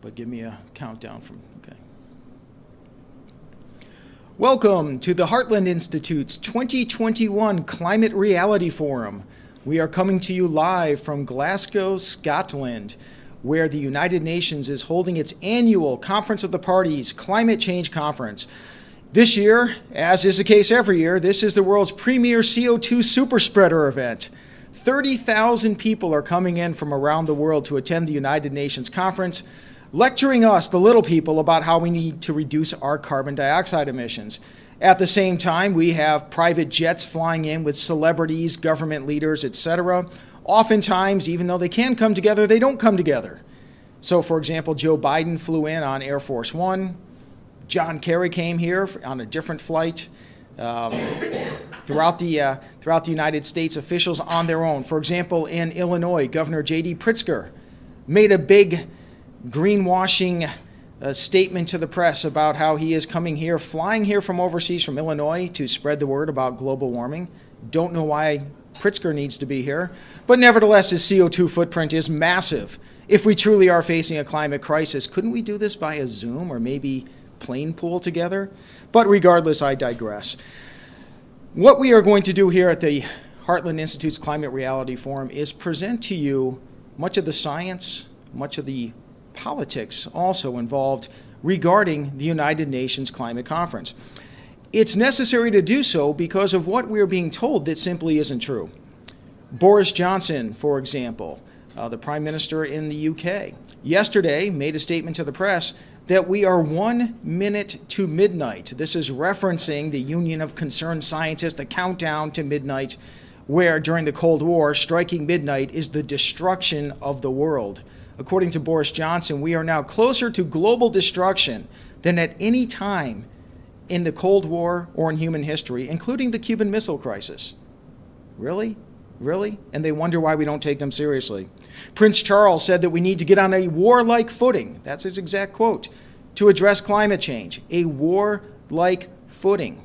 but give me a countdown from, okay. Welcome to the Heartland Institute's 2021 Climate Reality Forum. We are coming to you live from Glasgow, Scotland, where the United Nations is holding its annual Conference of the Parties Climate Change Conference. This year, as is the case every year, this is the world's premier CO2 superspreader event. 30,000 people are coming in from around the world to attend the United Nations conference, lecturing us, the little people, about how we need to reduce our carbon dioxide emissions. At the same time, we have private jets flying in with celebrities, government leaders, etc. Oftentimes, even though they can come together, they don't come together. So, for example, Joe Biden flew in on Air Force One. John Kerry came here on a different flight. Throughout the United States, officials on their own. For example, in Illinois, Governor J.D. Pritzker made a big greenwashing statement to the press about how he is coming here, flying here from overseas, from Illinois, to spread the word about global warming. Don't know why Pritzker needs to be here, but nevertheless, his CO2 footprint is massive. If we truly are facing a climate crisis, couldn't we do this via Zoom or maybe plane pool together? But regardless, I digress. What we are going to do here at the Heartland Institute's Climate Reality Forum is present to you much of the science, much of the politics also involved regarding the United Nations Climate Conference. It's necessary to do so because of what we're being told that simply isn't true. Boris Johnson, for example, the Prime Minister in the UK, yesterday made a statement to the press that we are 1 minute to midnight. This is referencing the Union of Concerned Scientists, the countdown to midnight, where during the Cold War, striking midnight is the destruction of the world. According to Boris Johnson, we are now closer to global destruction than at any time in the Cold War or in human history, including the Cuban Missile Crisis. Really? Really? And they wonder why we don't take them seriously. Prince Charles said that we need to get on a warlike footing, that's his exact quote, to address climate change. A warlike footing.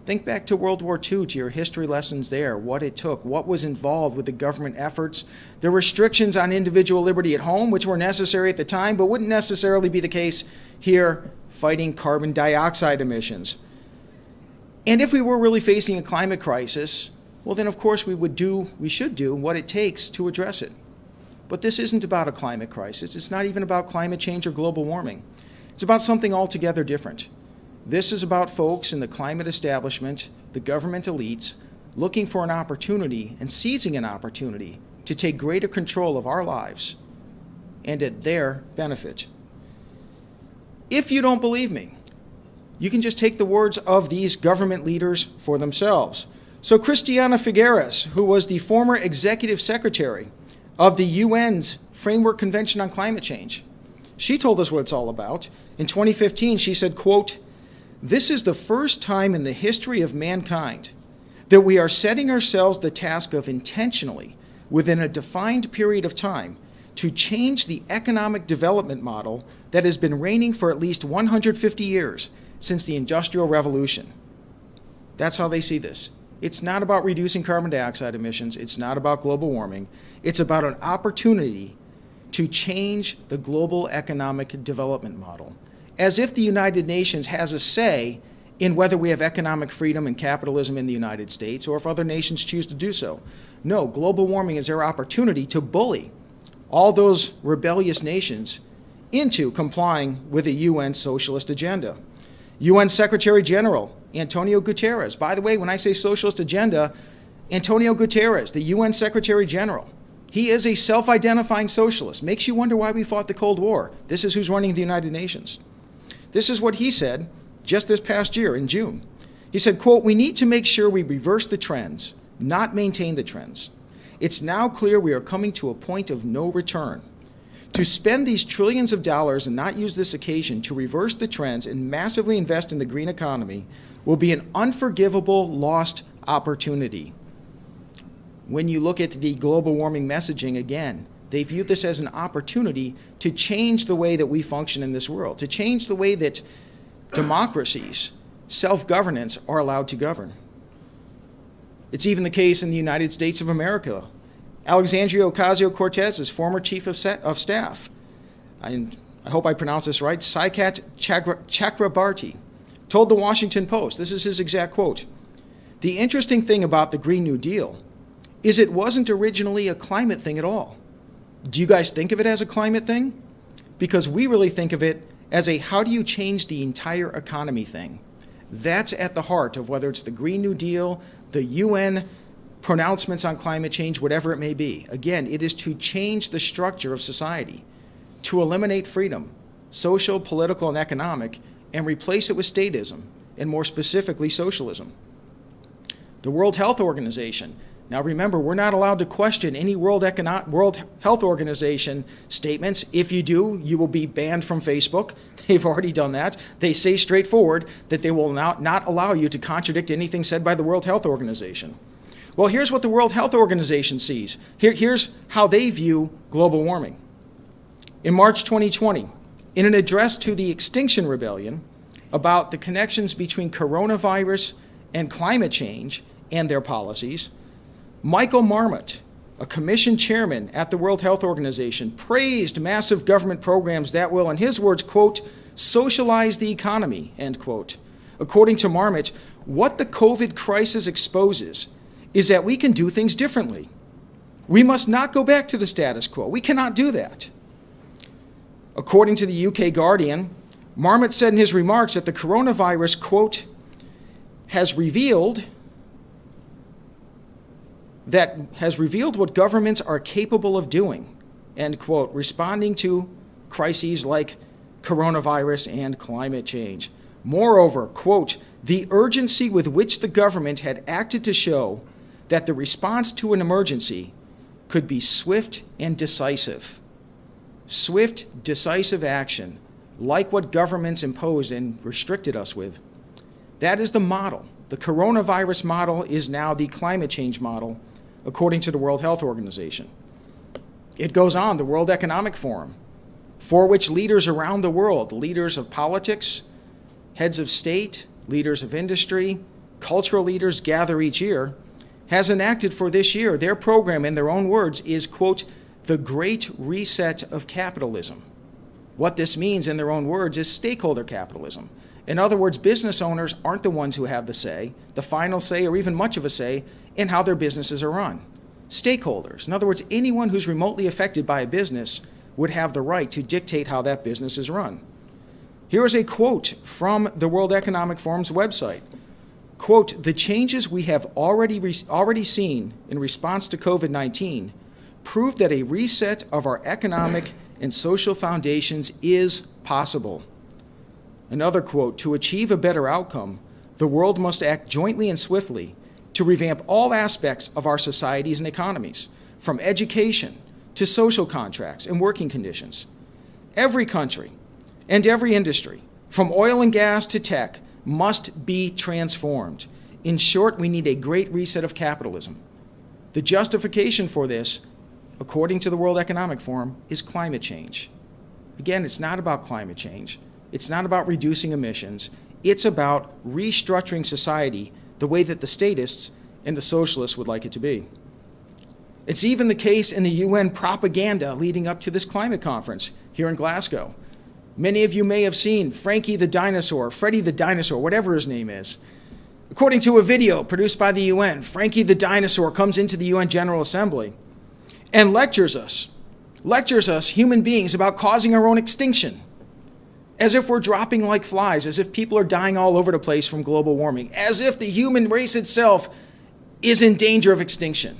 Think back to World War II, to your history lessons there, what it took, what was involved with the government efforts, the restrictions on individual liberty at home, which were necessary at the time, but wouldn't necessarily be the case here, fighting carbon dioxide emissions. And if we were really facing a climate crisis, well then of course we should do what it takes to address it. But this isn't about a climate crisis. It's not even about climate change or global warming. It's about something altogether different. This is about folks in the climate establishment, the government elites, looking for an opportunity and seizing an opportunity to take greater control of our lives and at their benefit. If you don't believe me, you can just take the words of these government leaders for themselves. So Christiana Figueres, who was the former executive secretary of the UN's Framework Convention on Climate Change, she told us what it's all about. In 2015, she said, quote, "This is the first time in the history of mankind that we are setting ourselves the task of intentionally, within a defined period of time, to change the economic development model that has been reigning for at least 150 years since the Industrial Revolution." That's how they see this. It's not about reducing carbon dioxide emissions. It's not about global warming. It's about an opportunity to change the global economic development model, as if the United Nations has a say in whether we have economic freedom and capitalism in the United States or if other nations choose to do so. No, global warming is their opportunity to bully all those rebellious nations into complying with a UN socialist agenda. UN Secretary General Antonio Guterres, by the way, when I say socialist agenda, Antonio Guterres, the UN Secretary General, he is a self-identifying socialist. Makes you wonder why we fought the Cold War. This is who's running the United Nations. This is what he said just this past year in June. He said, quote, "We need to make sure we reverse the trends, not maintain the trends. It's now clear we are coming to a point of no return. To spend these trillions of dollars and not use this occasion to reverse the trends and massively invest in the green economy will be an unforgivable lost opportunity." When you look at the global warming messaging again, they view this as an opportunity to change the way that we function in this world, to change the way that democracies, self-governance, are allowed to govern. It's even the case in the United States of America. Alexandria Ocasio-Cortez is former chief of staff. I I hope I pronounced this right, Viscount Chakrabarty, told the Washington Post, this is his exact quote, "The interesting thing about the Green New Deal is it wasn't originally a climate thing at all. Do you guys think of it as a climate thing? Because we really think of it as a how do you change the entire economy thing. That's at the heart of whether it's the Green New Deal, the UN pronouncements on climate change, whatever it may be. Again, it is to change the structure of society, to eliminate freedom, social, political, and economic, and replace it with statism, and more specifically, socialism." The World Health Organization. Now remember, we're not allowed to question any World Health Organization statements. If you do, you will be banned from Facebook. They've already done that. They say straightforward that they will not allow you to contradict anything said by the World Health Organization. Well, here's what the World Health Organization sees. Here's how they view global warming. In March 2020, in an address to the Extinction Rebellion about the connections between coronavirus and climate change and their policies, Michael Marmot, a commission chairman at the World Health Organization, praised massive government programs that will, in his words, quote, "socialize the economy," end quote. According to Marmot, what the COVID crisis exposes is that we can do things differently. We must not go back to the status quo. We cannot do that. According to the UK Guardian, Marmot said in his remarks that the coronavirus, quote, has revealed what governments are capable of doing, end quote, responding to crises like coronavirus and climate change. Moreover, quote, the urgency with which the government had acted to show that the response to an emergency could be swift and decisive. Swift, decisive action, like what governments imposed and restricted us with. That is the model. The coronavirus model is now the climate change model, according to the World Health Organization. It goes on, the World Economic Forum, for which leaders around the world, leaders of politics, heads of state, leaders of industry, cultural leaders gather each year, has enacted for this year, their program, in their own words, is, quote, the Great Reset of Capitalism. What this means, in their own words, is stakeholder capitalism. In other words, business owners aren't the ones who have the say, the final say, or even much of a say in how their businesses are run. Stakeholders, in other words, anyone who's remotely affected by a business would have the right to dictate how that business is run. Here is a quote from the World Economic Forum's website. Quote, the changes we have already seen in response to COVID-19 prove that a reset of our economic and social foundations is possible. Another quote, to achieve a better outcome, the world must act jointly and swiftly to revamp all aspects of our societies and economies, from education to social contracts and working conditions. Every country and every industry, from oil and gas to tech, must be transformed. In short, we need a great reset of capitalism. The justification for this, according to the World Economic Forum, is climate change. Again, it's not about climate change. It's not about reducing emissions. It's about restructuring society the way that the statists and the socialists would like it to be. It's even the case in the UN propaganda leading up to this climate conference here in Glasgow. Many of you may have seen Frankie the Dinosaur, Freddy the Dinosaur, whatever his name is. According to a video produced by the UN, Frankie the Dinosaur comes into the UN General Assembly and lectures us, human beings, about causing our own extinction, as if we're dropping like flies, as if people are dying all over the place from global warming, as if the human race itself is in danger of extinction.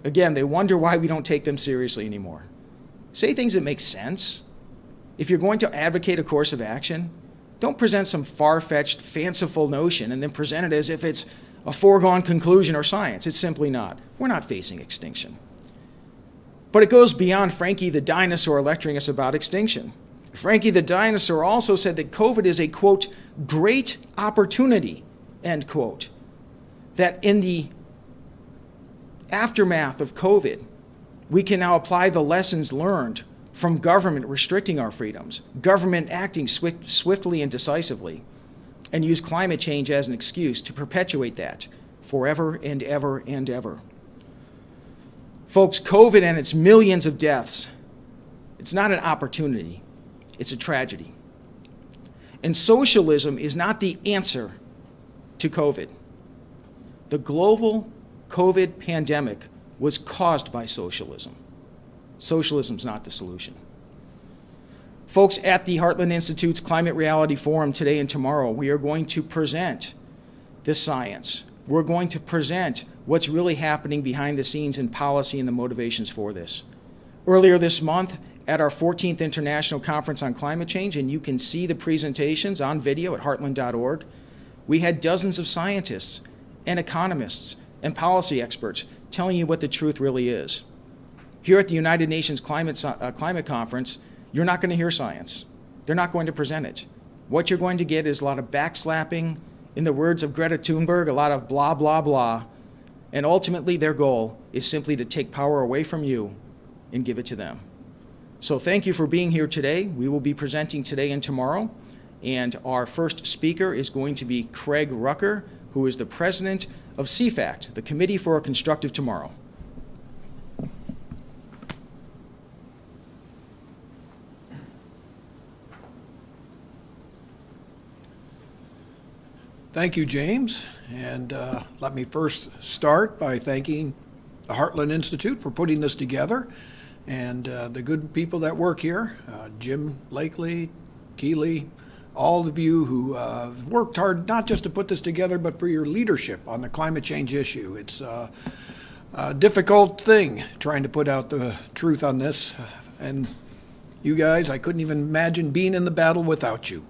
Again, they wonder why we don't take them seriously anymore. Say things that make sense. If you're going to advocate a course of action, don't present some far-fetched, fanciful notion and then present it as if it's a foregone conclusion or science. It's simply not. We're not facing extinction. But it goes beyond Frankie the Dinosaur lecturing us about extinction. Frankie the Dinosaur also said that COVID is a, quote, great opportunity, end quote. That in the aftermath of COVID, we can now apply the lessons learned from government restricting our freedoms, government acting swiftly and decisively, and use climate change as an excuse to perpetuate that forever and ever and ever. Folks, COVID and its millions of deaths, It's not an opportunity. It's a tragedy. And socialism is not the answer to COVID. The global COVID pandemic was caused by socialism. Socialism is not the solution. Folks, at the Heartland Institute's Climate Reality Forum today and tomorrow, we are going to present the science. We're going to present what's really happening behind the scenes in policy and the motivations for this. Earlier this month, at our 14th International Conference on Climate Change, and you can see the presentations on video at heartland.org, we had dozens of scientists and economists and policy experts telling you what the truth really is. Here at the United Nations Climate Conference, you're not going to hear science. They're not going to present it. What you're going to get is a lot of backslapping, in the words of Greta Thunberg, a lot of blah, blah, blah. And ultimately, their goal is simply to take power away from you and give it to them. So thank you for being here today. We will be presenting today and tomorrow. And our first speaker is going to be Craig Rucker, who is the president of CFACT, the Committee for a Constructive Tomorrow. Thank you, James. And let me first start by thanking the Heartland Institute for putting this together, and the good people that work here, Jim Lakely, Keeley, all of you who worked hard not just to put this together, but for your leadership on the climate change issue. It's a difficult thing trying to put out the truth on this. And you guys, I couldn't even imagine being in the battle without you.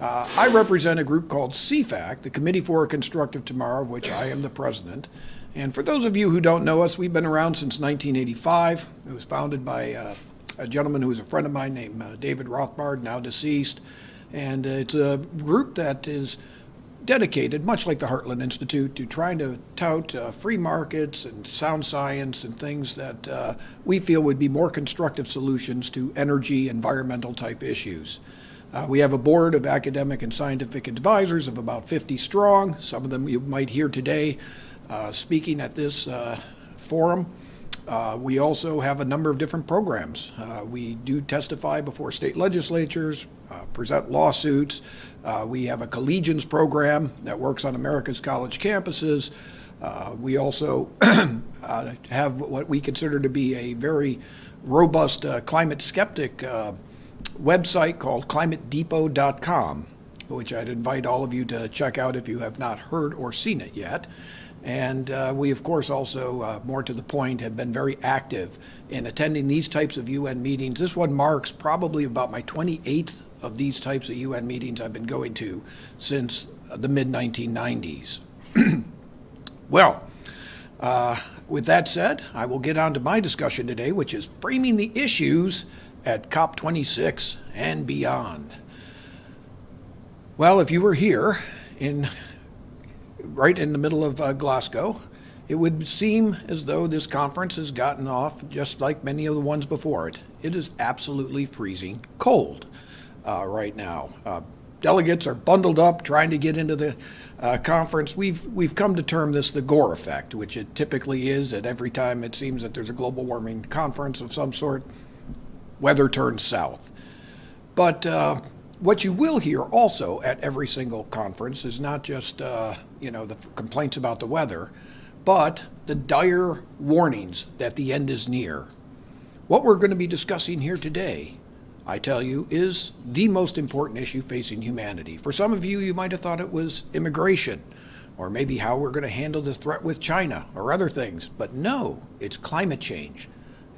I represent a group called CFACT, the Committee for a Constructive Tomorrow, of which I am the president. And for those of you who don't know us, we've been around since 1985. It was founded by a gentleman who was a friend of mine named David Rothbard, now deceased. And it's a group that is dedicated, much like the Heartland Institute, to trying to tout free markets and sound science and things that we feel would be more constructive solutions to energy, environmental type issues. We have a board of academic and scientific advisors of about 50 strong. Some of them you might hear today speaking at this forum. We also have a number of different programs. We do testify before state legislatures, present lawsuits. We have a collegians program that works on America's college campuses. We also have what we consider to be a very robust climate skeptic website called climatedepot.com, which I'd invite all of you to check out if you have not heard or seen it yet. And we, of course, also, more to the point, have been very active in attending these types of UN meetings. This one marks probably about my 28th of these types of UN meetings I've been going to since the mid-1990s. Well, with that said, I will get on to my discussion today, which is framing the issues at COP26 and beyond. Well, if you were here right in the middle of Glasgow, it would seem as though this conference has gotten off just like many of the ones before it. It is absolutely freezing cold right now. Delegates are bundled up trying to get into the conference. We've come to term this the Gore Effect, which it typically is at every time it seems that there's a global warming conference of some sort. Weather turns south. But what you will hear also at every single conference is not just the complaints about the weather, but the dire warnings that the end is near. What we're going to be discussing here today, I tell you, is the most important issue facing humanity. For some of you, you might have thought it was immigration, or maybe how we're going to handle the threat with China or other things. But no, it's climate change.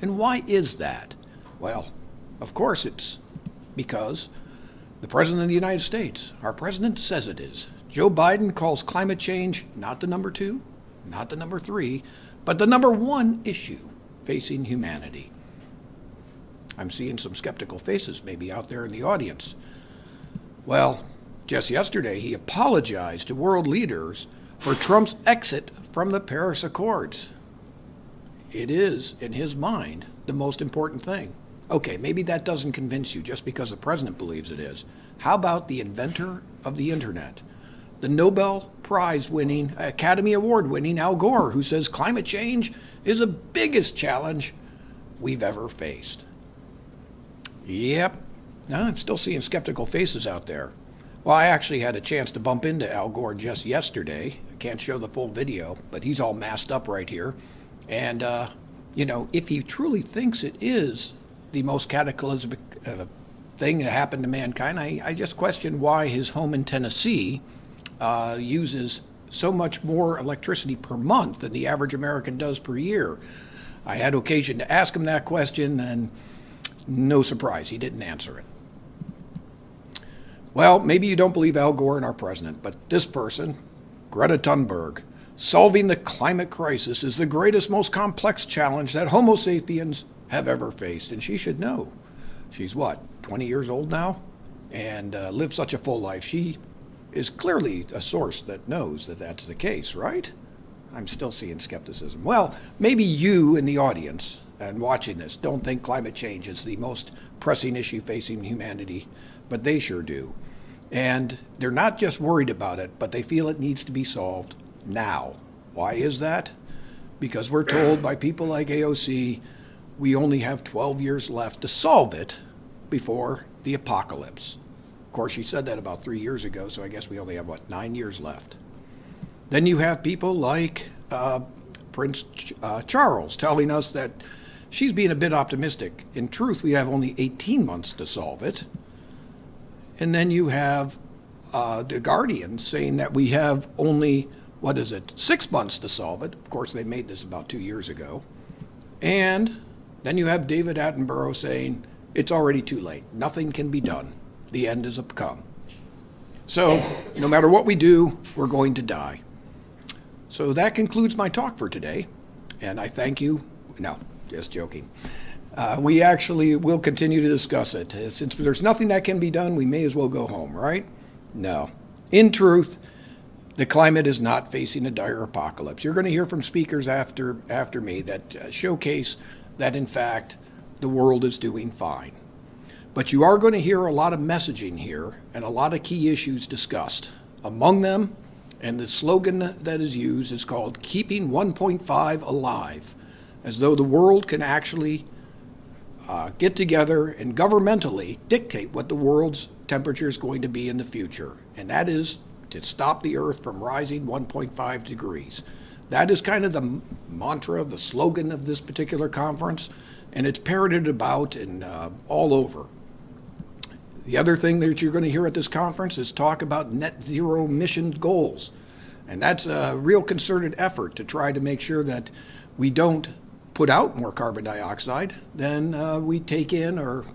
And why is that? Well, of course it's because the President of the United States, our President, says it is. Joe Biden calls climate change not the number 2, not the number 3, but the number 1 issue facing humanity. I'm seeing some skeptical faces maybe out there in the audience. Well, just yesterday he apologized to world leaders for Trump's exit from the Paris Accords. It is, in his mind, the most important thing. Okay, maybe that doesn't convince you just because the president believes it is. How about the inventor of the internet, the Nobel Prize winning, Academy Award winning Al Gore, who says climate change is the biggest challenge we've ever faced? Yep. No, I'm still seeing skeptical faces out there. Well, I actually had a chance to bump into Al Gore just yesterday. I can't show the full video, but he's all masked up right here. And, if he truly thinks it is the most cataclysmic thing that happened to mankind, I just question why his home in Tennessee uses so much more electricity per month than the average American does per year. I had occasion to ask him that question, and no surprise, he didn't answer it. Well, maybe you don't believe Al Gore and our president, but this person, Greta Thunberg, solving the climate crisis is the greatest, most complex challenge that Homo sapiens have ever faced. And she should know. She's what, 20 years old now? And lived such a full life. She is clearly a source that knows that that's the case, right? I'm still seeing skepticism. Well, maybe you in the audience and watching this don't think climate change is the most pressing issue facing humanity, but they sure do. And they're not just worried about it, but they feel it needs to be solved now. Why is that? Because we're told by people like AOC we only have 12 years left to solve it before the apocalypse. Of course, she said that about 3 years ago, so I guess we only have, 9 years left. Then you have people like Prince Charles telling us that she's being a bit optimistic. In truth, we have only 18 months to solve it. And then you have the Guardian saying that we have only, 6 months to solve it. Of course, they made this about 2 years ago. And then you have David Attenborough saying it's already too late. Nothing can be done. The end is come. So no matter what we do, we're going to die. So that concludes my talk for today. And I thank you. No, just joking. We actually will continue to discuss it. Since there's nothing that can be done, we may as well go home, right? No. In truth, the climate is not facing a dire apocalypse. You're going to hear from speakers after me that showcase that, in fact, the world is doing fine. But you are going to hear a lot of messaging here and a lot of key issues discussed. Among them, and the slogan that is used is called Keeping 1.5 Alive, as though the world can actually get together and governmentally dictate what the world's temperature is going to be in the future. And that is to stop the Earth from rising 1.5 degrees. That is kind of the mantra, the slogan of this particular conference, and it's parroted about and all over. The other thing that you're going to hear at this conference is talk about net zero emissions goals. And that's a real concerted effort to try to make sure that we don't put out more carbon dioxide than we take in, or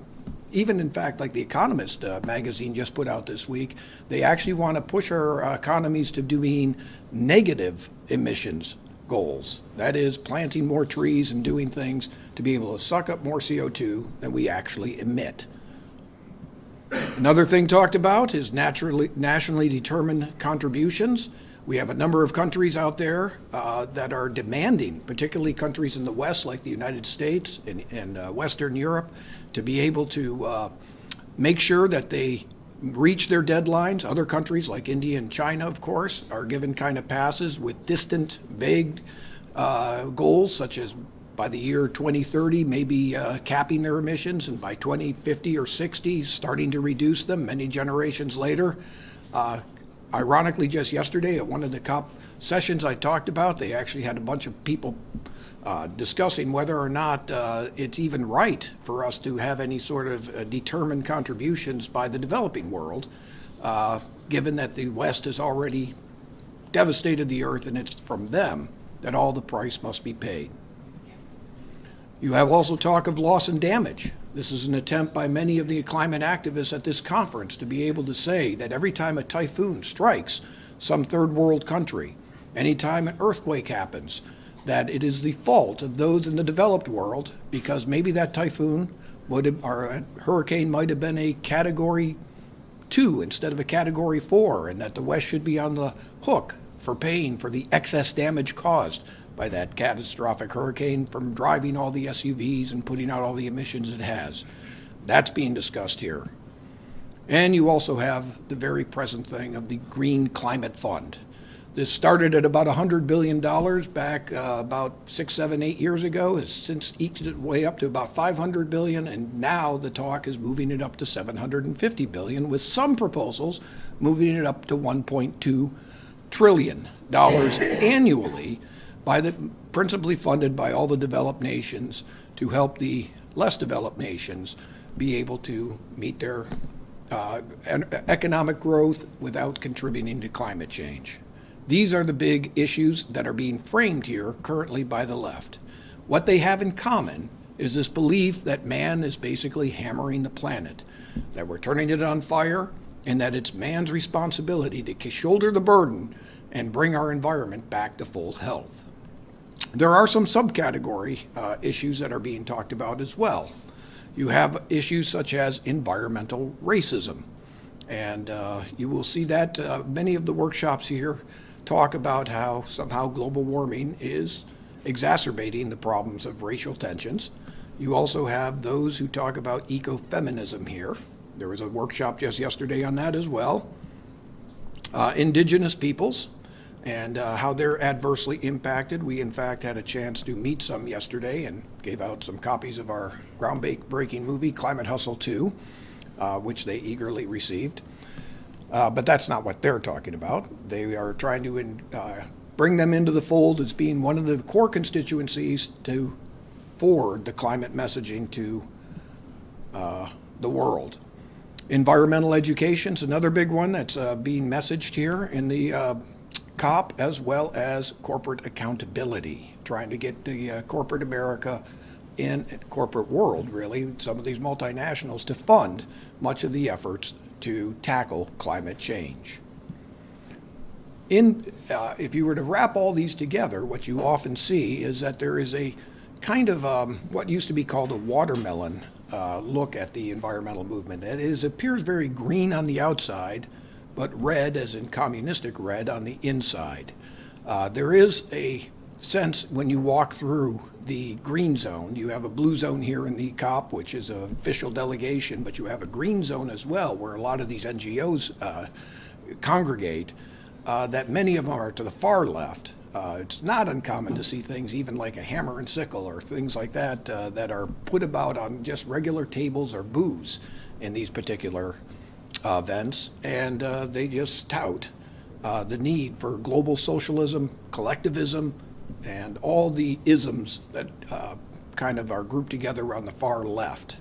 even in fact, like the Economist magazine just put out this week, they actually want to push our economies to doing negative emissions goals. That is planting more trees and doing things to be able to suck up more CO2 than we actually emit. Another thing talked about is nationally determined contributions. We have a number of countries out there that are demanding, particularly countries in the West like the United States and Western Europe, to be able to make sure that they reach their deadlines. Other countries like India and China, of course, are given kind of passes with distant, vague goals, such as by the year 2030, maybe capping their emissions, and by 2050 or 60, starting to reduce them many generations later. Ironically, just yesterday at one of the COP sessions I talked about, they actually had a bunch of people discussing whether or not it's even right for us to have any sort of determined contributions by the developing world, given that the West has already devastated the earth and it's from them that all the price must be paid. You have also talk of loss and damage. This is an attempt by many of the climate activists at this conference to be able to say that every time a typhoon strikes some third world country, anytime an earthquake happens, that it is the fault of those in the developed world because maybe that typhoon or a hurricane might have been a Category 2 instead of a Category 4, and that the West should be on the hook for paying for the excess damage caused by that catastrophic hurricane from driving all the SUVs and putting out all the emissions it has. That's being discussed here. And you also have the very present thing of the Green Climate Fund. This started at about $100 billion back about 6, 7, 8 years ago. It's since eked its way up to about $500 billion, and now the talk is moving it up to $750 billion, with some proposals moving it up to $1.2 trillion annually, principally funded by all the developed nations to help the less developed nations be able to meet their economic growth without contributing to climate change. These are the big issues that are being framed here currently by the left. What they have in common is this belief that man is basically hammering the planet, that we're turning it on fire, and that it's man's responsibility to shoulder the burden and bring our environment back to full health. There are some subcategory issues that are being talked about as well. You have issues such as environmental racism, and you will see that many of the workshops here talk about how somehow global warming is exacerbating the problems of racial tensions. You also have those who talk about ecofeminism here. There was a workshop just yesterday on that as well. Indigenous peoples and how they're adversely impacted. We, in fact, had a chance to meet some yesterday and gave out some copies of our groundbreaking movie, Climate Hustle 2, which they eagerly received. But that's not what they're talking about. They are trying to bring them into the fold as being one of the core constituencies to forward the climate messaging to the world. Environmental education is another big one that's being messaged here in the COP, as well as corporate accountability, trying to get the corporate America in corporate world, really, some of these multinationals, to fund much of the efforts to tackle climate change. If you were to wrap all these together, what you often see is that there is a kind of what used to be called a watermelon look at the environmental movement. It appears very green on the outside, but red, as in communistic red, on the inside. There is a sense when you walk through the green zone. You have a blue zone here in the COP, which is an official delegation, but you have a green zone as well, where a lot of these NGOs congregate, that many of them are to the far left. It's not uncommon to see things even like a hammer and sickle or things like that that are put about on just regular tables or booths in these particular events, and they just tout the need for global socialism, collectivism, and all the isms that kind of are grouped together on the far left.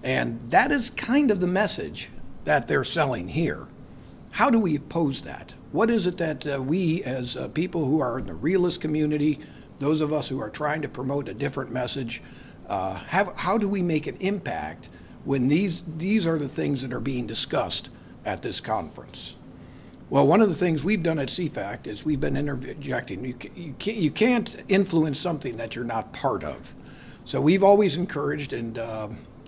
And that is kind of the message that they're selling here. How do we oppose that? What is it that we, as people who are in the realist community, those of us who are trying to promote a different message, how do we make an impact when these are the things that are being discussed at this conference? Well, one of the things we've done at CFACT is we've been interjecting. You can't influence something that you're not part of. So we've always encouraged, and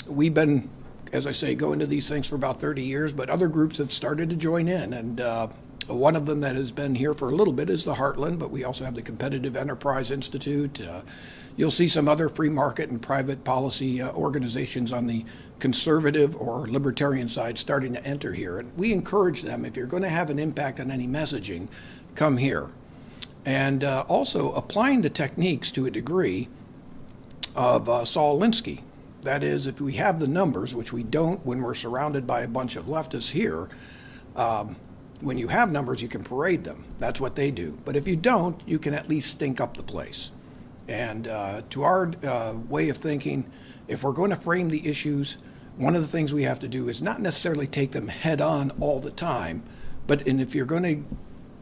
we've been, as I say, going to these things for about 30 years, but other groups have started to join in. And one of them that has been here for a little bit is the Heartland, but we also have the Competitive Enterprise Institute. You'll see some other free market and private policy organizations on the conservative or libertarian side starting to enter here. And we encourage them, if you're going to have an impact on any messaging, come here. And also applying the techniques to a degree of Saul Alinsky. That is, if we have the numbers, which we don't when we're surrounded by a bunch of leftists here, when you have numbers, you can parade them. That's what they do. But if you don't, you can at least stink up the place. And to our way of thinking, if we're going to frame the issues, one of the things we have to do is not necessarily take them head on all the time, but if you're going to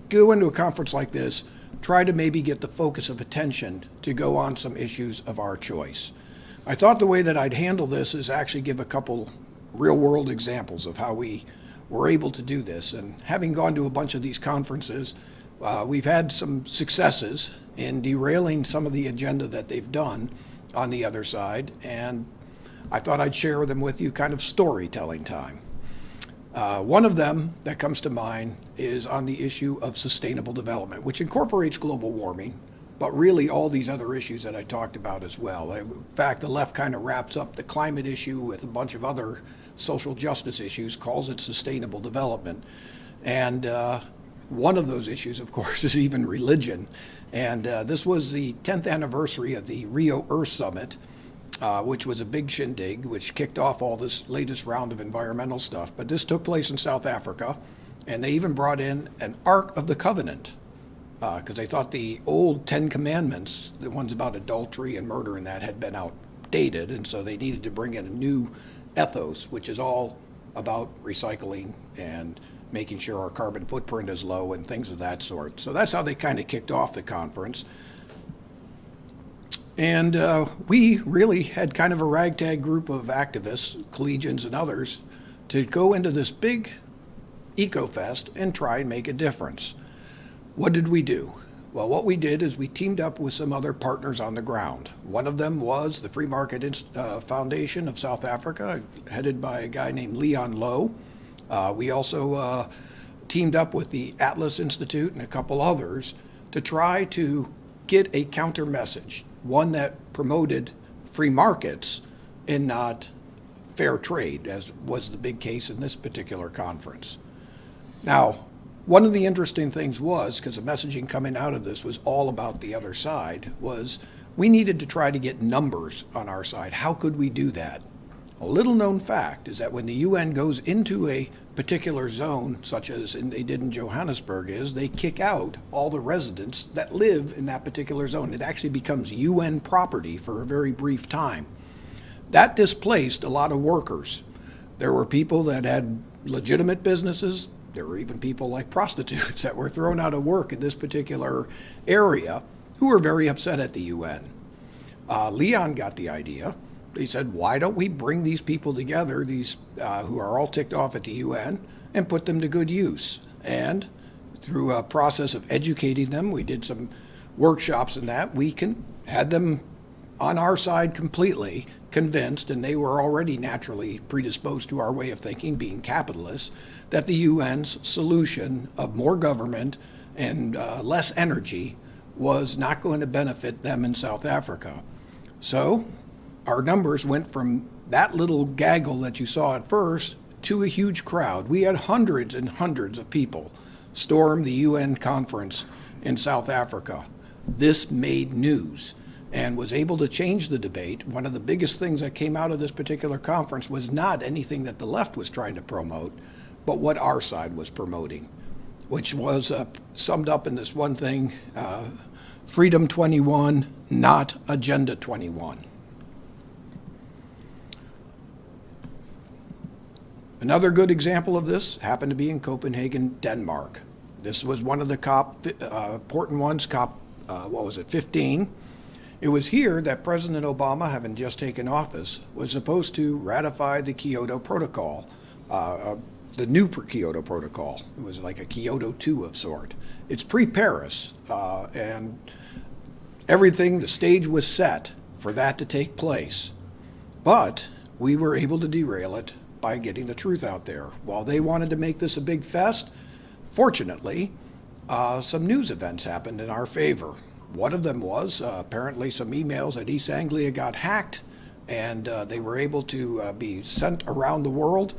go into a conference like this, try to maybe get the focus of attention to go on some issues of our choice. I thought the way that I'd handle this is actually give a couple real-world examples of how we were able to do this. And having gone to a bunch of these conferences, we've had some successes in derailing some of the agenda that they've done on the other side, and I thought I'd share them with you, kind of storytelling time. One of them that comes to mind is on the issue of sustainable development, which incorporates global warming, but really all these other issues that I talked about as well. In fact, the left kind of wraps up the climate issue with a bunch of other social justice issues, calls it sustainable development. And one of those issues, of course, is even religion. And this was the 10th anniversary of the Rio Earth Summit, which was a big shindig, which kicked off all this latest round of environmental stuff. But this took place in South Africa, and they even brought in an Ark of the Covenant, because they thought the old 10 Commandments, the ones about adultery and murder and that, had been outdated, and so they needed to bring in a new ethos, which is all about recycling and making sure our carbon footprint is low and things of that sort. So that's how they kind of kicked off the conference. And we really had kind of a ragtag group of activists, collegians and others, to go into this big eco-fest and try and make a difference. What did we do? Well, what we did is we teamed up with some other partners on the ground. One of them was the Free Market Foundation of South Africa, headed by a guy named Leon Lowe. We also teamed up with the Atlas Institute and a couple others to try to get a counter message, one that promoted free markets and not fair trade, as was the big case in this particular conference. Now, one of the interesting things was, because the messaging coming out of this was all about the other side, was we needed to try to get numbers on our side. How could we do that? A little known fact is that when the UN goes into a particular zone, such as they did in Johannesburg, is they kick out all the residents that live in that particular zone. It actually becomes UN property for a very brief time. That displaced a lot of workers. There were people that had legitimate businesses. There were even people like prostitutes that were thrown out of work in this particular area who were very upset at the UN. Leon got the idea. He said, why don't we bring these people together, these who are all ticked off at the UN, and put them to good use? And through a process of educating them, we did some workshops in that, we had them on our side completely convinced, and they were already naturally predisposed to our way of thinking, being capitalists, that the UN's solution of more government and less energy was not going to benefit them in South Africa. So our numbers went from that little gaggle that you saw at first to a huge crowd. We had hundreds and hundreds of people storm the UN conference in South Africa. This made news and was able to change the debate. One of the biggest things that came out of this particular conference was not anything that the left was trying to promote, but what our side was promoting, which was summed up in this one thing, Freedom 21, not Agenda 21. Another good example of this happened to be in Copenhagen, Denmark. This was one of the COP, important ones, COP, 15. It was here that President Obama, having just taken office, was supposed to ratify the Kyoto Protocol, the new Kyoto Protocol. It was like a Kyoto 2 of sort. It's pre-Paris, and everything, the stage was set for that to take place. But we were able to derail it by getting the truth out there. While they wanted to make this a big fest, fortunately, some news events happened in our favor. One of them was apparently some emails at East Anglia got hacked, and they were able to be sent around the world.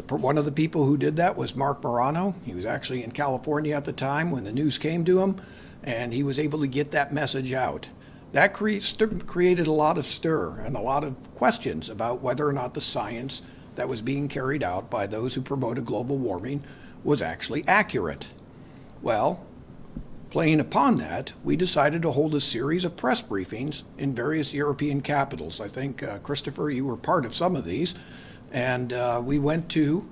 One of the people who did that was Mark Morano. He was actually in California at the time when the news came to him, and he was able to get that message out. That created a lot of stir and a lot of questions about whether or not the science that was being carried out by those who promoted global warming was actually accurate. Well, playing upon that, we decided to hold a series of press briefings in various European capitals. I think, Christopher, you were part of some of these. And we went to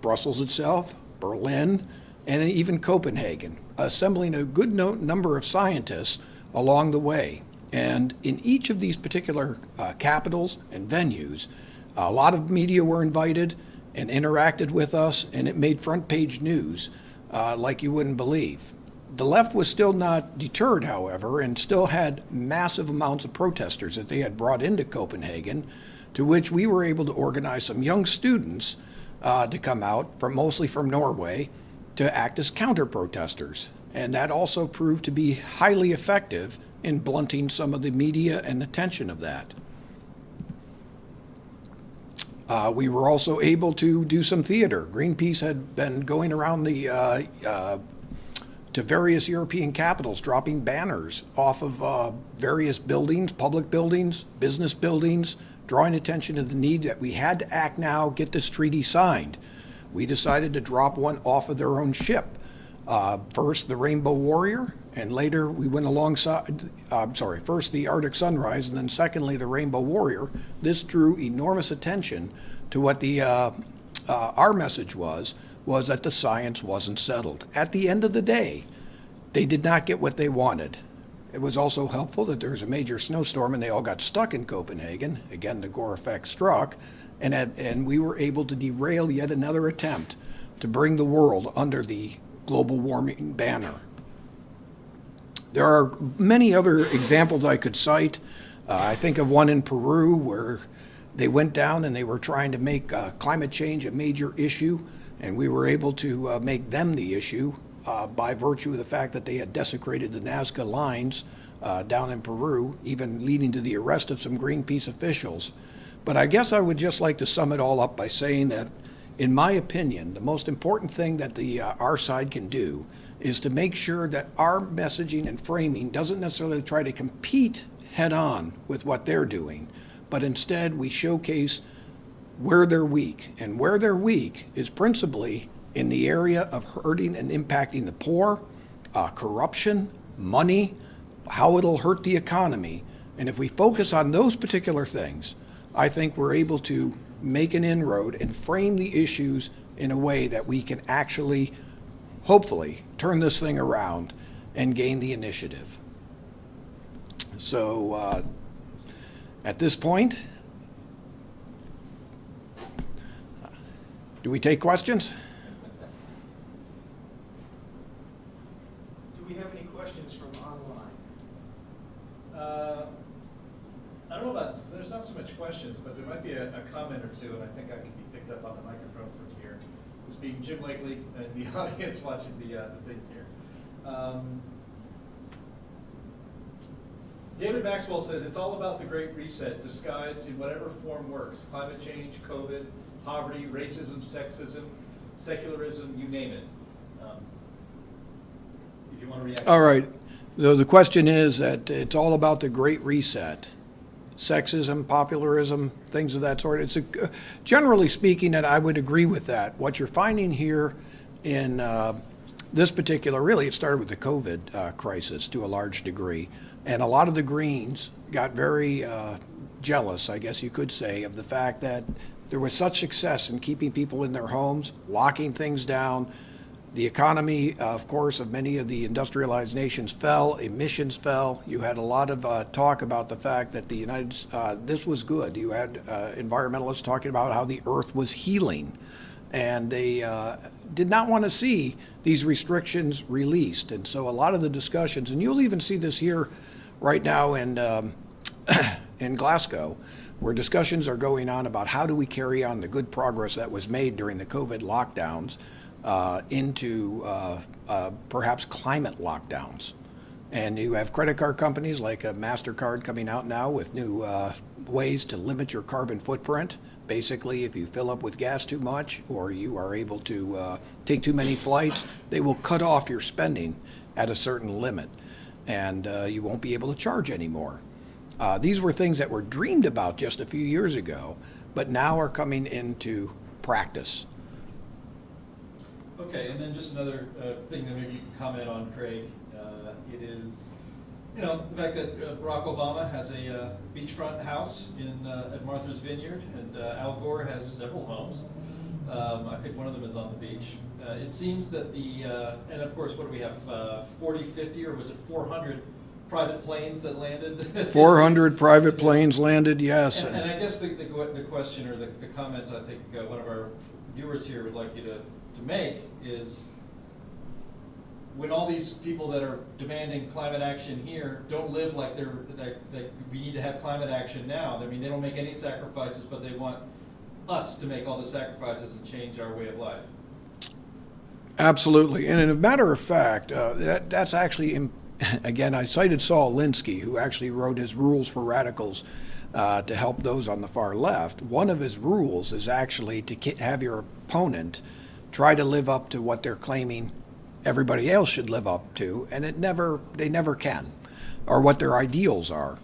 Brussels itself, Berlin, and even Copenhagen, assembling a good number of scientists along the way. And in each of these particular capitals and venues, a lot of media were invited and interacted with us, and it made front page news like you wouldn't believe. The left was still not deterred, however, and still had massive amounts of protesters that they had brought into Copenhagen, to which we were able to organize some young students to come out, mostly from Norway, to act as counter-protesters. And that also proved to be highly effective in blunting some of the media and attention of that. We were also able to do some theater. Greenpeace had been going around the to various European capitals, dropping banners off of various buildings, public buildings, business buildings, drawing attention to the need that we had to act now, get this treaty signed. We decided to drop one off of their own ship. First, the Rainbow Warrior, and later we went alongside, first the Arctic Sunrise, and then secondly, the Rainbow Warrior. This drew enormous attention to what our message was that the science wasn't settled. At the end of the day, they did not get what they wanted. It was also helpful that there was a major snowstorm and they all got stuck in Copenhagen. Again, the Gore Effect struck, and we were able to derail yet another attempt to bring the world under the global warming banner. There are many other examples I could cite. I think of one in Peru where they went down and they were trying to make climate change a major issue, and we were able to make them the issue by virtue of the fact that they had desecrated the Nazca lines down in Peru, even leading to the arrest of some Greenpeace officials. But I guess I would just like to sum it all up by saying that, in my opinion, the most important thing that our side can do is to make sure that our messaging and framing doesn't necessarily try to compete head-on with what they're doing, but instead we showcase where they're weak. And where they're weak is principally in the area of hurting and impacting the poor, corruption, money, how it'll hurt the economy. And if we focus on those particular things, I think we're able to make an inroad and frame the issues in a way that we can actually, hopefully, turn this thing around and gain the initiative. So at this point, do we take questions? Do we have any questions from online? I don't know about, there's not so much questions, but there might be a comment or two, and I think I can be picked up on the microphone from here. This being Jim Lakely and the audience watching the things here. David Maxwell says it's all about the Great Reset, disguised in whatever form works. Climate change, COVID, poverty, racism, sexism, secularism, you name it. If you want to react. All right. So the question is that it's all about the Great Reset. Sexism, popularism, things of that sort. It's generally speaking, and I would agree with that. What you're finding here in this particular, really it started with the COVID crisis to a large degree. And a lot of the Greens got very jealous, I guess you could say, of the fact that there was such success in keeping people in their homes, locking things down. The economy, of course, of many of the industrialized nations fell, emissions fell. You had a lot of talk about the fact that this was good. You had environmentalists talking about how the earth was healing, and they did not want to see these restrictions released. And so a lot of the discussions, and you'll even see this here right now in Glasgow, where discussions are going on about how do we carry on the good progress that was made during the COVID lockdowns into perhaps climate lockdowns. And you have credit card companies like MasterCard coming out now with new ways to limit your carbon footprint. Basically, if you fill up with gas too much or you are able to take too many flights, they will cut off your spending at a certain limit, and you won't be able to charge anymore. These were things that were dreamed about just a few years ago, but now are coming into practice. Okay, and then just another thing that maybe you can comment on, Craig. It is, the fact that Barack Obama has a beachfront house at Martha's Vineyard, and Al Gore has several homes. I think one of them is on the beach. It seems that and of course, what do we have, 40, 50, or was it 400 private planes that landed? 400 private planes landed, yes. And I guess the question or the comment I think one of our viewers here would like you to make is, when all these people that are demanding climate action here don't live like we need to have climate action now. I mean, they don't make any sacrifices, but they want us to make all the sacrifices and change our way of life. Absolutely. And as a matter of fact, that's actually, again, I cited Saul Alinsky, who actually wrote his Rules for Radicals to help those on the far left. One of his rules is actually to have your opponent try to live up to what they're claiming everybody else should live up to, and they never can, or what their ideals are.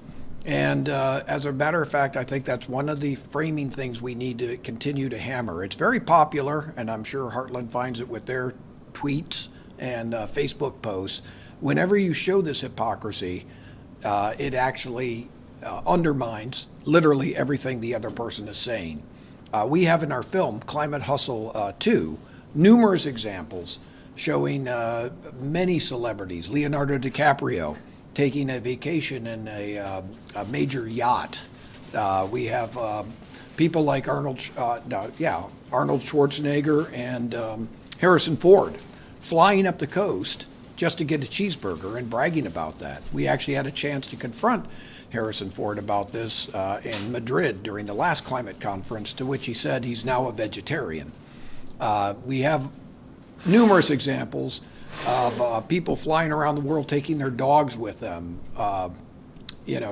And as a matter of fact, I think that's one of the framing things we need to continue to hammer. It's very popular, and I'm sure Heartland finds it with their tweets and Facebook posts. Whenever you show this hypocrisy, it actually undermines literally everything the other person is saying. We have in our film, Climate Hustle 2, numerous examples showing many celebrities, Leonardo DiCaprio, taking a vacation in a major yacht. We have people like Arnold Schwarzenegger and Harrison Ford flying up the coast just to get a cheeseburger and bragging about that. We actually had a chance to confront Harrison Ford about this in Madrid during the last climate conference, to which he said he's now a vegetarian. We have numerous examples of people flying around the world taking their dogs with them,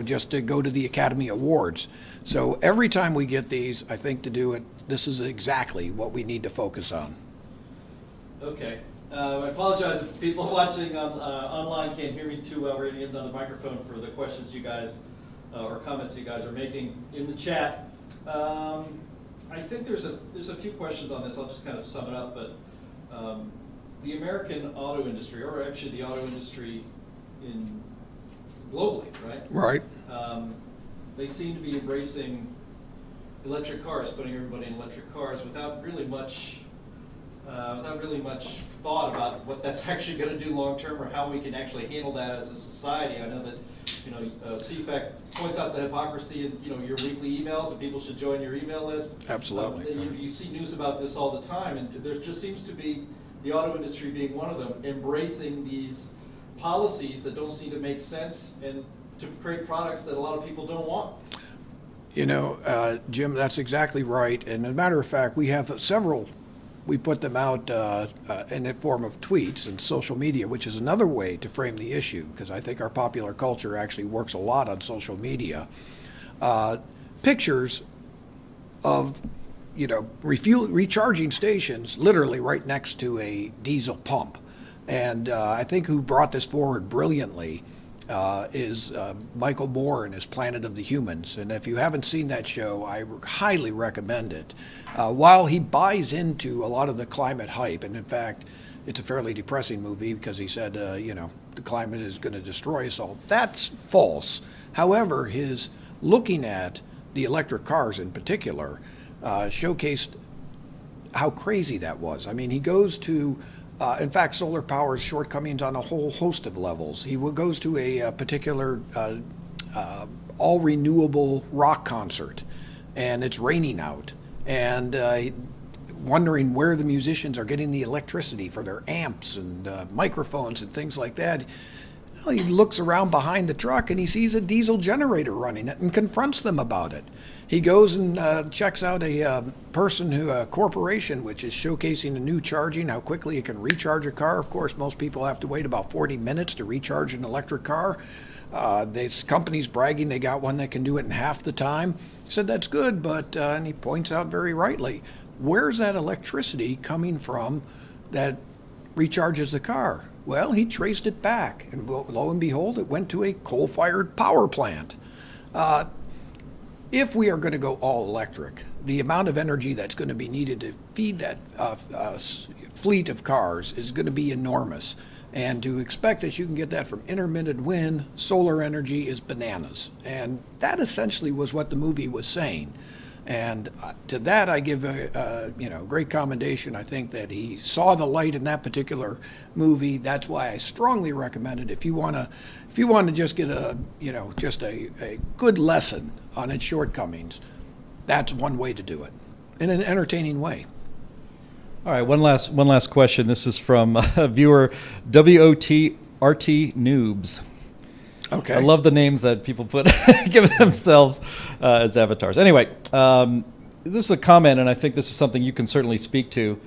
just to go to the Academy Awards. So every time we get these, I think to do it, this is exactly what we need to focus on. Okay. I apologize if people watching online can't hear me too well. We're going to get another microphone for the questions you guys or comments you guys are making in the chat. I think there's a few questions on this. I'll just kind of sum it up, but the American auto industry, or actually the auto industry globally, right? Right. They seem to be embracing electric cars, putting everybody in electric cars without really much thought about what that's actually going to do long term, or how we can actually handle that as a society. I know that CFACT points out the hypocrisy in your weekly emails, and people should join your email list. Absolutely. You see news about this all the time, and there just seems to be the auto industry being one of them, embracing these policies that don't seem to make sense and to create products that a lot of people don't want. Jim, that's exactly right. And as a matter of fact, we have several. We put them out in the form of tweets and social media, which is another way to frame the issue, because I think our popular culture actually works a lot on social media. Pictures of recharging stations literally right next to a diesel pump. And I think who brought this forward brilliantly is Michael Moore and his Planet of the Humans. And if you haven't seen that show, I highly recommend it. While he buys into a lot of the climate hype, and in fact, it's a fairly depressing movie because he said, the climate is going to destroy us all. That's false. However, his looking at the electric cars in particular showcased how crazy that was. I mean, he goes to in fact, solar power's shortcomings on a whole host of levels. He goes to a particular all renewable rock concert, and it's raining out, and wondering where the musicians are getting the electricity for their amps and microphones and things like that. Well, he looks around behind the truck and he sees a diesel generator running it and confronts them about it. He goes and checks out a corporation which is showcasing a new charging, how quickly it can recharge a car. Of course, most people have to wait about 40 minutes to recharge an electric car. This company's bragging they got one that can do it in half the time. He said that's good, but and he points out very rightly, where's that electricity coming from that recharges the car? Well, he traced it back, and lo and behold, it went to a coal-fired power plant. If we are going to go all electric, the amount of energy that's going to be needed to feed that fleet of cars is going to be enormous. And to expect that you can get that from intermittent wind, solar energy is bananas. And that essentially was what the movie was saying. And to that, I give a great commendation. I think that he saw the light in that particular movie. That's why I strongly recommend it. If you want to just get a good lesson on its shortcomings, that's one way to do it in an entertaining way. All right, one last question. This is from viewer WOTRT Noobs. Okay. I love the names that people give themselves as avatars. Anyway, this is a comment, and I think this is something you can certainly speak to.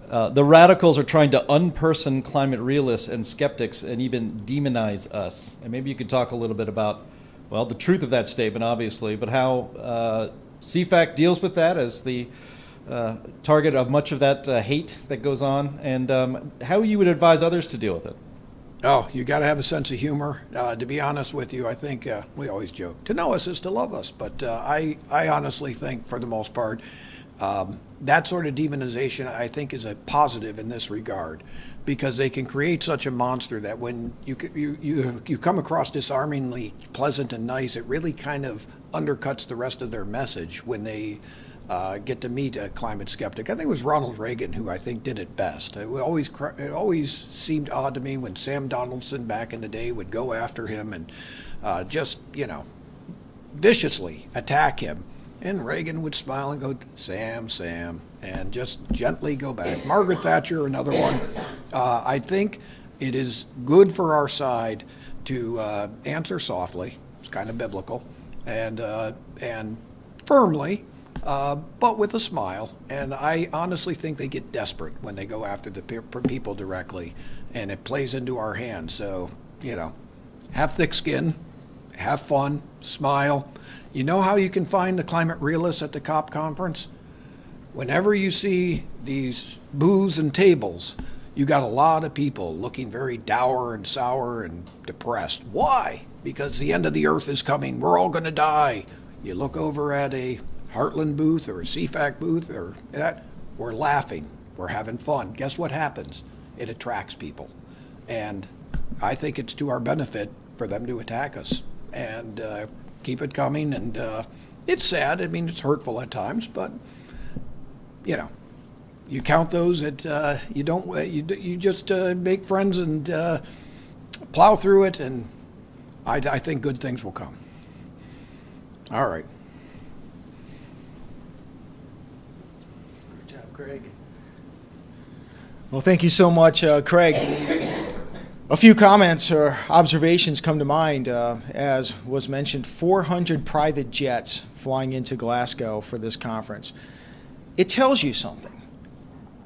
The radicals are trying to unperson climate realists and skeptics and even demonize us. And maybe you could talk a little bit about, the truth of that statement, obviously, but how CFACT deals with that as the target of much of that hate that goes on, and how you would advise others to deal with it. Oh, you got to have a sense of humor. To be honest with you, I think we always joke, to know us is to love us. But I honestly think, for the most part, that sort of demonization, I think, is a positive in this regard, because they can create such a monster that when you come across disarmingly pleasant and nice, it really kind of undercuts the rest of their message when they get to meet a climate skeptic. I think it was Ronald Reagan who I think did it best. It always seemed odd to me when Sam Donaldson back in the day would go after him and just, viciously attack him. And Reagan would smile and go, Sam, and just gently go back. Margaret Thatcher, another one. I think it is good for our side to answer softly. It's kind of biblical, and firmly, but with a smile. And I honestly think they get desperate when they go after the people directly, and it plays into our hands. So, have thick skin, have fun, smile. You know how you can find the climate realists at the COP conference? Whenever you see these booths and tables, you got a lot of people looking very dour and sour and depressed. Why? Because the end of the earth is coming. We're all going to die. You look over at a Heartland booth or a CFACT booth or that, we're laughing. We're having fun. Guess what happens? It attracts people. And I think it's to our benefit for them to attack us. And keep it coming. And it's sad. I mean, it's hurtful at times, but you count those that you don't. You just make friends and plow through it, and I think good things will come. All right. Good job, Craig. Well, thank you so much, Craig. A few comments or observations come to mind. As was mentioned, 400 private jets flying into Glasgow for this conference. It tells you something.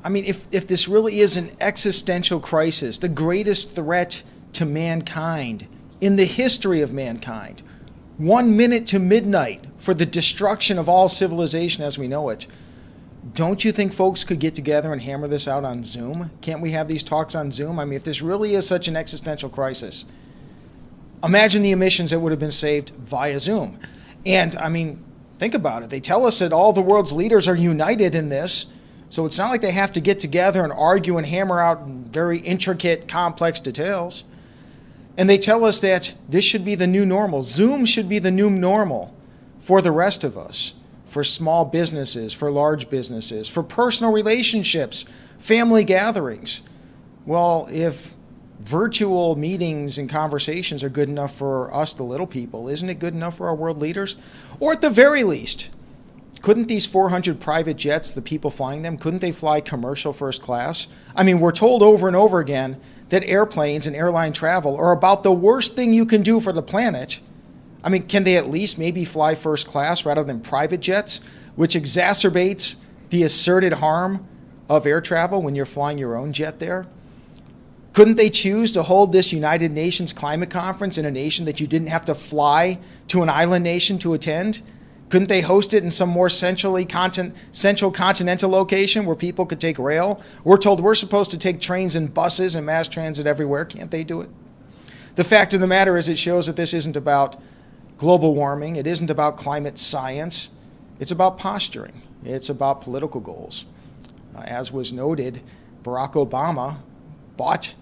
I mean, if this really is an existential crisis, the greatest threat to mankind in the history of mankind, 1 minute to midnight for the destruction of all civilization as we know it, don't you think folks could get together and hammer this out on Zoom? Can't we have these talks on Zoom? I mean, if this really is such an existential crisis, imagine the emissions that would have been saved via Zoom. And, I mean, think about it. They tell us that all the world's leaders are united in this, so it's not like they have to get together and argue and hammer out very intricate, complex details. And they tell us that this should be the new normal. Zoom should be the new normal for the rest of us. For small businesses, for large businesses, for personal relationships, family gatherings. Well, if virtual meetings and conversations are good enough for us, the little people, isn't it good enough for our world leaders? Or at the very least, couldn't these 400 private jets, the people flying them, couldn't they fly commercial first class? I mean, we're told over and over again that airplanes and airline travel are about the worst thing you can do for the planet. I mean, can they at least maybe fly first class rather than private jets, which exacerbates the asserted harm of air travel when you're flying your own jet there? Couldn't they choose to hold this United Nations climate conference in a nation that you didn't have to fly to an island nation to attend? Couldn't they host it in some more central continental location where people could take rail? We're told we're supposed to take trains and buses and mass transit everywhere. Can't they do it? The fact of the matter is it shows that this isn't about global warming. It isn't about climate science. It's about posturing. It's about political goals. As was noted, Barack Obama bought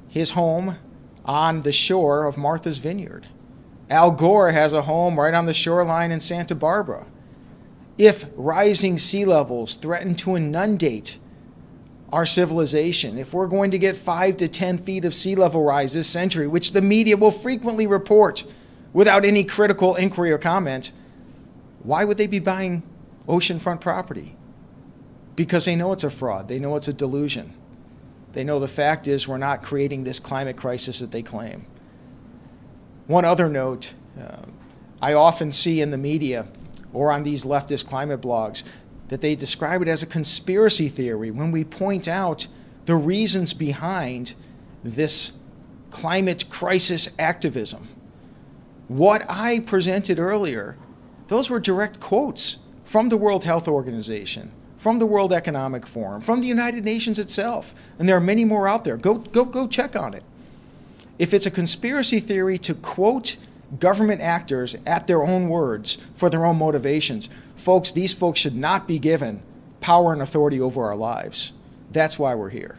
his home on the shore of Martha's Vineyard. Al Gore has a home right on the shoreline in Santa Barbara. If rising sea levels threaten to inundate our civilization, if we're going to get 5 to 10 feet of sea level rise this century, which the media will frequently report without any critical inquiry or comment, why would they be buying oceanfront property? Because they know it's a fraud. They know it's a delusion. They know the fact is we're not creating this climate crisis that they claim. One other note, I often see in the media or on these leftist climate blogs that they describe it as a conspiracy theory when we point out the reasons behind this climate crisis activism. What I presented earlier, those were direct quotes from the World Health Organization, from the World Economic Forum, from the United Nations itself. And there are many more out there. Go check on it. If it's a conspiracy theory to quote government actors at their own words for their own motivations, folks, these folks should not be given power and authority over our lives. That's why we're here.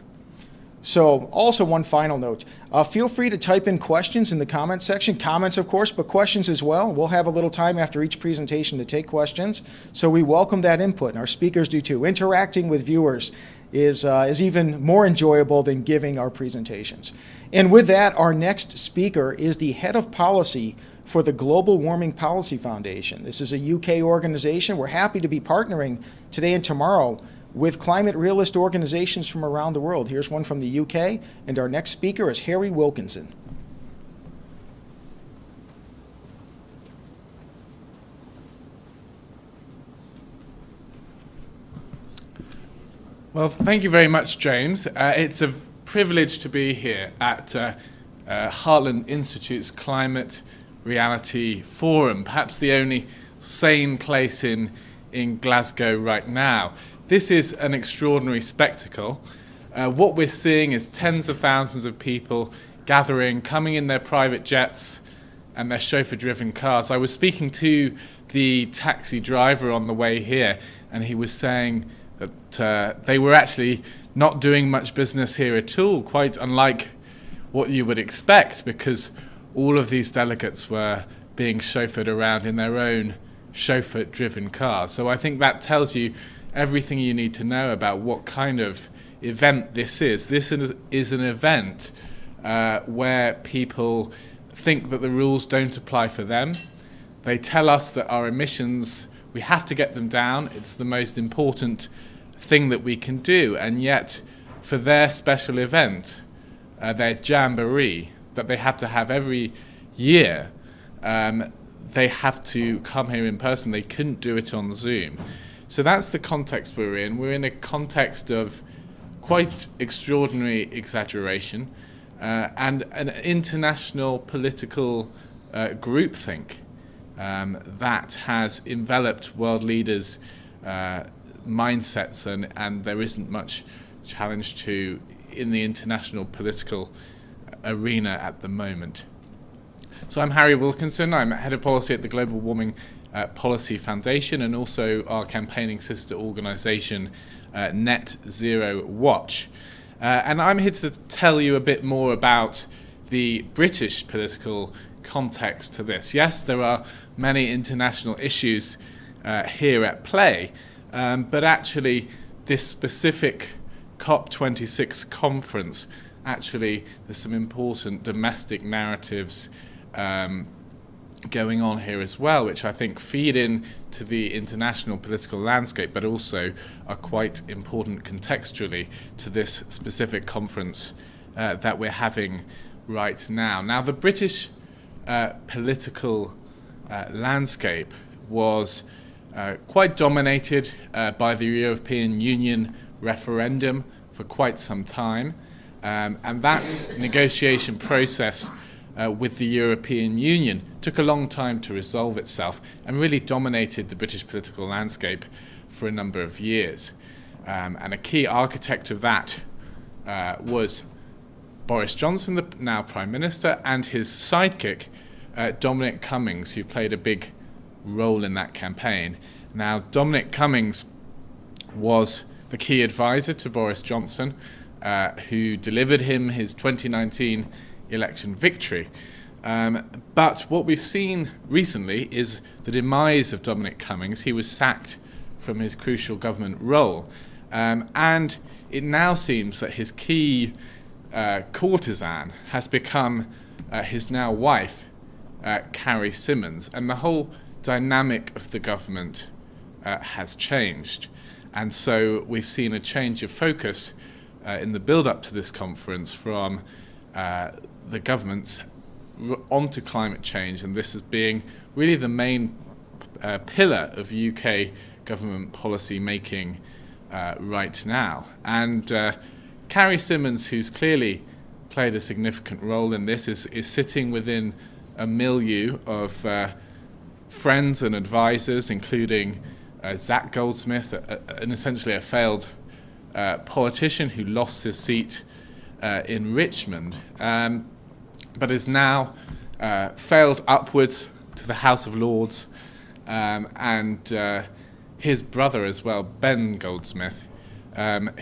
So also one final note, feel free to type in questions in the comments section. Comments, of course, but questions as well. We'll have a little time after each presentation to take questions. So we welcome that input, and our speakers do too. Interacting with viewers is even more enjoyable than giving our presentations. And with that, our next speaker is the head of policy for the Global Warming Policy Foundation. This is a UK organization. We're happy to be partnering today and tomorrow with climate realist organizations from around the world. Here's one from the UK, and our next speaker is Harry Wilkinson. Well, thank you very much, James. It's a privilege to be here at Heartland Institute's Climate Reality Forum, perhaps the only sane place in Glasgow right now. This is an extraordinary spectacle. What we're seeing is tens of thousands of people gathering, coming in their private jets and their chauffeur-driven cars. I was speaking to the taxi driver on the way here, and he was saying that they were actually not doing much business here at all, quite unlike what you would expect, because all of these delegates were being chauffeured around in their own chauffeur-driven cars. So I think that tells you everything you need to know about what kind of event this is. This is an event where people think that the rules don't apply for them. They tell us that our emissions, we have to get them down. It's the most important thing that we can do. And yet, for their special event, their jamboree, that they have to have every year, they have to come here in person. They couldn't do it on Zoom. So that's the context we're in. We're in a context of quite extraordinary exaggeration and an international political groupthink that has enveloped world leaders' mindsets, and there isn't much challenge to in the international political arena at the moment. So I'm Harry Wilkinson. I'm head of policy at the Global Warming Policy Foundation, and also our campaigning sister organisation, Net Zero Watch. And I'm here to tell you a bit more about the British political context to this. Yes, there are many international issues here at play, but actually this specific COP26 conference, actually there's some important domestic narratives going on here as well, which I think feed in to the international political landscape, but also are quite important contextually to this specific conference that we're having right now. Now, the British political landscape was quite dominated by the European Union referendum for quite some time, and that negotiation process with the European Union took a long time to resolve itself and really dominated the British political landscape for a number of years. And a key architect of that was Boris Johnson, the now Prime Minister, and his sidekick, Dominic Cummings, who played a big role in that campaign. Now, Dominic Cummings was the key advisor to Boris Johnson, who delivered him his 2019 election victory. But what we've seen recently is the demise of Dominic Cummings. He was sacked from his crucial government role. And it now seems that his key courtesan has become his now wife, Carrie Symonds. And the whole dynamic of the government has changed. And so we've seen a change of focus in the build-up to this conference from the government's onto climate change, and this as being really the main pillar of UK government policy making right now. And Carrie Symonds, who's clearly played a significant role in this, is sitting within a milieu of friends and advisors, including Zach Goldsmith, an essentially a failed politician who lost his seat in Richmond, but is now failed upwards to the House of Lords, and his brother as well, Ben Goldsmith,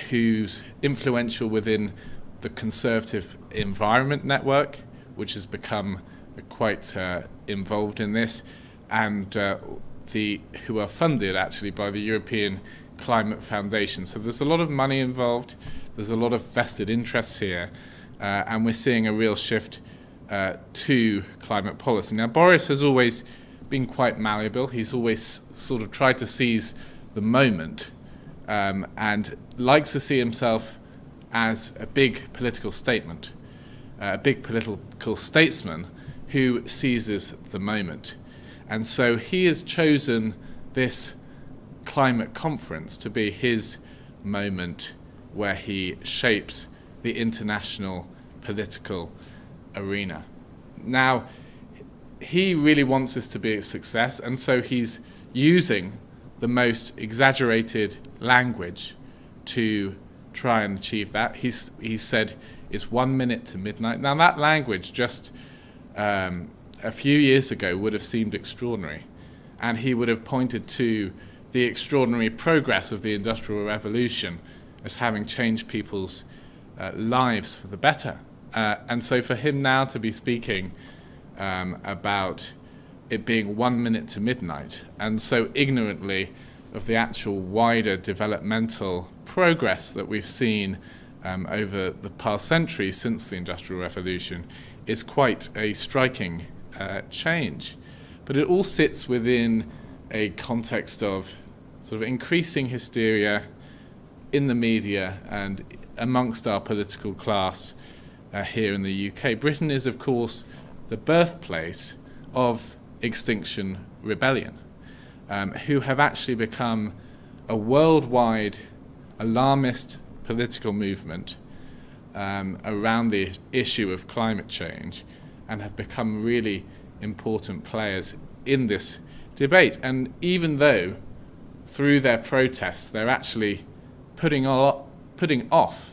who's influential within the Conservative Environment Network, which has become quite involved in this, and who are funded actually by the European Climate Foundation. So there's a lot of money involved, there's a lot of vested interests here, and we're seeing a real shift to climate policy. Now, Boris has always been quite malleable. He's always sort of tried to seize the moment, and likes to see himself as a big political statement, a big political statesman who seizes the moment. And so he has chosen this climate conference to be his moment where he shapes the international political arena. Now, he really wants this to be a success, and so he's using the most exaggerated language to try and achieve that. He said it's 1 minute to midnight. Now, that language just a few years ago would have seemed extraordinary, and he would have pointed to the extraordinary progress of the Industrial Revolution as having changed people's lives for the better. And so for him now to be speaking about it being 1 minute to midnight, and so ignorantly of the actual wider developmental progress that we've seen over the past century since the Industrial Revolution, is quite a striking change. But it all sits within a context of sort of increasing hysteria in the media and amongst our political class here in the UK. Britain is, of course, the birthplace of Extinction Rebellion, who have actually become a worldwide alarmist political movement around the issue of climate change, and have become really important players in this debate. And even though through their protests they're actually putting off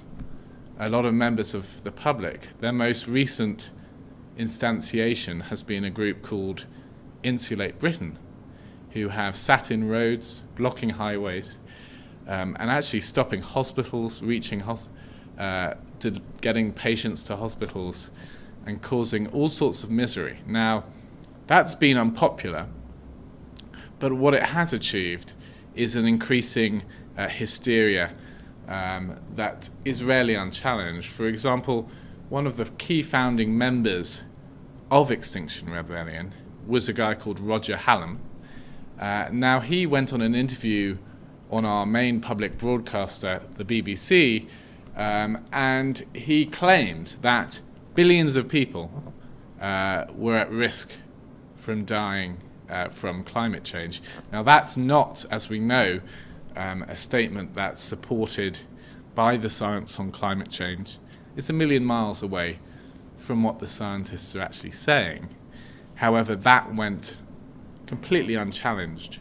a lot of members of the public, their most recent instantiation has been a group called Insulate Britain, who have sat in roads, blocking highways, and actually stopping hospitals, getting patients to hospitals, and causing all sorts of misery. Now, that's been unpopular, but what it has achieved is an increasing hysteria that is rarely unchallenged. For example, one of the key founding members of Extinction Rebellion was a guy called Roger Hallam. Now, he went on an interview on our main public broadcaster, the BBC, and he claimed that billions of people were at risk from dying from climate change. Now, that's not, as we know, a statement that's supported by the science on climate change. It's a million miles away from what the scientists are actually saying. However, that went completely unchallenged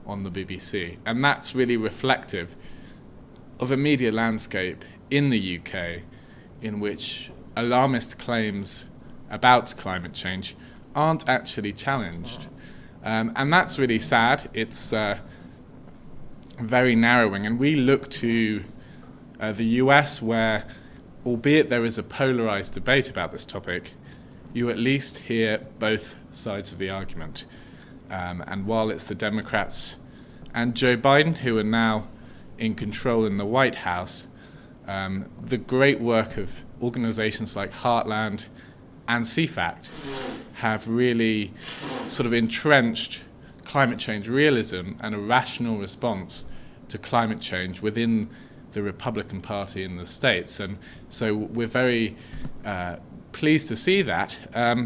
on the BBC, and that's really reflective of a media landscape in the UK in which alarmist claims about climate change aren't actually challenged. And that's really sad. It's very narrowing. And we look to the US, where, albeit there is a polarized debate about this topic, you at least hear both sides of the argument. And while it's the Democrats and Joe Biden who are now in control in the White House, the great work of organizations like Heartland and CFACT have really sort of entrenched climate change realism and a rational response to climate change within the Republican Party in the States. And so we're very pleased to see that,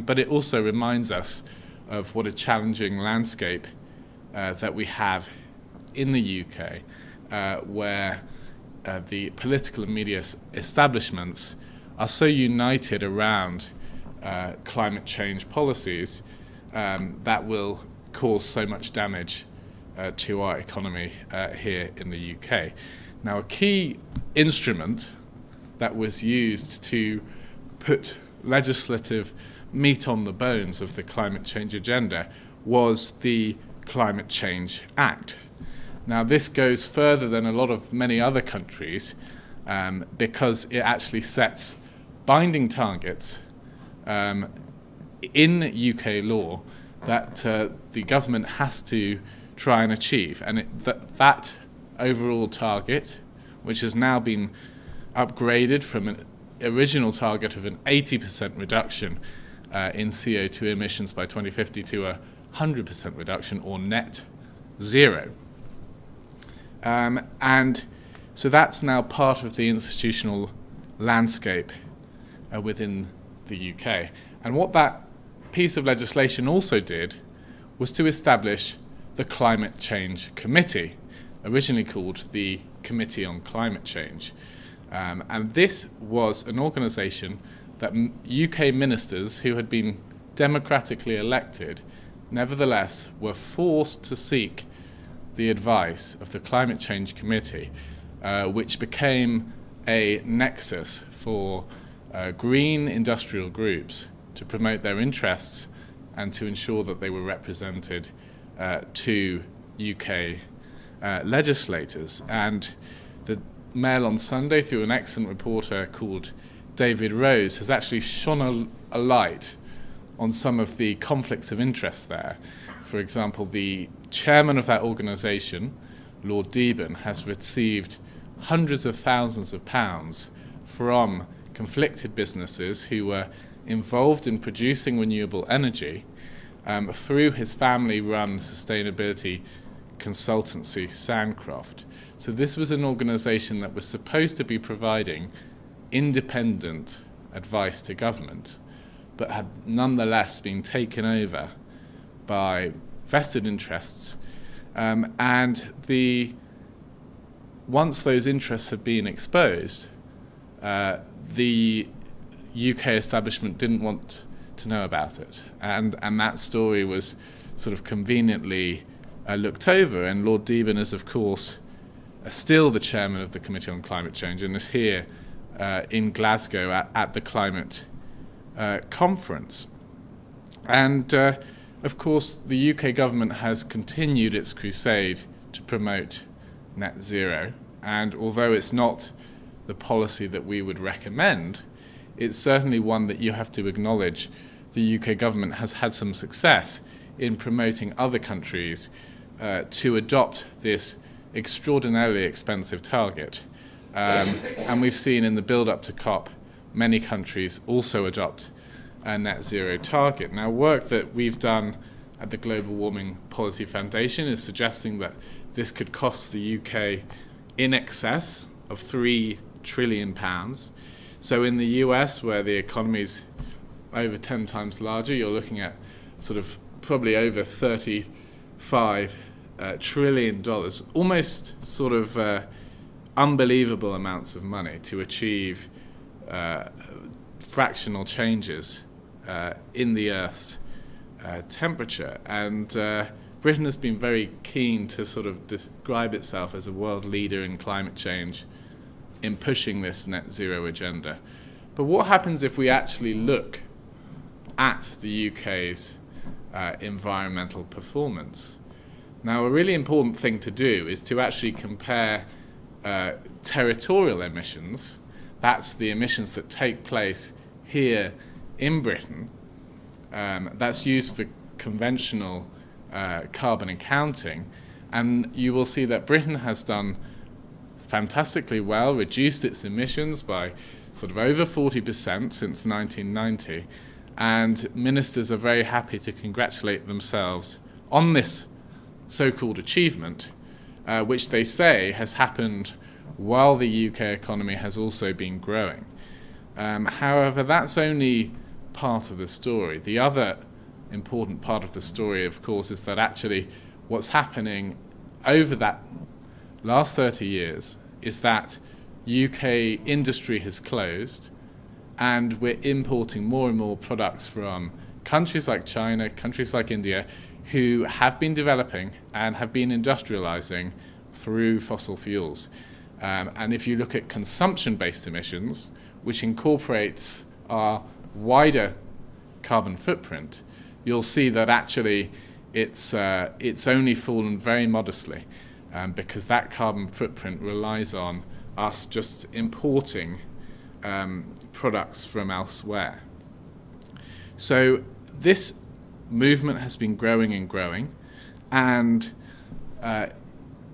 but it also reminds us of what a challenging landscape that we have in the UK, where the political and media establishments are so united around climate change policies that will cause so much damage to our economy here in the UK. Now, a key instrument that was used to put legislative meat on the bones of the climate change agenda was the Climate Change Act. Now, this goes further than many other countries because it actually sets binding targets in UK law that the government has to try and achieve. And that overall target, which has now been upgraded from an original target of an 80% reduction in CO2 emissions by 2050 to a 100% reduction, or net zero. And so that's now part of the institutional landscape within the UK. And what that piece of legislation also did was to establish the Climate Change Committee, originally called the Committee on Climate Change. And this was an organisation that UK ministers who had been democratically elected nevertheless were forced to seek the advice of the Climate Change Committee, which became a nexus for green industrial groups to promote their interests and to ensure that they were represented to UK legislators. And the Mail on Sunday, through an excellent reporter called David Rose, has actually shone a light on some of the conflicts of interest there. For example, the chairman of that organisation, Lord Deben, has received hundreds of thousands of pounds from conflicted businesses who were involved in producing renewable energy through his family-run sustainability consultancy, Sandcroft. So this was an organisation that was supposed to be providing independent advice to government, but had nonetheless been taken over by vested interests. And once those interests had been exposed, the UK establishment didn't want to know about it. And that story was sort of conveniently looked over. And Lord Deben is, of course, still the chairman of the Committee on Climate Change and is here in Glasgow at the climate conference. And of course, the UK government has continued its crusade to promote net zero. And although it's not the policy that we would recommend, it's certainly one that you have to acknowledge the UK government has had some success in promoting other countries to adopt this extraordinarily expensive target. And we've seen in the build-up to COP, many countries also adopt a net zero target. Now, work that we've done at the Global Warming Policy Foundation is suggesting that this could cost the UK in excess of £3 trillion. So in the US, where the economy's over 10 times larger, you're looking at sort of probably over $35 trillion, almost sort of unbelievable amounts of money to achieve fractional changes in the Earth's temperature. And Britain has been very keen to sort of describe itself as a world leader in climate change in pushing this net zero agenda. But what happens if we actually look at the UK's environmental performance? Now, a really important thing to do is to actually compare territorial emissions, that's the emissions that take place here in Britain, that's used for conventional carbon accounting, and you will see that Britain has done fantastically well, reduced its emissions by sort of over 40% since 1990, and ministers are very happy to congratulate themselves on this so-called achievement, which they say has happened while the UK economy has also been growing. However, that's only part of the story. The other important part of the story, of course, is that actually what's happening over that last 30 years is that UK industry has closed, and we're importing more and more products from countries like China, countries like India, who have been developing and have been industrializing through fossil fuels. And if you look at consumption-based emissions, which incorporates our wider carbon footprint, you'll see that actually it's only fallen very modestly, because that carbon footprint relies on us just importing products from elsewhere. So this movement has been growing and growing, and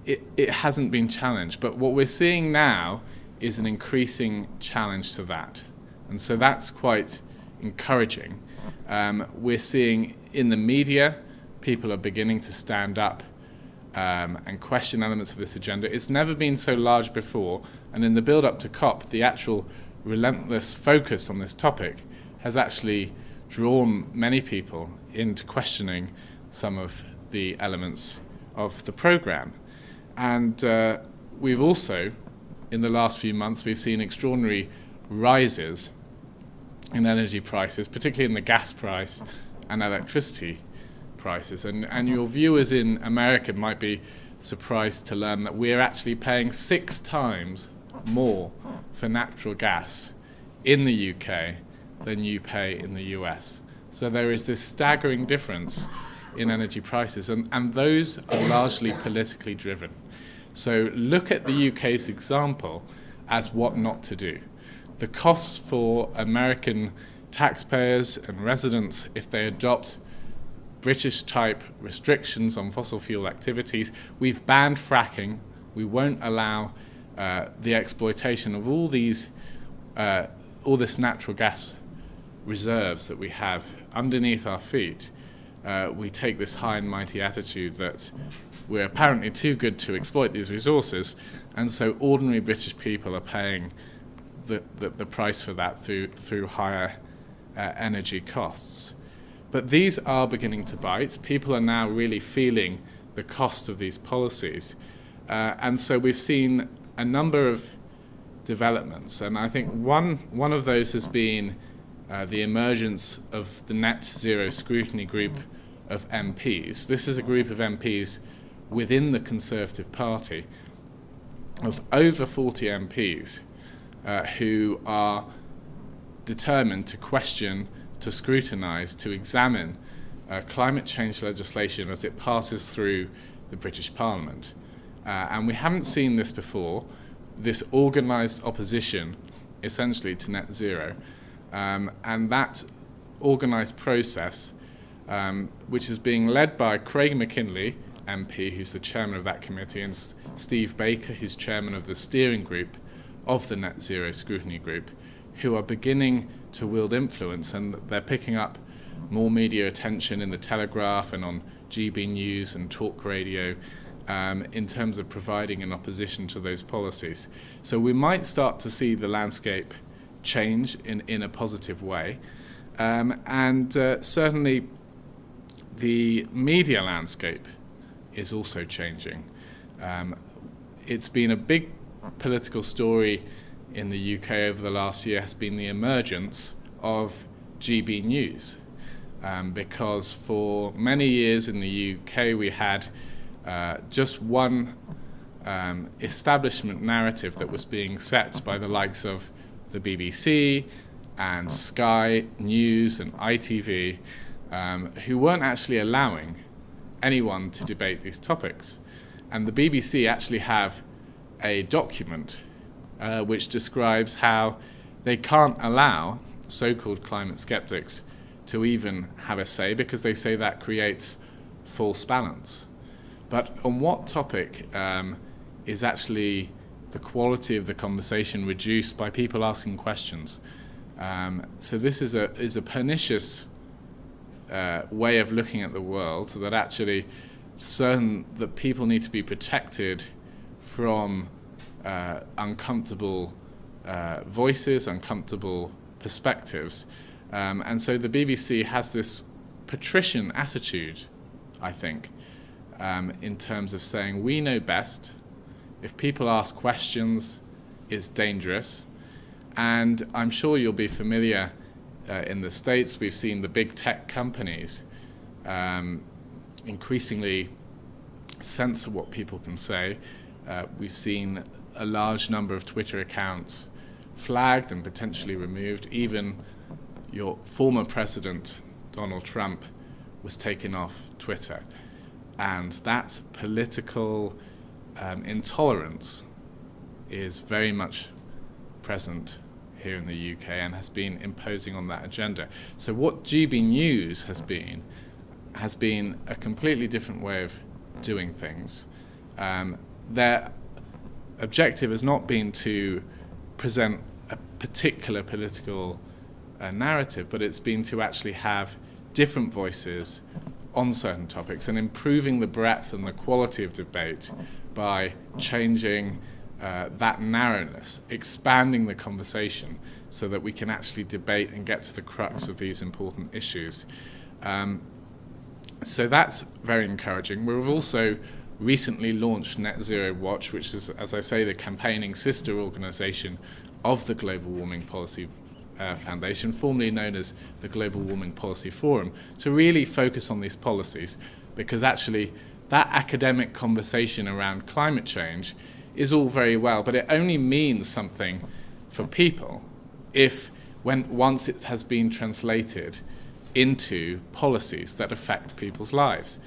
it hasn't been challenged. But what we're seeing now is an increasing challenge to that. And so that's quite encouraging. We're seeing in the media, people are beginning to stand up and question elements of this agenda. It's never been so large before, and in the build-up to COP, the actual relentless focus on this topic has actually drawn many people into questioning some of the elements of the program. And we've also, in the last few months, we've seen extraordinary rises in energy prices, particularly in the gas price and electricity prices. And your viewers in America might be surprised to learn that we're actually paying 6 times more for natural gas in the UK than you pay in the US. So there is this staggering difference in energy prices, and those are largely politically driven. So look at the UK's example as what not to do. The costs for American taxpayers and residents if they adopt British-type restrictions on fossil fuel activities. We've banned fracking. We won't allow the exploitation of all this natural gas reserves that we have underneath our feet. We take this high and mighty attitude that we're apparently too good to exploit these resources, and so ordinary British people are paying the price for that through higher energy costs. But these are beginning to bite. People are now really feeling the cost of these policies. And so we've seen a number of developments. And I think one of those has been the emergence of the Net Zero Scrutiny Group of MPs. This is a group of MPs within the Conservative Party of over 40 MPs who are determined to question, to scrutinise, to examine climate change legislation as it passes through the British Parliament. And we haven't seen this before, this organised opposition essentially to net zero. And that organised process, which is being led by Craig McKinley, MP, who's the chairman of that committee, and Steve Baker, who's chairman of the steering group of the Net Zero Scrutiny Group, who are beginning to wield influence, and they're picking up more media attention in the Telegraph and on GB News and talk radio in terms of providing an opposition to those policies. So we might start to see the landscape change in a positive way. And certainly the media landscape is also changing. It's been a big political story in the UK over the last year, has been the emergence of GB News. Because for many years in the UK we had just one establishment narrative that was being set by the likes of the BBC and Sky News and ITV, who weren't actually allowing anyone to debate these topics. And the BBC actually have a document which describes how they can't allow so-called climate skeptics to even have a say, because they say that creates false balance. But on what topic is actually the quality of the conversation reduced by people asking questions? So this is a pernicious way of looking at the world, that actually that people need to be protected from uncomfortable voices, uncomfortable perspectives. And so the BBC has this patrician attitude, I think, in terms of saying we know best. If people ask questions, it's dangerous. And I'm sure you'll be familiar in the States, we've seen the big tech companies increasingly censor what people can say. We've seen a large number of Twitter accounts flagged and potentially removed. Even your former president, Donald Trump, was taken off Twitter. And that political intolerance is very much present here in the UK and has been imposing on that agenda. So what GB News has been a completely different way of doing things. Their objective has not been to present a particular political narrative, but it's been to actually have different voices on certain topics and improving the breadth and the quality of debate by changing that narrowness, expanding the conversation so that we can actually debate and get to the crux of these important issues. So that's very encouraging. We've also recently launched Net Zero Watch, which is, as I say, the campaigning sister organisation of the Global Warming Policy Foundation, formerly known as the Global Warming Policy Forum, to really focus on these policies, because actually that academic conversation around climate change is all very well, but it only means something for people if once it has been translated into policies that affect people's lives.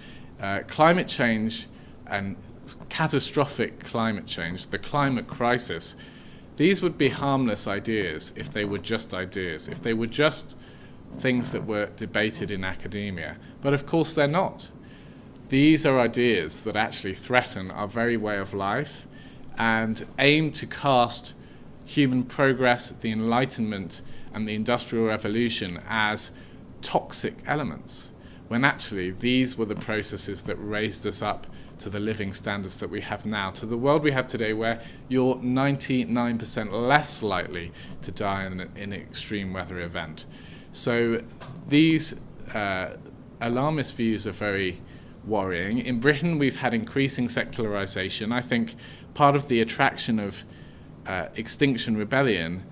Climate change and catastrophic climate change, the climate crisis, these would be harmless ideas if they were just ideas, if they were just things that were debated in academia. But of course they're not. These are ideas that actually threaten our very way of life and aim to cast human progress, the Enlightenment and the Industrial Revolution as toxic elements, when actually these were the processes that raised us up to the living standards that we have now, to the world we have today, where you're 99% less likely to die in an extreme weather event. So these alarmist views are very worrying. In Britain, we've had increasing secularization. I think part of the attraction of Extinction Rebellion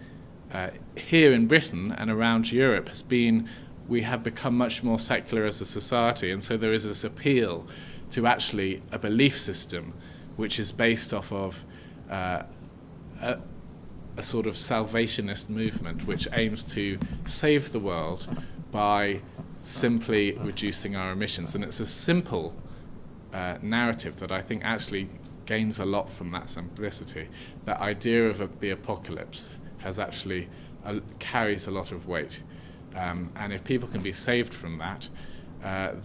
here in Britain and around Europe has been we have become much more secular as a society, and so there is this appeal to actually a belief system which is based off of a sort of salvationist movement which aims to save the world by simply reducing our emissions. And it's a simple narrative that I think actually gains a lot from that simplicity. That idea of the apocalypse has actually carries a lot of weight. And if people can be saved from that,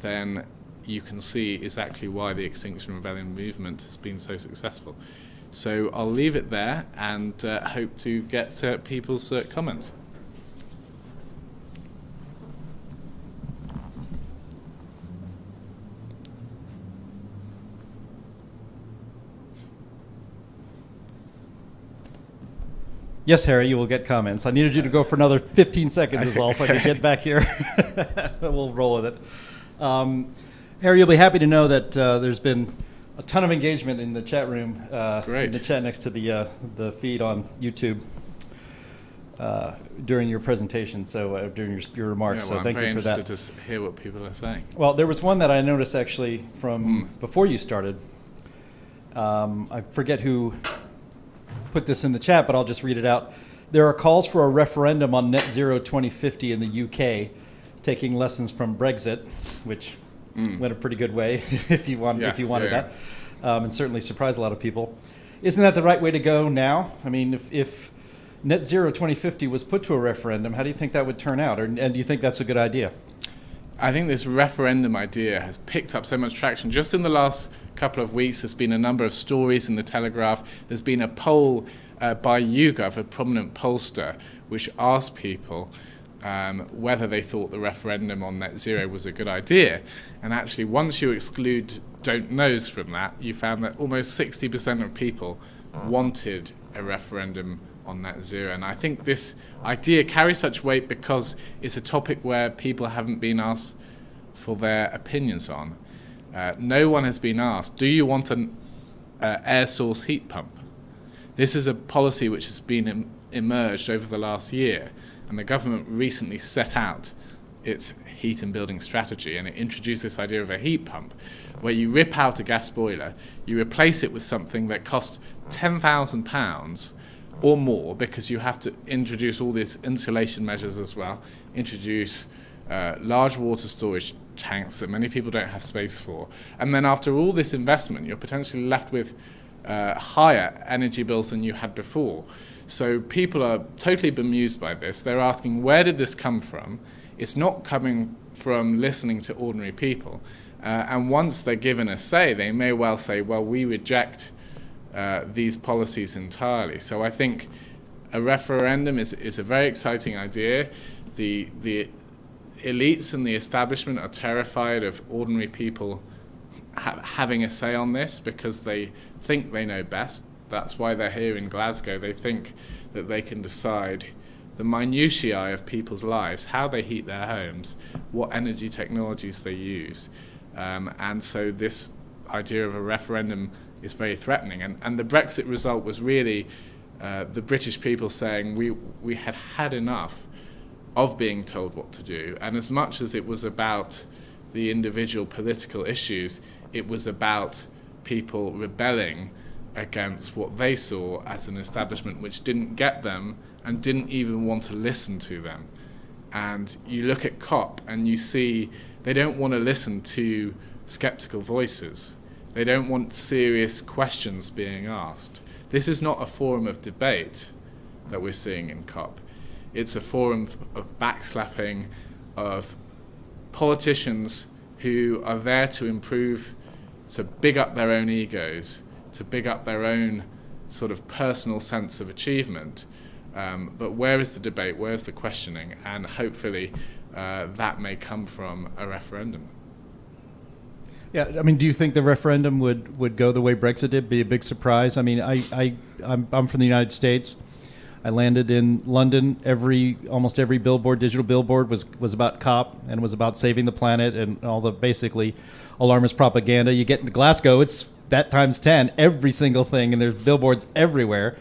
then you can see exactly why the Extinction Rebellion movement has been so successful. So I'll leave it there and hope to get people's comments. Yes, Harry, you will get comments. I needed you to go for another 15 seconds is all, so I can get back here. But we'll roll with it. Harry, you'll be happy to know that there's been a ton of engagement in the chat room, in the chat next to the feed on YouTube during your presentation, so during your remarks. Yeah, well, so thank you for that. I'm very interested to hear what people are saying. Well, there was one that I noticed actually from before you started. I forget who put this in the chat, but I'll just read it out. There are calls for a referendum on net zero 2050 in the UK, taking lessons from Brexit, which went a pretty good way if you wanted that, and certainly surprised a lot of people. Isn't that the right way to go now? I mean, if net zero 2050 was put to a referendum, how do you think that would turn out? And do you think that's a good idea? I think this referendum idea has picked up so much traction. Just in the last couple of weeks, there's been a number of stories in the Telegraph. There's been a poll by YouGov, a prominent pollster, which asked people whether they thought the referendum on net zero was a good idea. And actually, once you exclude don't knows from that, you found that almost 60% of people wanted a referendum on net zero. And I think this idea carries such weight because it's a topic where people haven't been asked for their opinions on. No one has been asked, do you want an air source heat pump? This is a policy which has been emerged over the last year, and the government recently set out its heat and building strategy, and it introduced this idea of a heat pump, where you rip out a gas boiler, you replace it with something that costs £10,000 or more, because you have to introduce all these insulation measures as well, introduce large water storage tanks that many people don't have space for. And then after all this investment, you're potentially left with higher energy bills than you had before. So people are totally bemused by this. They're asking, where did this come from? It's not coming from listening to ordinary people. And once they're given a say, they may well say, well, we reject these policies entirely. So I think a referendum is a very exciting idea. The elites and the establishment are terrified of ordinary people having a say on this, because they think they know best. That's why they're here in Glasgow. They think that they can decide the minutiae of people's lives, how they heat their homes, what energy technologies they use. And so this idea of a referendum is very threatening. And the Brexit result was really the British people saying we had had enough of being told what to do. And as much as it was about the individual political issues, it was about people rebelling against what they saw as an establishment which didn't get them and didn't even want to listen to them. And you look at COP and you see they don't want to listen to skeptical voices. They don't want serious questions being asked. This is not a forum of debate that we're seeing in COP. It's a forum of backslapping, of politicians who are there to improve, to big up their own egos, to big up their own sort of personal sense of achievement. But where is the debate? Where is the questioning? And hopefully that may come from a referendum. Yeah, I mean, do you think the referendum would go the way Brexit did, be a big surprise? I mean, I'm from the United States. I landed in London. Almost every billboard, digital billboard, was about COP and was about saving the planet and all the basically alarmist propaganda. You get into Glasgow, it's that times 10, every single thing, and there's billboards everywhere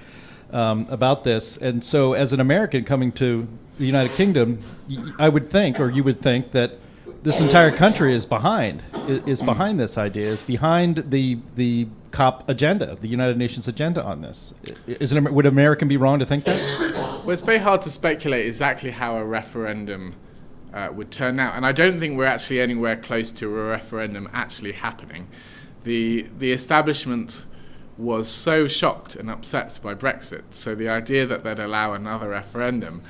about this. And so as an American coming to the United Kingdom, I would think, or you would think, that this entire country is behind this idea, is behind the COP agenda, the United Nations agenda on this. Would American be wrong to think that? Well, it's very hard to speculate exactly how a referendum would turn out, and I don't think we're actually anywhere close to a referendum actually happening. The establishment was so shocked and upset by Brexit, so the idea that they'd allow another referendum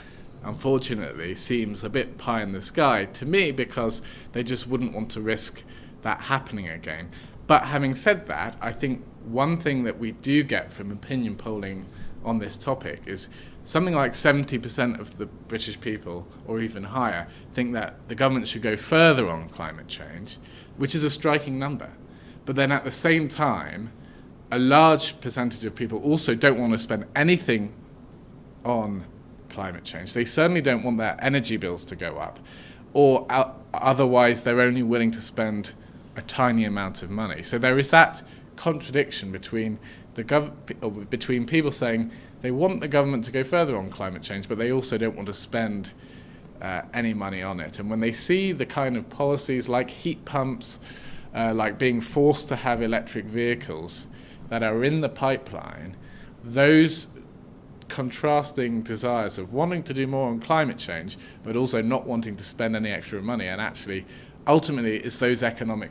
unfortunately seems a bit pie in the sky to me, because they just wouldn't want to risk that happening again. But having said that, I think one thing that we do get from opinion polling on this topic is something like 70% of the British people, or even higher, think that the government should go further on climate change, which is a striking number. But then at the same time, a large percentage of people also don't want to spend anything on climate change. They certainly don't want their energy bills to go up, or otherwise they're only willing to spend a tiny amount of money. So there is that contradiction between between people saying they want the government to go further on climate change, but they also don't want to spend any money on it. And when they see the kind of policies like heat pumps, like being forced to have electric vehicles that are in the pipeline, those contrasting desires of wanting to do more on climate change, but also not wanting to spend any extra money, and actually, ultimately, it's those economic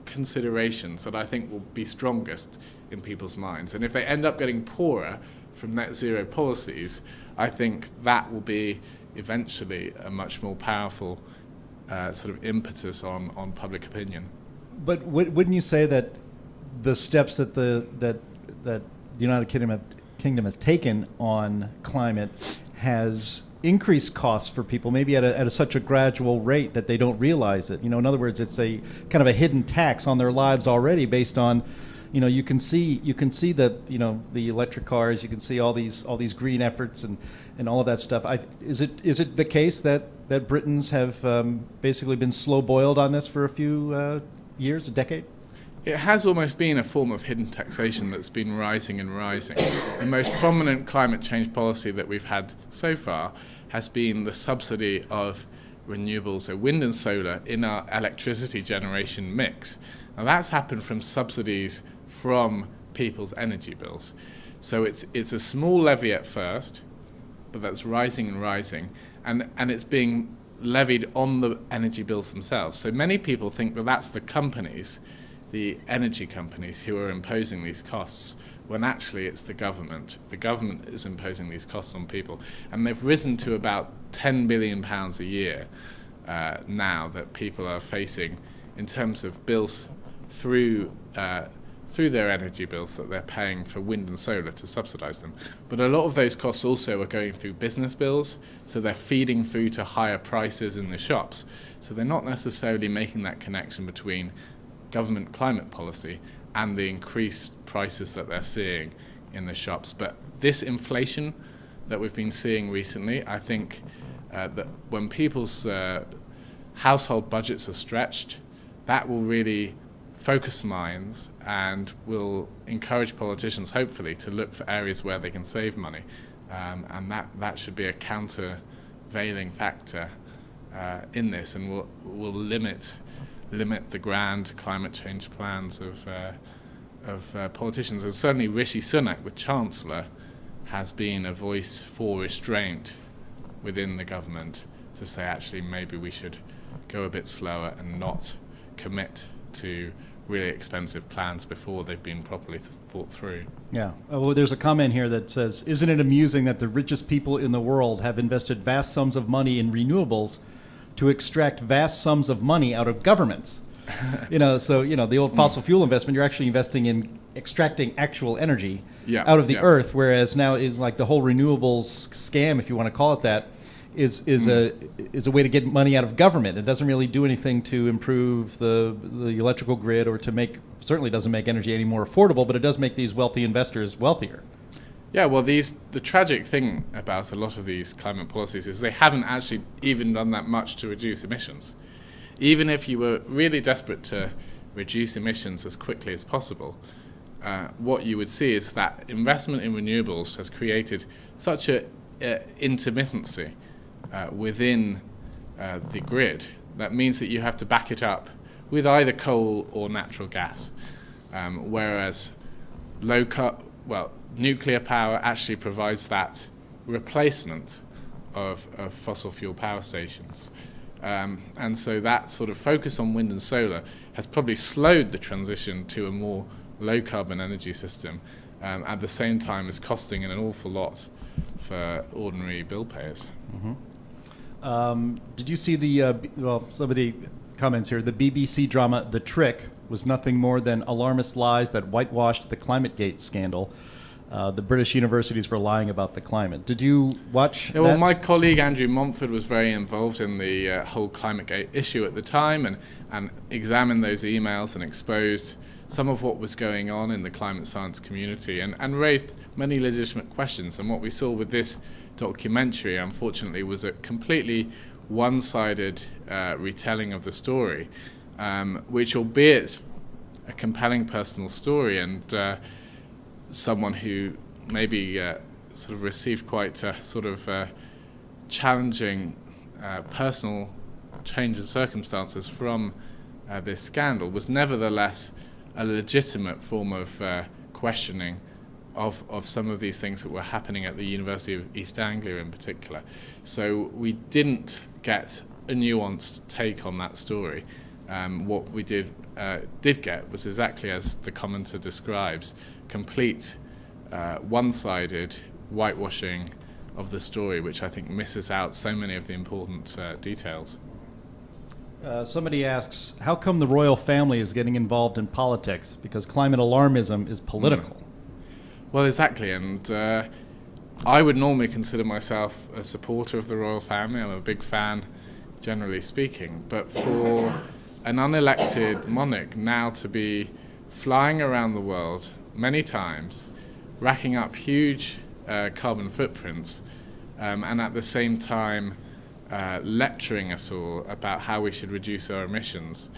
considerations that I think will be strongest in people's minds. And if they end up getting poorer from net zero policies, I think that will be eventually a much more powerful sort of impetus on public opinion. But wouldn't you say that the steps that the United Kingdom has taken on climate has increased costs for people, maybe at such a gradual rate that they don't realize it? You know, in other words, it's a kind of a hidden tax on their lives already, based on, you know, you can see that, you know, the electric cars, you can see all these green efforts and all of that stuff. Is it the case that Britons have basically been slow boiled on this for a few years, a decade? It has almost been a form of hidden taxation that's been rising and rising. The most prominent climate change policy that we've had so far has been the subsidy of renewables, so wind and solar, in our electricity generation mix. Now that's happened from subsidies from people's energy bills. So it's a small levy at first, but that's rising and rising, and it's being levied on the energy bills themselves. So many people think that that's the companies, the energy companies, who are imposing these costs, when actually it's the government. The government is imposing these costs on people, and they've risen to about £10 billion a year now that people are facing in terms of bills through their energy bills that they're paying for wind and solar to subsidise them. But a lot of those costs also are going through business bills, so they're feeding through to higher prices in the shops. So they're not necessarily making that connection between government climate policy and the increased prices that they're seeing in the shops. But this inflation that we've been seeing recently, I think that when people's household budgets are stretched, that will really focus minds and will encourage politicians, hopefully, to look for areas where they can save money. And that should be a countervailing factor in this, and will limit the grand climate change plans of politicians. And certainly Rishi Sunak, the Chancellor, has been a voice for restraint within the government to say, actually, maybe we should go a bit slower and not commit to really expensive plans before they've been properly thought through. Yeah. Oh, there's a comment here that says, isn't it amusing that the richest people in the world have invested vast sums of money in renewables to extract vast sums of money out of governments? So the old fossil fuel investment, you're actually investing in extracting actual energy out of the earth, whereas now is like the whole renewables scam, if you want to call it that, is a way to get money out of government. It doesn't really do anything to improve the electrical grid, or certainly doesn't make energy any more affordable, but it does make these wealthy investors wealthier. Yeah, well, the tragic thing about a lot of these climate policies is they haven't actually even done that much to reduce emissions. Even if you were really desperate to reduce emissions as quickly as possible, what you would see is that investment in renewables has created such a intermittency within the grid that means that you have to back it up with either coal or natural gas, whereas nuclear power actually provides that replacement of fossil fuel power stations. And so that sort of focus on wind and solar has probably slowed the transition to a more low-carbon energy system, at the same time as costing an awful lot for ordinary bill payers. Mm-hmm. Did you see somebody comments here, the BBC drama The Trick was nothing more than alarmist lies that whitewashed the ClimateGate scandal. The British universities were lying about the climate. Did you watch that? Well, my colleague Andrew Montford was very involved in the whole ClimateGate issue at the time, and examined those emails and exposed some of what was going on in the climate science community, and raised many legitimate questions. And what we saw with this documentary, unfortunately, was a completely one-sided retelling of the story, which, albeit a compelling personal story and someone who maybe sort of received quite a sort of challenging personal change in circumstances from this scandal, was nevertheless a legitimate form of questioning of some of these things that were happening at the University of East Anglia in particular. So we didn't get a nuanced take on that story. What we did get was exactly as the commenter describes, complete one-sided whitewashing of the story, which I think misses out so many of the important details. Somebody asks, how come the royal family is getting involved in politics? Because climate alarmism is political. Well, exactly, and I would normally consider myself a supporter of the royal family. I'm a big fan, generally speaking, but for an unelected monarch now to be flying around the world many times, racking up huge carbon footprints, and at the same time lecturing us all about how we should reduce our emissions,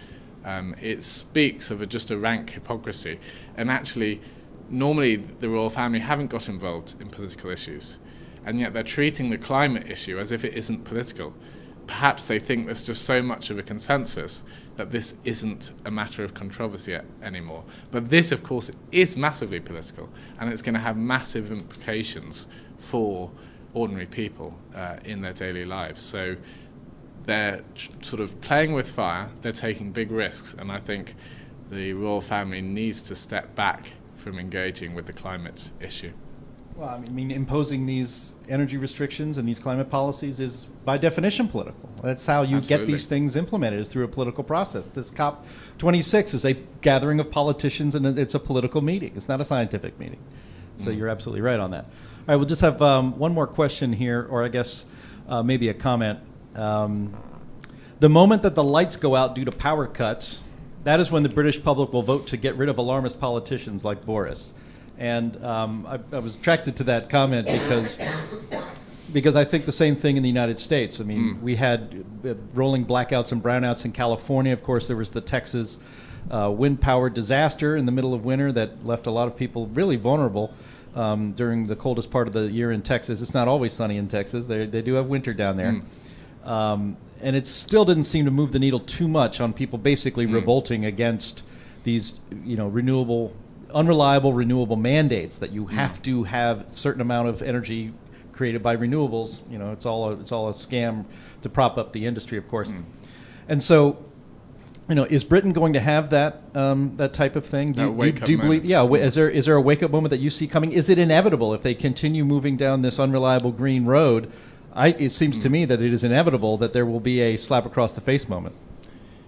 it speaks of just a rank hypocrisy. And actually, normally the royal family haven't got involved in political issues, and yet they're treating the climate issue as if it isn't political. perhaps they think there's just so much of a consensus that this isn't a matter of controversy anymore. But this, of course, is massively political, and it's going to have massive implications for ordinary people in their daily lives. So they're sort of playing with fire, they're taking big risks, and I think the royal family needs to step back from engaging with the climate issue. Well, I mean, imposing these energy restrictions and these climate policies is, by definition, political. That's how you get these things implemented, is through a political process. This COP26 is a gathering of politicians, and it's a political meeting. It's not a scientific meeting. So you're absolutely right on that. All right, we'll just have one more question here, or I guess maybe a comment. The moment that the lights go out due to power cuts, that is when the British public will vote to get rid of alarmist politicians like Boris. And I was attracted to that comment because I think the same thing in the United States. I mean, we had rolling blackouts and brownouts in California. Of course, there was the Texas wind power disaster in the middle of winter that left a lot of people really vulnerable during the coldest part of the year in Texas. It's not always sunny in Texas. They do have winter down there. And it still didn't seem to move the needle too much on people basically revolting against these, unreliable renewable mandates that you have to have a certain amount of energy created by renewables. It's all a scam to prop up the industry, of course. And so, is Britain going to have that that type of thing? Do you believe? Yeah. Is there a wake up moment that you see coming? Is it inevitable if they continue moving down this unreliable green road? It seems to me that it is inevitable that there will be a slap across the face moment.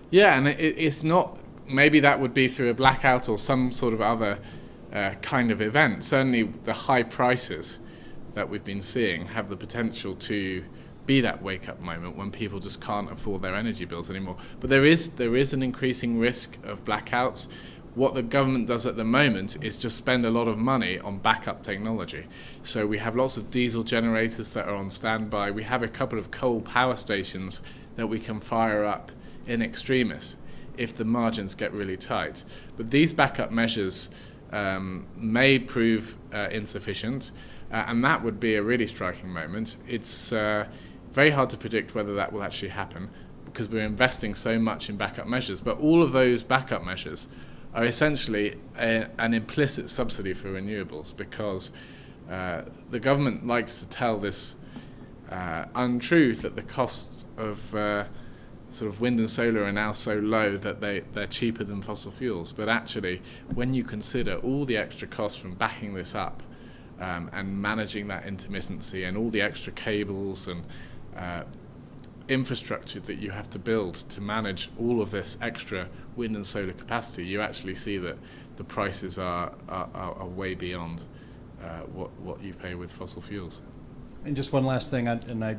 Yeah, and it's not. Maybe that would be through a blackout or some sort of other kind of event. Certainly the high prices that we've been seeing have the potential to be that wake-up moment when people just can't afford their energy bills anymore. But there is an increasing risk of blackouts. What the government does at the moment is just spend a lot of money on backup technology. So we have lots of diesel generators that are on standby. We have a couple of coal power stations that we can fire up in extremis if the margins get really tight. But these backup measures may prove insufficient, and that would be a really striking moment. It's very hard to predict whether that will actually happen because we're investing so much in backup measures. But all of those backup measures are essentially an implicit subsidy for renewables because the government likes to tell this untruth that the costs of sort of wind and solar are now so low that they're cheaper than fossil fuels. But actually, when you consider all the extra costs from backing this up and managing that intermittency and all the extra cables and infrastructure that you have to build to manage all of this extra wind and solar capacity, you actually see that the prices are way beyond what you pay with fossil fuels. And just one last thing, I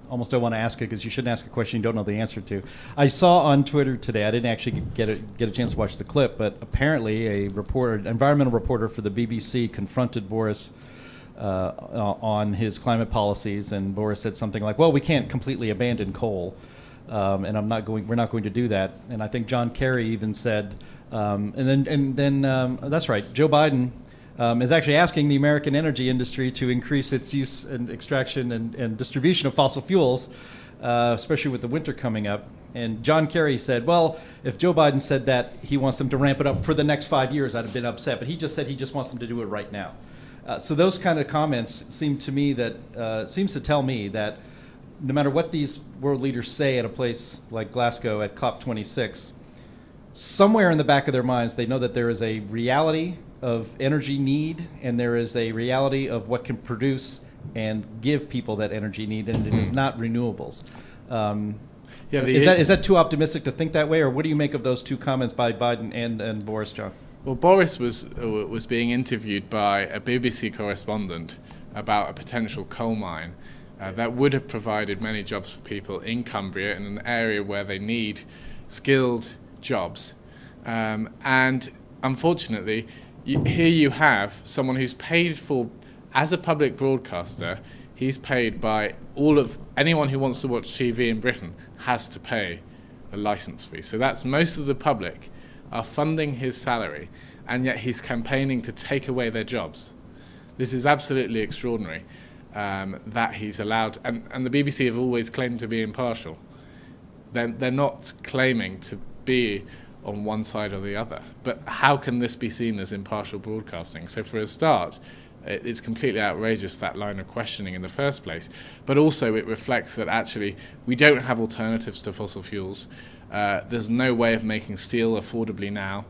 almost don't want to ask it because you shouldn't ask a question you don't know the answer to. I saw on Twitter today, I didn't actually get a chance to watch the clip, but apparently an environmental reporter for the BBC confronted Boris on his climate policies, and Boris said something like, "Well, we can't completely abandon coal, and we're not going to do that." And I think John Kerry even said, and then that's right, Joe Biden is actually asking the American energy industry to increase its use and extraction and distribution of fossil fuels, especially with the winter coming up. And John Kerry said, well, if Joe Biden said that he wants them to ramp it up for the next 5 years, I'd have been upset. But he just said he just wants them to do it right now. So those kind of comments seems to tell me that no matter what these world leaders say at a place like Glasgow at COP26, somewhere in the back of their minds, they know that there is a reality of energy need, and there is a reality of what can produce and give people that energy need, and it is not renewables. Is that too optimistic to think that way, or what do you make of those two comments by Biden and Boris Johnson? Well, Boris was being interviewed by a BBC correspondent about a potential coal mine that would have provided many jobs for people in Cumbria, in an area where they need skilled jobs. And unfortunately, here you have someone who's paid for, as a public broadcaster, he's paid by anyone who wants to watch TV in Britain has to pay a license fee. So that's most of the public are funding his salary, and yet he's campaigning to take away their jobs. This is absolutely extraordinary. that he's allowed, and the BBC have always claimed to be impartial. They're not claiming to be on one side or the other. But how can this be seen as impartial broadcasting? So for a start, it's completely outrageous, that line of questioning in the first place. But also it reflects that actually we don't have alternatives to fossil fuels. There's no way of making steel affordably now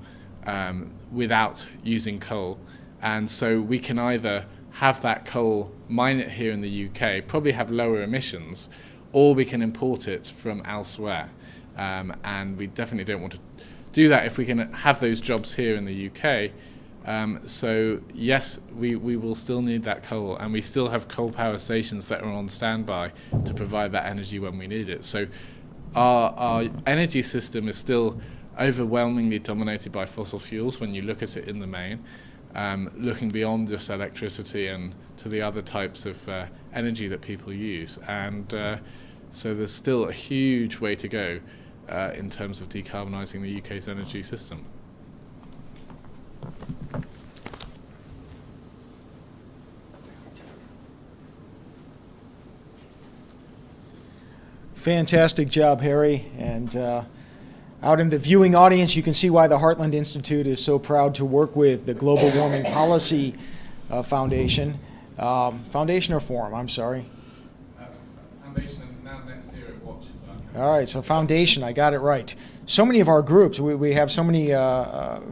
without using coal. And so we can either have that coal, mine it here in the UK, probably have lower emissions, or we can import it from elsewhere. And we definitely don't want to do that if we can have those jobs here in the UK. So yes, we will still need that coal, and we still have coal power stations that are on standby to provide that energy when we need it. So our energy system is still overwhelmingly dominated by fossil fuels when you look at it in the main, looking beyond just electricity and to the other types of energy that people use. And so there's still a huge way to go in terms of decarbonising the UK's energy system. Fantastic job, Harry. And out in the viewing audience, you can see why the Heartland Institute is so proud to work with the Global Warming Policy Foundation. Foundation or Forum, I'm sorry. Foundation and now Net Zero Watch. All right, so Foundation, I got it right. So many of our groups, we have so many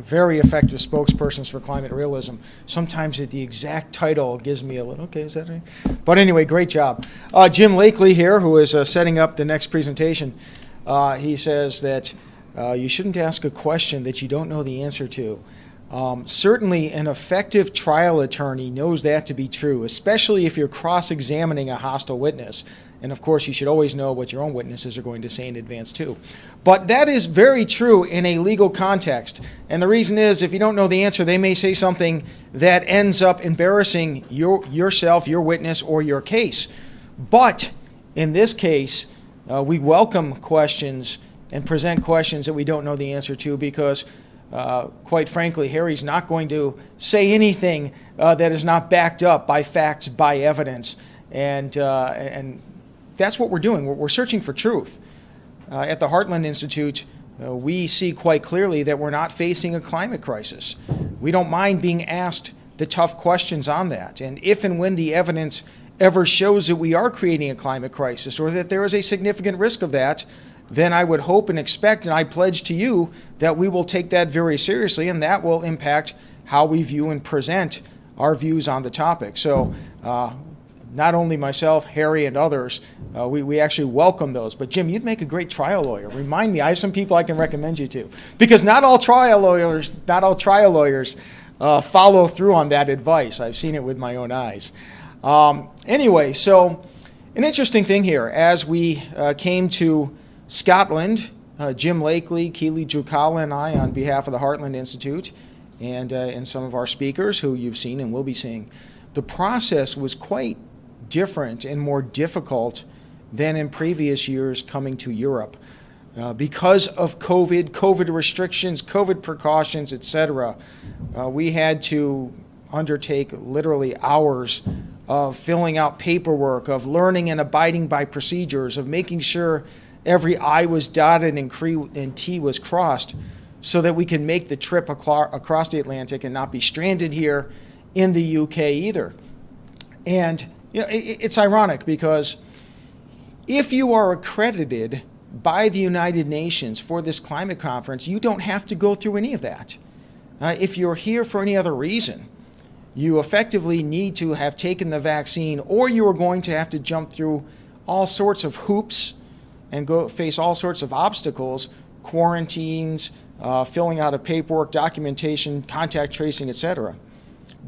very effective spokespersons for climate realism. Sometimes the exact title gives me a little, okay, is that right? But anyway, great job. Jim Lakely here, who is setting up the next presentation, he says that you shouldn't ask a question that you don't know the answer to. Certainly an effective trial attorney knows that to be true, especially if you're cross-examining a hostile witness. And of course, you should always know what your own witnesses are going to say in advance too. But that is very true in a legal context. And the reason is, if you don't know the answer, they may say something that ends up embarrassing yourself, your witness, or your case. But in this case, we welcome questions and present questions that we don't know the answer to, because quite frankly, Harry's not going to say anything that is not backed up by facts, by evidence. And that's what we're doing. We're searching for truth. At the Heartland Institute, we see quite clearly that we're not facing a climate crisis. We don't mind being asked the tough questions on that. And if and when the evidence ever shows that we are creating a climate crisis, or that there is a significant risk of that, then I would hope and expect, and I pledge to you, that we will take that very seriously, and that will impact how we view and present our views on the topic. So not only myself, Harry, and others, we actually welcome those. But Jim, you'd make a great trial lawyer. Remind me, I have some people I can recommend you to, because not all trial lawyers follow through on that advice. I've seen it with my own eyes. Anyway, so an interesting thing here, as we came to Scotland, Jim Lakely, Keely Drukala, and I, on behalf of the Heartland Institute, and some of our speakers who you've seen and will be seeing, the process was quite different and more difficult than in previous years coming to Europe. Because of COVID restrictions, COVID precautions, etc., we had to undertake literally hours of filling out paperwork, of learning and abiding by procedures, of making sure every I was dotted and T was crossed, so that we can make the trip across the Atlantic and not be stranded here in the UK either. And it's ironic, because if you are accredited by the United Nations for this climate conference, you don't have to go through any of that. If you're here for any other reason, you effectively need to have taken the vaccine, or you are going to have to jump through all sorts of hoops and go face all sorts of obstacles, quarantines, filling out of paperwork, documentation, contact tracing, etc.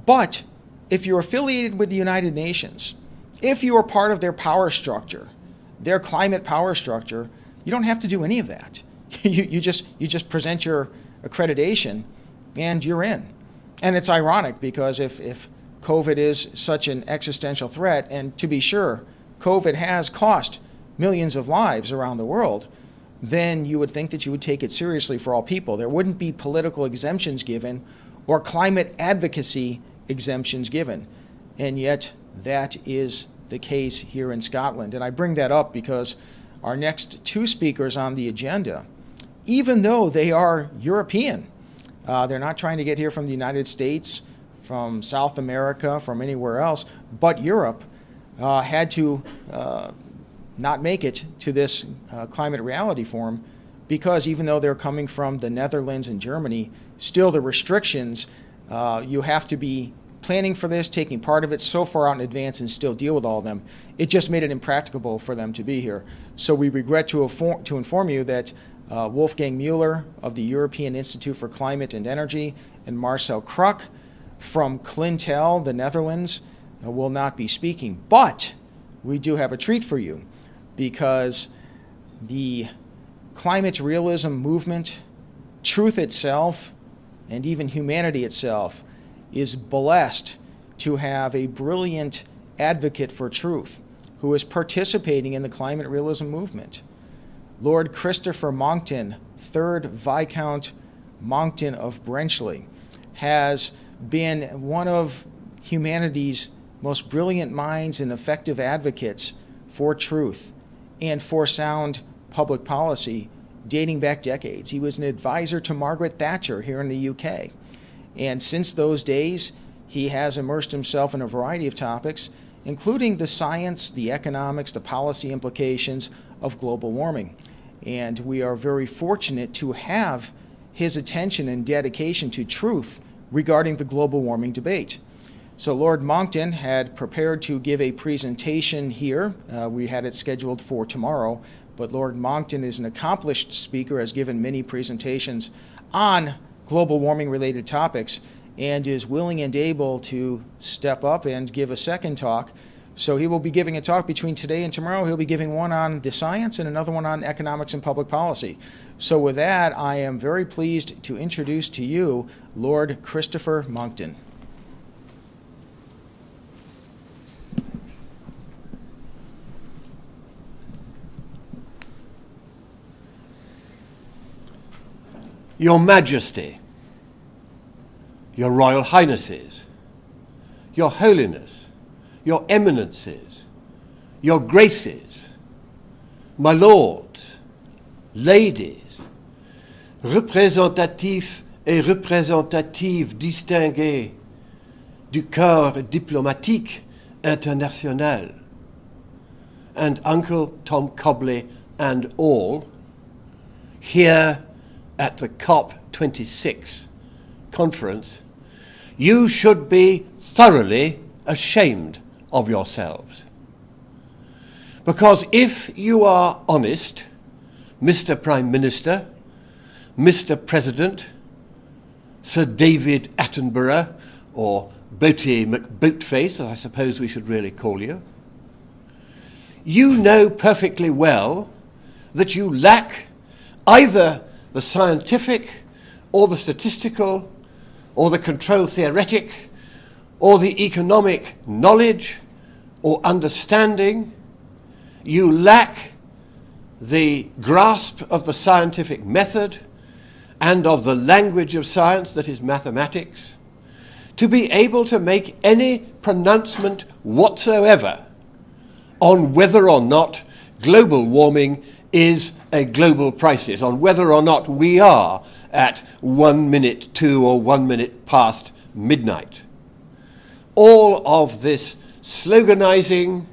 But if you're affiliated with the United Nations, if you are part of their power structure, their climate power structure, you don't have to do any of that. You just present your accreditation and you're in. And it's ironic, because if COVID is such an existential threat, and to be sure, COVID has cost millions of lives around the world, then you would think that you would take it seriously for all people. There wouldn't be political exemptions given or climate advocacy exemptions given. And yet that is the case here in Scotland. And I bring that up because our next two speakers on the agenda, even though they are European, they're not trying to get here from the United States, from South America, from anywhere else, but Europe, had to not make it to this Climate Reality Forum because even though they're coming from the Netherlands and Germany, still the restrictions, you have to be planning for this, taking part of it so far out in advance and still deal with all of them. It just made it impracticable for them to be here. So we regret to inform you that Wolfgang Müller of the European Institute for Climate and Energy and Marcel Kruk from Clintel, the Netherlands, will not be speaking. But we do have a treat for you because the climate realism movement, truth itself, and even humanity itself is blessed to have a brilliant advocate for truth who is participating in the climate realism movement. Lord Christopher Monckton, 3rd Viscount Monckton of Brenchley, has been one of humanity's most brilliant minds and effective advocates for truth and for sound public policy dating back decades. He was an advisor to Margaret Thatcher here in the UK. And since those days, he has immersed himself in a variety of topics, including the science, the economics, the policy implications of global warming. And we are very fortunate to have his attention and dedication to truth regarding the global warming debate. So Lord Monckton had prepared to give a presentation here. We had it scheduled for tomorrow, but Lord Monckton is an accomplished speaker, has given many presentations on global warming related topics, and is willing and able to step up and give a second talk. So he will be giving a talk between today and tomorrow. He'll be giving one on the science and another one on economics and public policy. So with that, I am very pleased to introduce to you Lord Christopher Monckton. Your Majesty, Your Royal Highnesses, Your Holiness, Your Eminences, Your Graces, my Lords, Ladies, représentatifs et représentatives distingués du corps diplomatique international, and Uncle Tom Cobley and all, here at the COP26 conference, you should be thoroughly ashamed of yourselves. Because if you are honest, Mr. Prime Minister, Mr. President, Sir David Attenborough, or Boaty McBoatface, as I suppose we should really call you, you know perfectly well that you lack either the scientific or the statistical or the control theoretic or the economic knowledge or understanding. You lack the grasp of the scientific method and of the language of science, that is mathematics, to be able to make any pronouncement whatsoever on whether or not global warming is a global crisis, on whether or not we are at 1 minute to or 1 minute past midnight. All of this sloganizing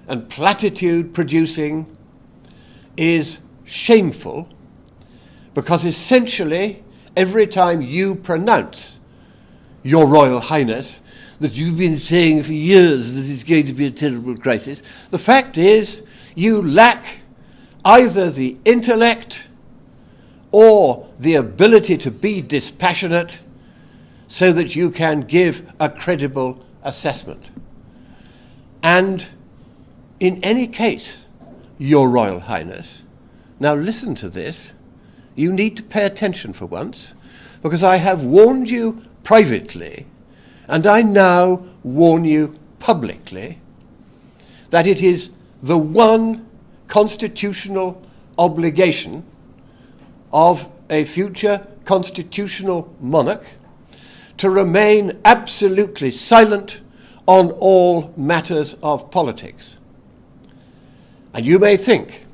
and platitude producing is shameful, because essentially every time you pronounce, Your Royal Highness, that you've been saying for years that it's going to be a terrible crisis, the fact is you lack either the intellect or the ability to be dispassionate so that you can give a credible assessment. And in any case, Your Royal Highness, now listen to this, you need to pay attention for once, because I have warned you privately, and I now warn you publicly, that it is the one constitutional obligation of a future constitutional monarch to remain absolutely silent on all matters of politics. And you may think,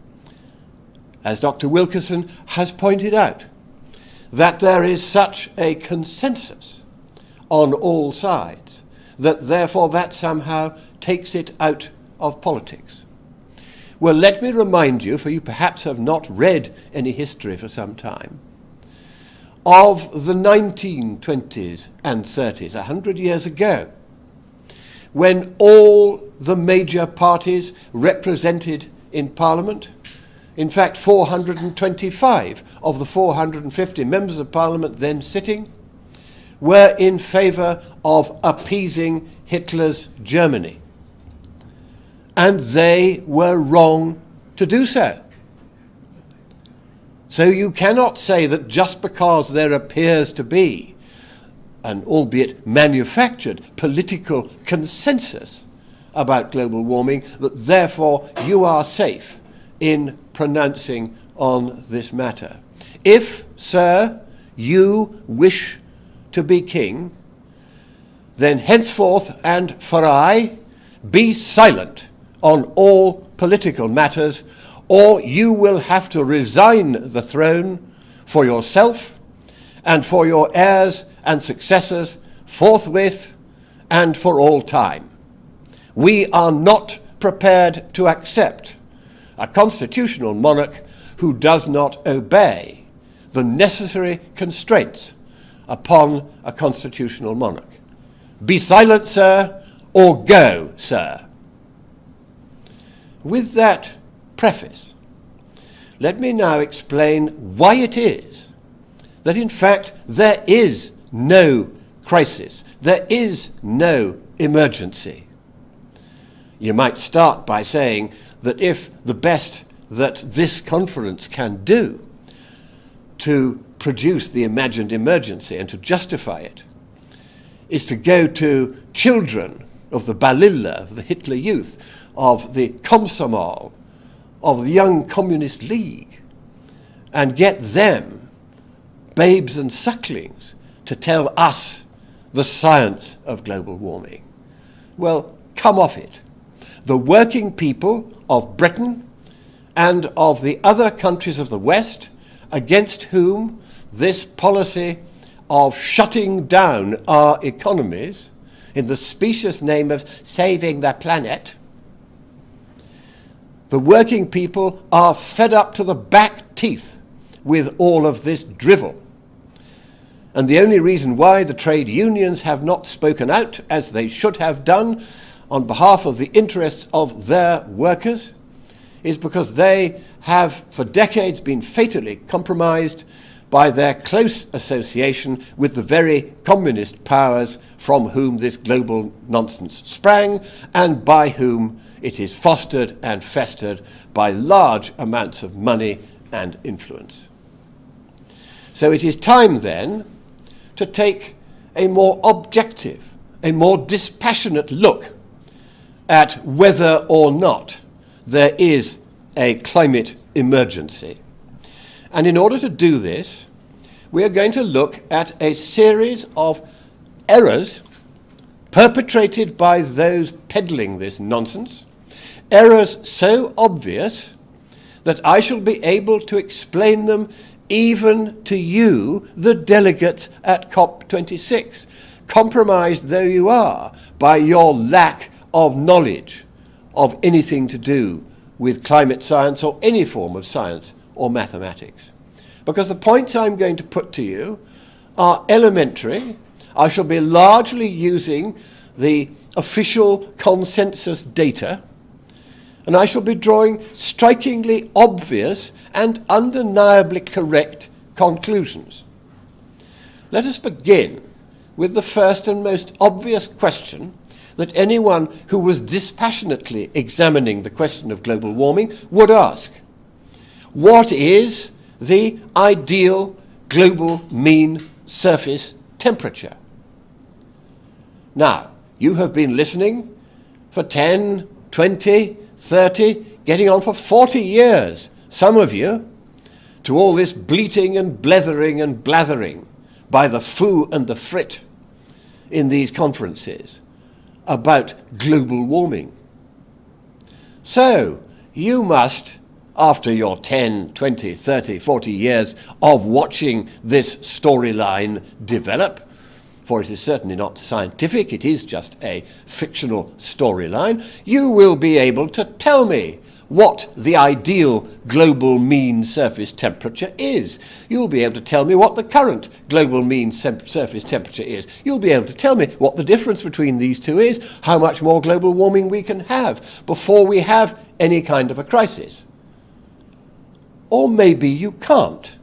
as Dr. Wilkinson has pointed out, that there is such a consensus on all sides, that therefore that somehow takes it out of politics. Well, let me remind you, for you perhaps have not read any history for some time, of the 1920s and 30s, 100 years ago, when all the major parties represented in Parliament, in fact 425 of the 450 members of Parliament then sitting, were in favour of appeasing Hitler's Germany. And they were wrong to do so. So you cannot say that just because there appears to be an albeit manufactured political consensus about global warming, that therefore you are safe in pronouncing on this matter. If, sir, you wish to be king, then henceforth and for aye be silent on all political matters, or you will have to resign the throne for yourself and for your heirs and successors forthwith and for all time. We are not prepared to accept a constitutional monarch who does not obey the necessary constraints upon a constitutional monarch. Be silent, sir, or go, sir. With that preface, let me now explain why it is that in fact there is no crisis, there is no emergency. You might start by saying that if the best that this conference can do to produce the imagined emergency and to justify it is to go to children of the Balilla, of the Hitler Youth, of the Komsomol, of the Young Communist League, and get them, babes and sucklings, to tell us the science of global warming. Well, come off it. The working people of Britain and of the other countries of the West, against whom this policy of shutting down our economies in the specious name of saving the planet, the working people are fed up to the back teeth with all of this drivel. And the only reason why the trade unions have not spoken out as they should have done on behalf of the interests of their workers is because they have for decades been fatally compromised by their close association with the very communist powers from whom this global nonsense sprang and by whom it is fostered and festered by large amounts of money and influence. So it is time then to take a more objective, a more dispassionate look at whether or not there is a climate emergency. And in order to do this, we are going to look at a series of errors perpetrated by those peddling this nonsense, errors so obvious that I shall be able to explain them even to you, the delegates at COP26, compromised though you are by your lack of knowledge of anything to do with climate science or any form of science or mathematics. Because the points I'm going to put to you are elementary. I shall be largely using the official consensus data, and I shall be drawing strikingly obvious and undeniably correct conclusions. Let us begin with the first and most obvious question that anyone who was dispassionately examining the question of global warming would ask. What is the ideal global mean surface temperature? Now, you have been listening for 10, 20, 30, getting on for 40 years, some of you, to all this bleating and blethering and blathering by the foo and the frit in these conferences about global warming. So you must, after your 10, 20, 30, 40 years of watching this storyline develop, for it is certainly not scientific, it is just a fictional storyline, you will be able to tell me what the ideal global mean surface temperature is. You'll be able to tell me what the current global mean surface temperature is. You'll be able to tell me what the difference between these two is, how much more global warming we can have before we have any kind of a crisis. Or maybe you can't,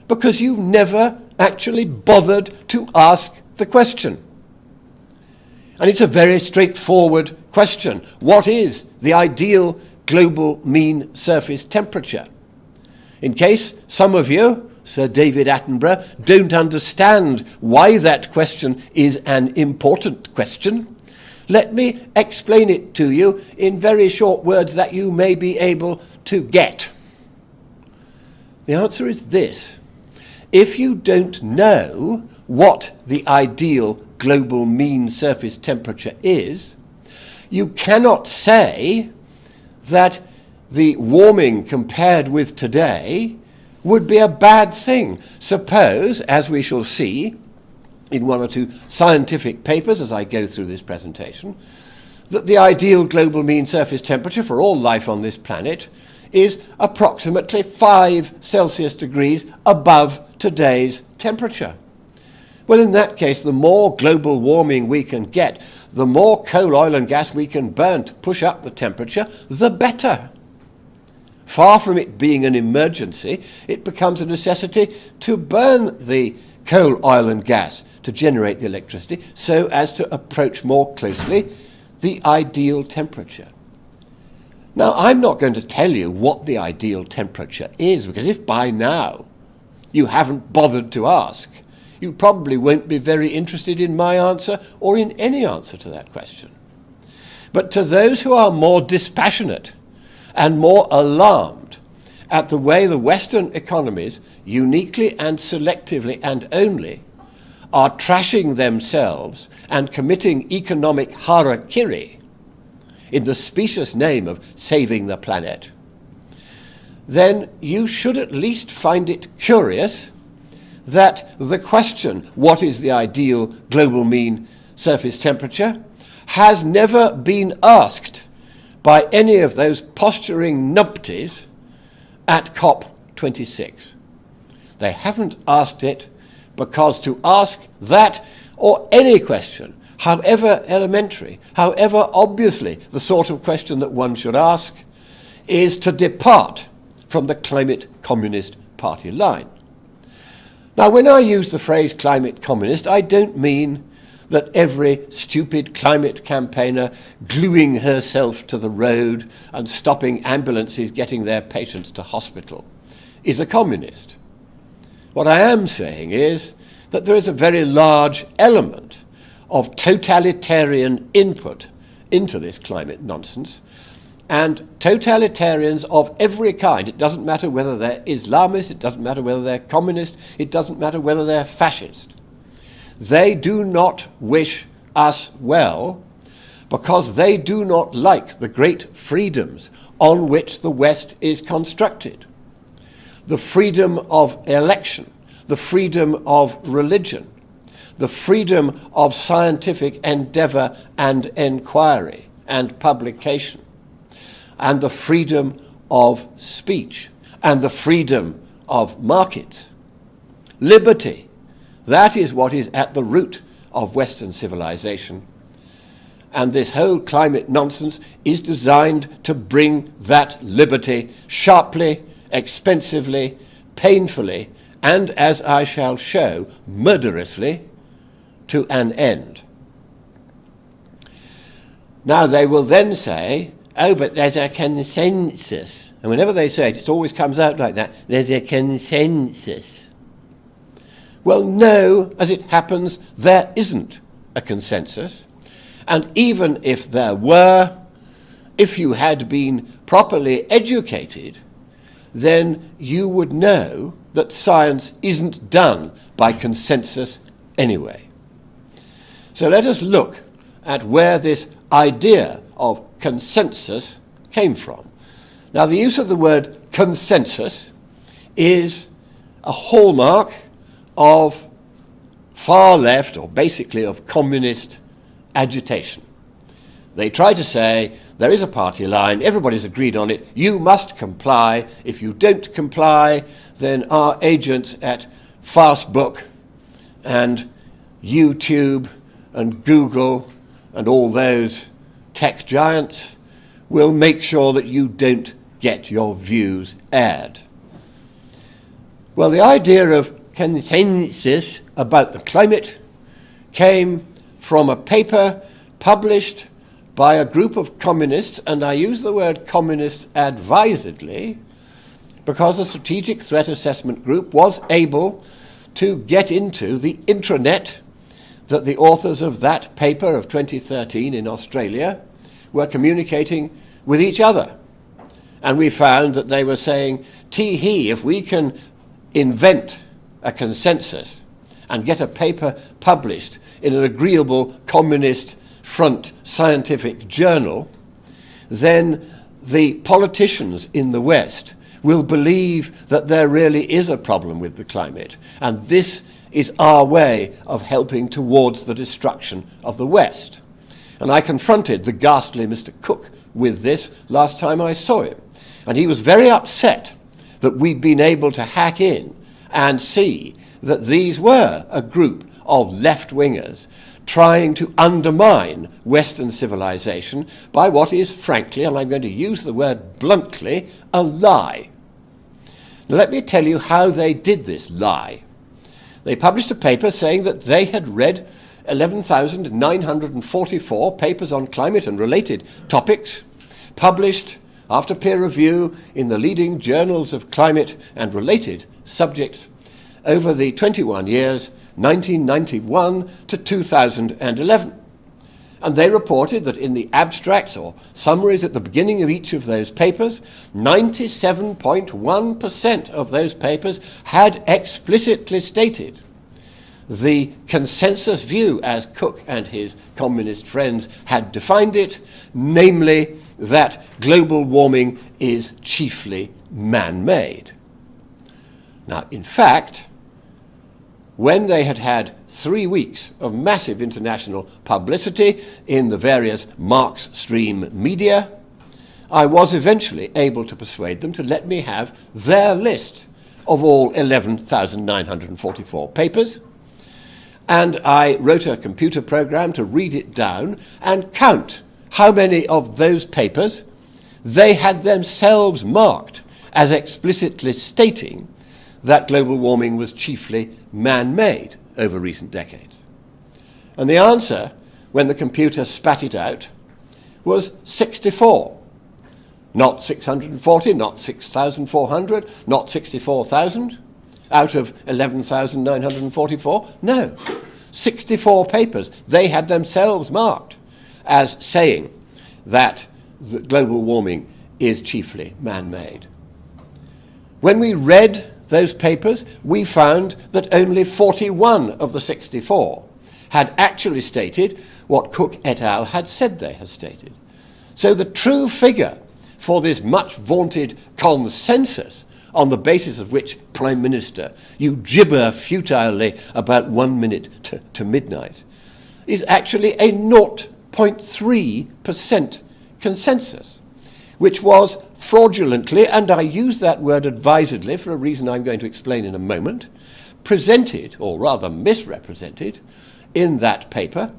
because you've never actually bothered to ask the question. And it's a very straightforward question. What is the ideal global mean surface temperature? In case some of you, Sir David Attenborough, don't understand why that question is an important question, let me explain it to you in very short words that you may be able to get. The answer is this. If you don't know what the ideal global mean surface temperature is, you cannot say that the warming compared with today would be a bad thing. Suppose, as we shall see in one or two scientific papers as I go through this presentation, that the ideal global mean surface temperature for all life on this planet is approximately 5 Celsius degrees above today's temperature. Well, in that case, the more global warming we can get, the more coal, oil and gas we can burn to push up the temperature, the better. Far from it being an emergency, it becomes a necessity to burn the coal, oil and gas to generate the electricity so as to approach more closely the ideal temperature. Now, I'm not going to tell you what the ideal temperature is, because if by now you haven't bothered to ask, you probably won't be very interested in my answer or in any answer to that question. But to those who are more dispassionate and more alarmed at the way the Western economies, uniquely and selectively and only, are trashing themselves and committing economic harakiri in the specious name of saving the planet, then you should at least find it curious that the question, what is the ideal global mean surface temperature, has never been asked by any of those posturing numpties at COP26. They haven't asked it because to ask that or any question, however elementary, however obviously the sort of question that one should ask, is to depart from the climate communist party line. Now, when I use the phrase climate communist, I don't mean that every stupid climate campaigner gluing herself to the road and stopping ambulances getting their patients to hospital is a communist. What I am saying is that there is a very large element of totalitarian input into this climate nonsense, and totalitarians of every kind, it doesn't matter whether they're Islamist, it doesn't matter whether they're communist, it doesn't matter whether they're fascist. They do not wish us well because they do not like the great freedoms on which the West is constructed. The freedom of election, the freedom of religion, the freedom of scientific endeavor and inquiry and publication, and the freedom of speech, and the freedom of market. Liberty, that is what is at the root of Western civilization. And this whole climate nonsense is designed to bring that liberty sharply, expensively, painfully, and, as I shall show, murderously, to an end. Now they will then say, oh, but there's a consensus. And whenever they say it, it always comes out like that. There's a consensus. Well, no, as it happens, there isn't a consensus. And even if there were, if you had been properly educated, then you would know that science isn't done by consensus anyway. So let us look at where this idea of consensus came from. Now, the use of the word consensus is a hallmark of far left, or basically of communist agitation. They try to say, there is a party line, everybody's agreed on it, you must comply. If you don't comply, then our agents at Fastbook and YouTube and Google and all those tech giants will make sure that you don't get your views aired. Well, the idea of consensus about the climate came from a paper published by a group of communists, and I use the word communists advisedly because the Strategic Threat Assessment Group was able to get into the intranet that the authors of that paper of 2013 in Australia were communicating with each other. And we found that they were saying, tee-hee, if we can invent a consensus and get a paper published in an agreeable communist front scientific journal, then the politicians in the West will believe that there really is a problem with the climate, and this is our way of helping towards the destruction of the West. And I confronted the ghastly Mr. Cook with this last time I saw him, and he was very upset that we'd been able to hack in and see that these were a group of left-wingers trying to undermine Western civilization by what is, frankly, and I'm going to use the word bluntly, a lie. Now, let me tell you how they did this lie. They published a paper saying that they had read 11,944 papers on climate and related topics, published after peer review in the leading journals of climate and related subjects over the 21 years 1991 to 2011. And they reported that in the abstracts or summaries at the beginning of each of those papers, 97.1% of those papers had explicitly stated the consensus view as Cook and his communist friends had defined it, namely that global warming is chiefly man-made. Now, in fact, when they had had 3 weeks of massive international publicity in the various Marx stream media, I was eventually able to persuade them to let me have their list of all 11,944 papers, and I wrote a computer program to read it down and count how many of those papers they had themselves marked as explicitly stating that global warming was chiefly man-made over recent decades. And the answer, when the computer spat it out, was 64. Not 640, not 6,400, not 64,000 out of 11,944. No, 64 papers they had themselves marked as saying that the global warming is chiefly man-made. When we read those papers, we found that only 41 of the 64 had actually stated what Cook et al. Had said they had stated. So the true figure for this much vaunted consensus on the basis of which, Prime Minister, you gibber futilely about 1 minute to midnight, is actually a 0.3% consensus, which was fraudulently, and I use that word advisedly for a reason I'm going to explain in a moment, presented, or rather misrepresented, in that paper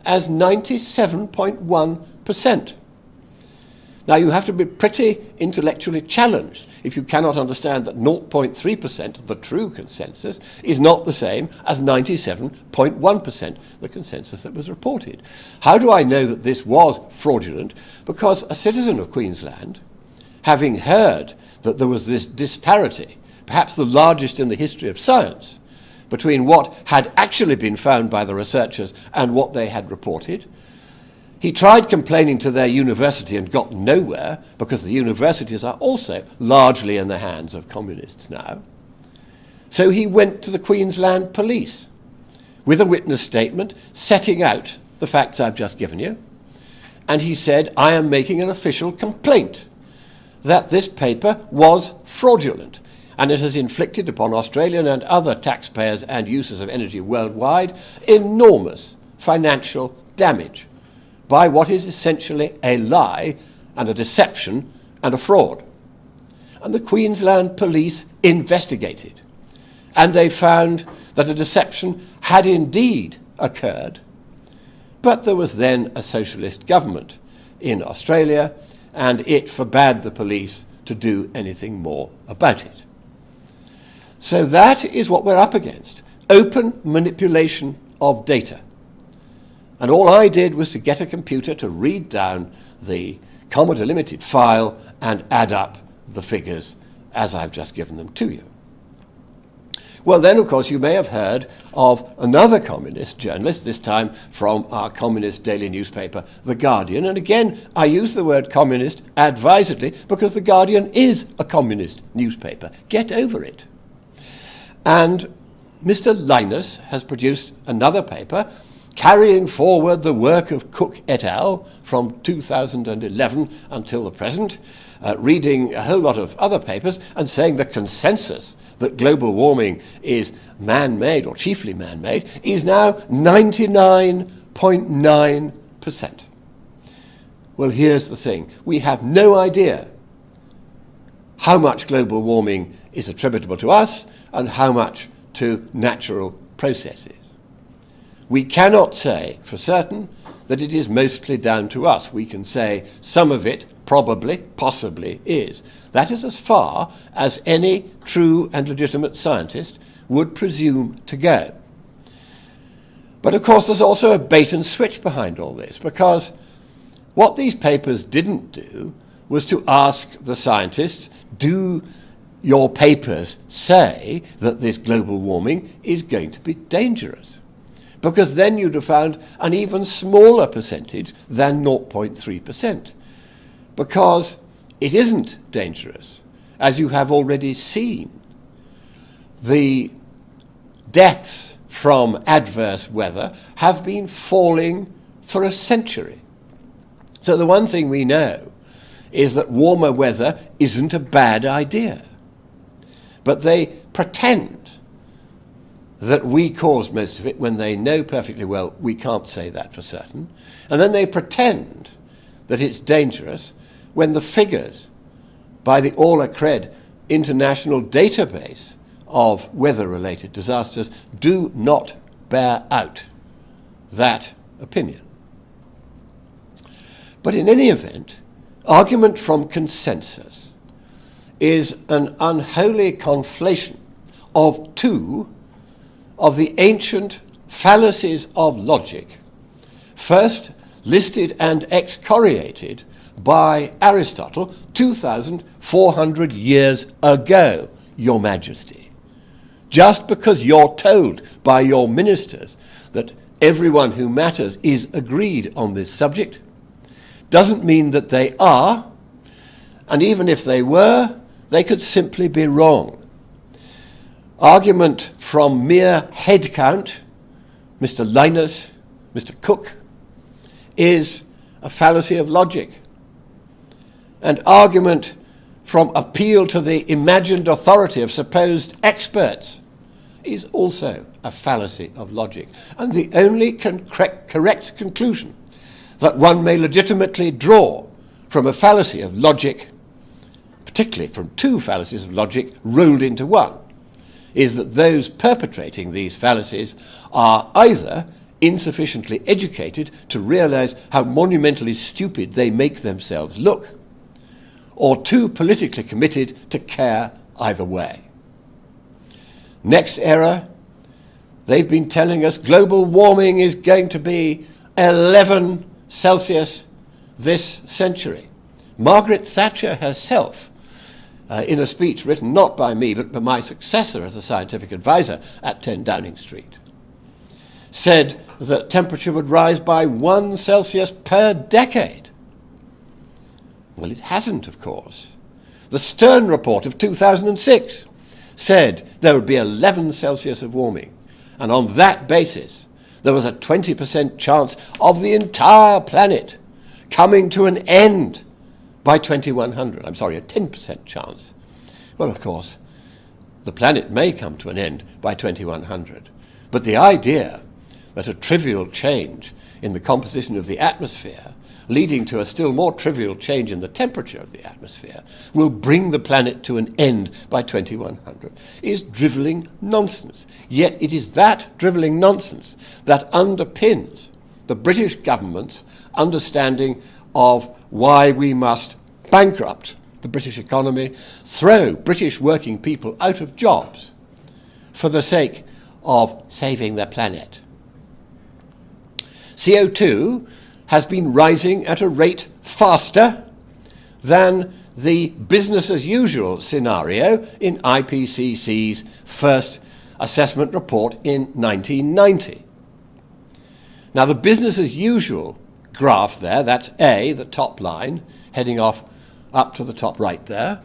as 97.1%. Now, you have to be pretty intellectually challenged if you cannot understand that 0.3%, the true consensus, is not the same as 97.1%, the consensus that was reported. How do I know that this was fraudulent? Because a citizen of Queensland, having heard that there was this disparity, perhaps the largest in the history of science, between what had actually been found by the researchers and what they had reported, he tried complaining to their university and got nowhere, because the universities are also largely in the hands of communists now. So he went to the Queensland police with a witness statement setting out the facts I've just given you, and he said, I am making an official complaint that this paper was fraudulent, and it has inflicted upon Australian and other taxpayers and users of energy worldwide enormous financial damage by what is essentially a lie and a deception and a fraud. And the Queensland Police investigated, and they found that a deception had indeed occurred, but there was then a socialist government in Australia, and it forbade the police to do anything more about it. So that is what we're up against, open manipulation of data. And all I did was to get a computer to read down the Commodore Limited file and add up the figures as I've just given them to you. Well, then, of course, you may have heard of another communist journalist, this time from our communist daily newspaper, The Guardian. And again, I use the word communist advisedly because The Guardian is a communist newspaper. Get over it. And Mr. Linus has produced another paper carrying forward the work of Cook et al. From 2011 until the present, reading a whole lot of other papers and saying the consensus that global warming is man-made, or chiefly man-made, is now 99.9%. Well, here's the thing. We have no idea how much global warming is attributable to us and how much to natural processes. We cannot say for certain that it is mostly down to us. We can say some of it probably, possibly is. That is as far as any true and legitimate scientist would presume to go. But of course there's also a bait and switch behind all this, because what these papers didn't do was to ask the scientists, do your papers say that this global warming is going to be dangerous? Because then you'd have found an even smaller percentage than 0.3%. Because it isn't dangerous, as you have already seen. The deaths from adverse weather have been falling for a century. So the one thing we know is that warmer weather isn't a bad idea. But they pretend that we caused most of it when they know perfectly well we can't say that for certain. And then they pretend that it's dangerous when the figures by the All-Accred International Database of weather-related disasters do not bear out that opinion. But in any event, argument from consensus is an unholy conflation of two of the ancient fallacies of logic, first listed and excoriated by Aristotle 2,400 years ago, Your Majesty. Just because you're told by your ministers that everyone who matters is agreed on this subject doesn't mean that they are, and even if they were, they could simply be wrong. Argument from mere head count, Mr. Linus, Mr. Cook, is a fallacy of logic. And argument from appeal to the imagined authority of supposed experts is also a fallacy of logic. And the only correct conclusion that one may legitimately draw from a fallacy of logic, particularly from two fallacies of logic rolled into one, is that those perpetrating these fallacies are either insufficiently educated to realize how monumentally stupid they make themselves look, or too politically committed to care either way. Next error, they've been telling us global warming is going to be 11 Celsius this century. Margaret Thatcher herself, in a speech written not by me but by my successor as a scientific advisor at 10 Downing Street, said that temperature would rise by 1 Celsius per decade. Well, it hasn't, of course. The Stern report of 2006 said there would be 11 Celsius of warming, and on that basis there was a 20% chance of the entire planet coming to an end by 2100. I'm sorry, a 10% chance. Well, of course, the planet may come to an end by 2100. But the idea that a trivial change in the composition of the atmosphere, leading to a still more trivial change in the temperature of the atmosphere, will bring the planet to an end by 2100 is drivelling nonsense. Yet it is that drivelling nonsense that underpins the British government's understanding of why we must bankrupt the British economy, throw British working people out of jobs for the sake of saving the planet. CO2 has been rising at a rate faster than the business as usual scenario in IPCC's first assessment report in 1990. Now, the business as usual graph there, that's A, the top line, heading off up to the top right there,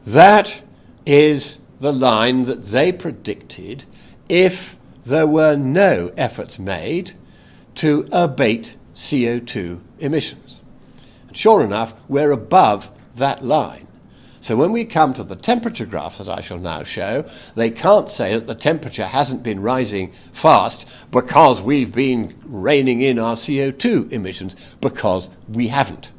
that is the line that they predicted if there were no efforts made to abate CO2 emissions. And sure enough, we're above that line. So when we come to the temperature graphs that I shall now show, they can't say that the temperature hasn't been rising fast because we've been reining in our CO2 emissions, because we haven't.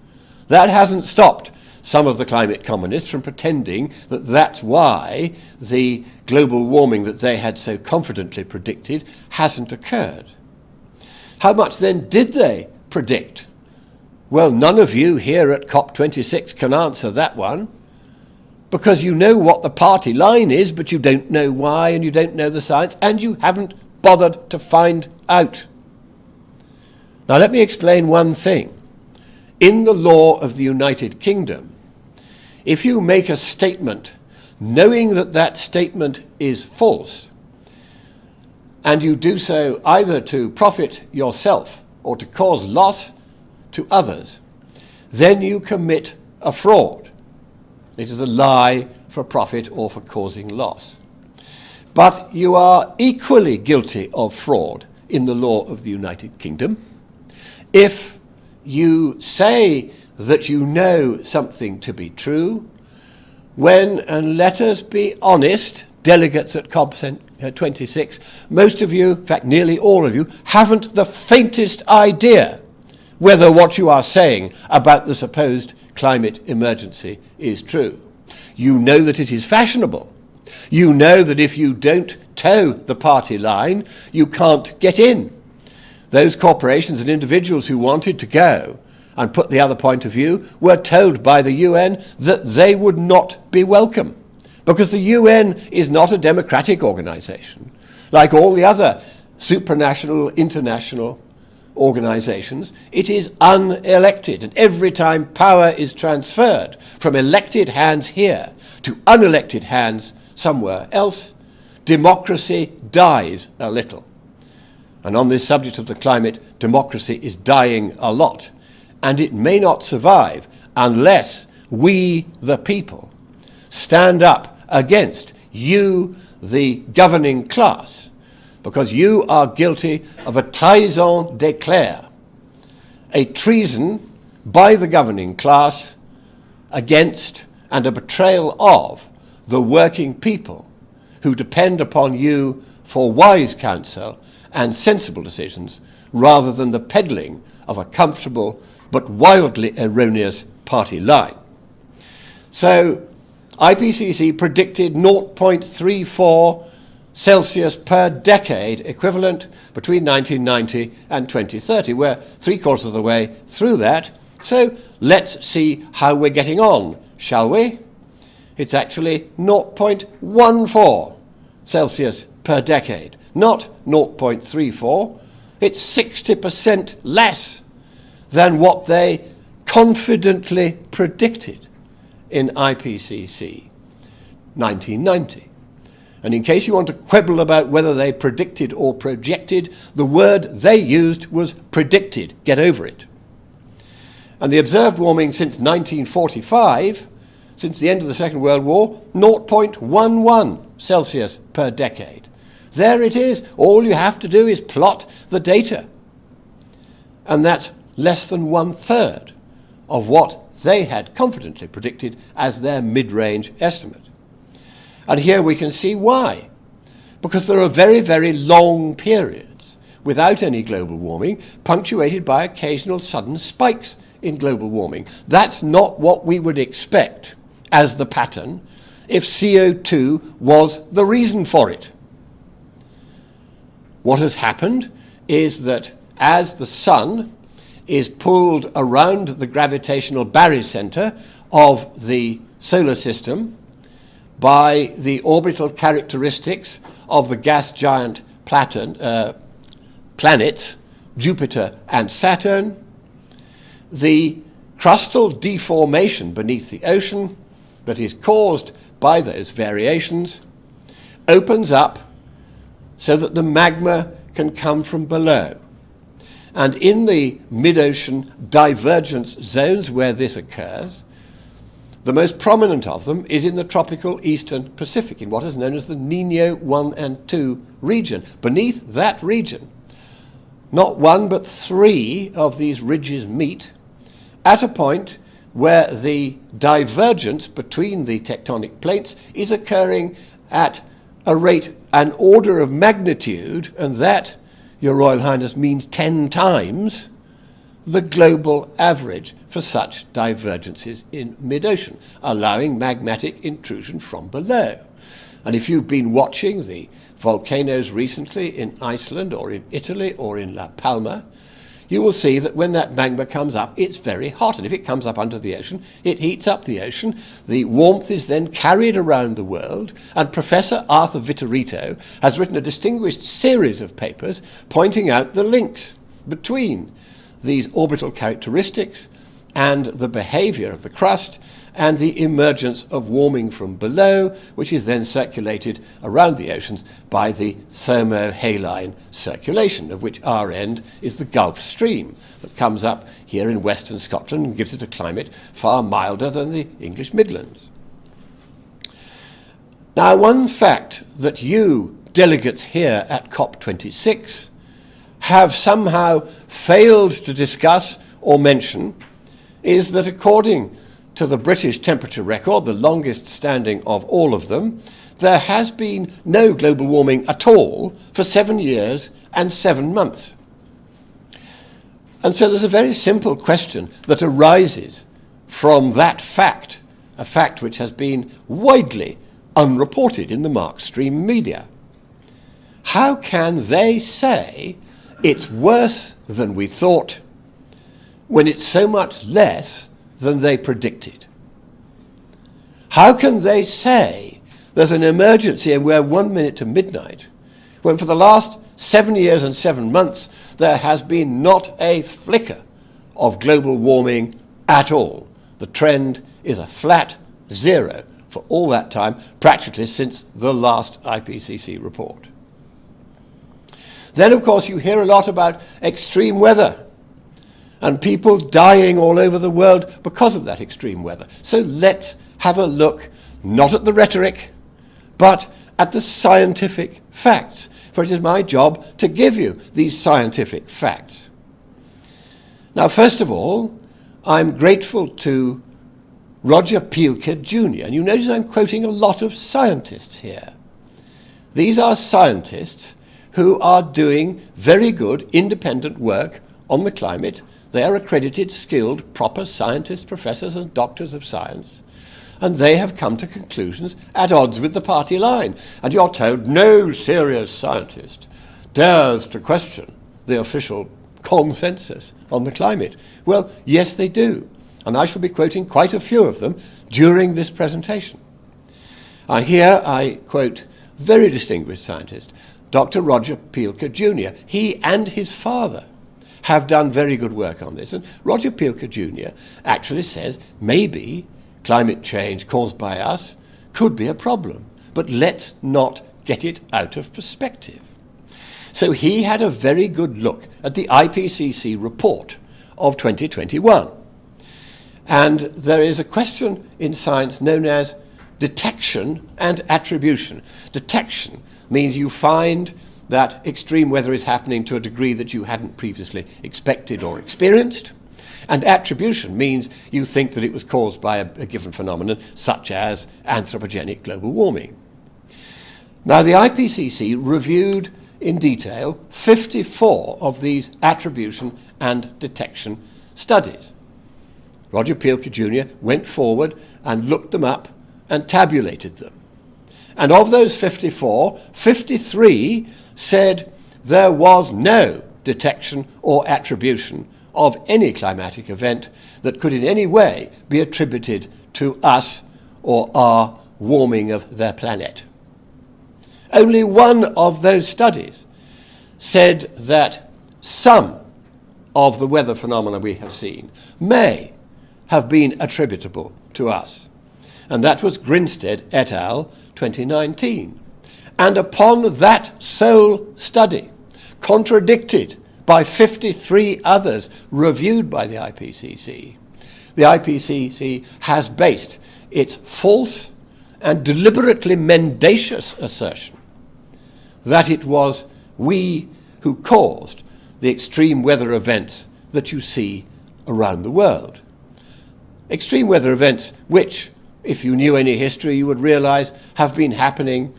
That hasn't stopped some of the climate communists from pretending that that's why the global warming that they had so confidently predicted hasn't occurred. How much then did they predict? Well, none of you here at COP26 can answer that one, because you know what the party line is, but you don't know why, and you don't know the science, and you haven't bothered to find out. Now let me explain one thing. In the law of the United Kingdom, if you make a statement knowing that that statement is false, and you do so either to profit yourself or to cause loss to others, then you commit a fraud. It is a lie for profit or for causing loss. But you are equally guilty of fraud in the law of the United Kingdom if you say that you know something to be true when, and let us be honest, delegates at COP26, most of you, in fact nearly all of you, haven't the faintest idea whether what you are saying about the supposed climate emergency is true. You know that it is fashionable. You know that if you don't toe the party line, you can't get in. Those corporations and individuals who wanted to go and put the other point of view were told by the UN that they would not be welcome, because the UN is not a democratic organization. Like all the other supranational, international organizations, it is unelected, and every time power is transferred from elected hands here to unelected hands somewhere else, democracy dies a little. And on this subject of the climate, democracy is dying a lot, and it may not survive unless we, the people, stand up against you, the governing class, because you are guilty of a trahison d'éclair, a treason by the governing class against and a betrayal of the working people who depend upon you for wise counsel and sensible decisions, rather than the peddling of a comfortable but wildly erroneous party line. So IPCC predicted 0.34 Celsius per decade equivalent between 1990 and 2030. We're 3/4 of the way through that, so let's see how we're getting on, shall we? It's actually 0.14 Celsius per decade, not 0.34. It's 60% less than what they confidently predicted in IPCC 1990. And in case you want to quibble about whether they predicted or projected, the word they used was predicted. Get over it. And the observed warming since 1945, since the end of the Second World War, 0.11 Celsius per decade. There it is. All you have to do is plot the data. And that's less than 1/3 of what they had confidently predicted as their mid-range estimate. And here we can see why. Because there are very, very long periods without any global warming, punctuated by occasional sudden spikes in global warming. That's not what we would expect as the pattern if CO2 was the reason for it. What has happened is that as the sun is pulled around the gravitational barycenter of the solar system by the orbital characteristics of the gas giant planets, Jupiter and Saturn, the crustal deformation beneath the ocean that is caused by those variations opens up so that the magma can come from below. And in the mid-ocean divergence zones where this occurs, the most prominent of them is in the tropical eastern Pacific, in what is known as the Niño 1 and 2 region. Beneath that region, not one but 3 of these ridges meet at a point where the divergence between the tectonic plates is occurring at a rate, an order of magnitude, and that, Your Royal Highness, means 10 times the global average for such divergences in mid-ocean, allowing magmatic intrusion from below. And if you've been watching the volcanoes recently in Iceland or in Italy or in La Palma, you will see that when that magma comes up, it's very hot. And if it comes up under the ocean, it heats up the ocean. The warmth is then carried around the world. And Professor Arthur Vittorito has written a distinguished series of papers pointing out the links between these orbital characteristics and the behavior of the crust and the emergence of warming from below, which is then circulated around the oceans by the thermohaline circulation, of which our end is the Gulf Stream that comes up here in western Scotland and gives it a climate far milder than the English Midlands. Now, one fact that you delegates here at COP26 have somehow failed to discuss or mention is that according to the British temperature record, the longest standing of all of them, there has been no global warming at all for 7 years and 7 months. And so there's a very simple question that arises from that fact, a fact which has been widely unreported in the mainstream media. How can they say it's worse than we thought when it's so much less than they predicted? How can they say there's an emergency and we're 1 minute to midnight when for the last 7 years and 7 months there has been not a flicker of global warming at all? The trend is a flat zero for all that time, practically since the last Ipcc report. Then, of course, you hear a lot about extreme weather and people dying all over the world because of that extreme weather. So let's have a look, not at the rhetoric, but at the scientific facts. For it is my job to give you these scientific facts. Now, first of all, I'm grateful to Roger Pielke Jr. And you notice I'm quoting a lot of scientists here. These are scientists who are doing very good independent work on the climate. They are accredited, skilled, proper scientists, professors and doctors of science. And they have come to conclusions at odds with the party line. And you're told no serious scientist dares to question the official consensus on the climate. Well, yes, they do. And I shall be quoting quite a few of them during this presentation. Here I quote very distinguished scientist, Dr. Roger Pielke Jr. He and his father have done very good work on this. And Roger Pielke Jr. actually says maybe climate change caused by us could be a problem, but let's not get it out of perspective. So he had a very good look at the IPCC report of 2021. And there is a question in science known as detection and attribution. Detection means you find that extreme weather is happening to a degree that you hadn't previously expected or experienced. And attribution means you think that it was caused by a given phenomenon, such as anthropogenic global warming. Now, the IPCC reviewed in detail 54 of these attribution and detection studies. Roger Pielke Jr. went forward and looked them up and tabulated them. And of those 54, 53 said there was no detection or attribution of any climatic event that could in any way be attributed to us or our warming of their planet. Only one of those studies said that some of the weather phenomena we have seen may have been attributable to us. And that was Grinstead et al. 2019. And upon that sole study, contradicted by 53 others reviewed by the IPCC has based its false and deliberately mendacious assertion that it was we who caused the extreme weather events that you see around the world. Extreme weather events which, if you knew any history, you would realize have been happening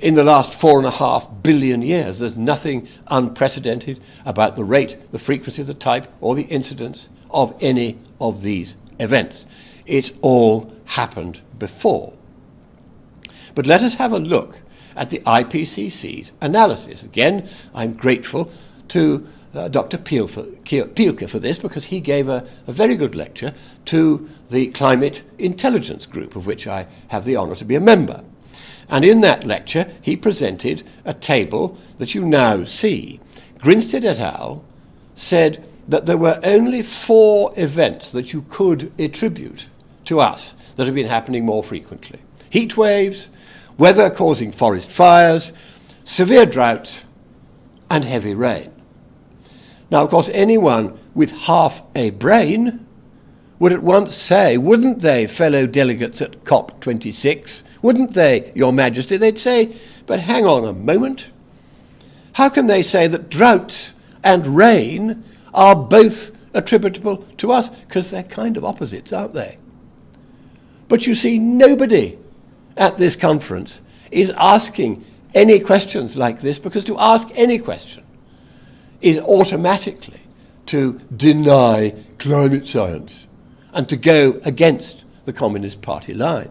in the last 4.5 billion years. There's nothing unprecedented about the rate, the frequency, the type, or the incidence of any of these events. It's all happened before. But let us have a look at the IPCC's analysis. Again, I'm grateful to Dr. Pielke for this, because he gave a very good lecture to the Climate Intelligence Group, of which I have the honour to be a member. And in that lecture, he presented a table that you now see. Grinstead et al. Said that there were only 4 events that you could attribute to us that have been happening more frequently: heat waves, weather causing forest fires, severe droughts, and heavy rain. Now, of course, anyone with half a brain would at once say, wouldn't they, fellow delegates at COP26, wouldn't they, Your Majesty? They'd say, but hang on a moment. How can they say that droughts and rain are both attributable to us? Because they're kind of opposites, aren't they? But you see, nobody at this conference is asking any questions like this, because to ask any question is automatically to deny climate science and to go against the Communist Party line.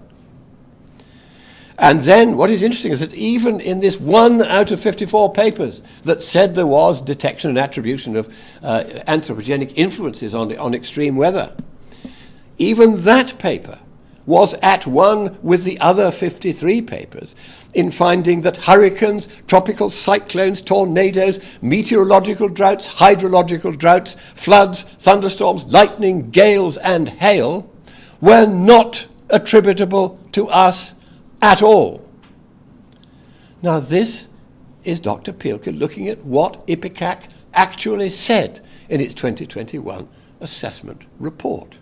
And then what is interesting is that even in this 1 out of 54 papers that said there was detection and attribution of anthropogenic influences on extreme weather, even that paper was at one with the other 53 papers in finding that hurricanes, tropical cyclones, tornadoes, meteorological droughts, hydrological droughts, floods, thunderstorms, lightning, gales, and hail were not attributable to us at all. Now, this is Dr. Pielke looking at what Ipcc actually said in its 2021 assessment report.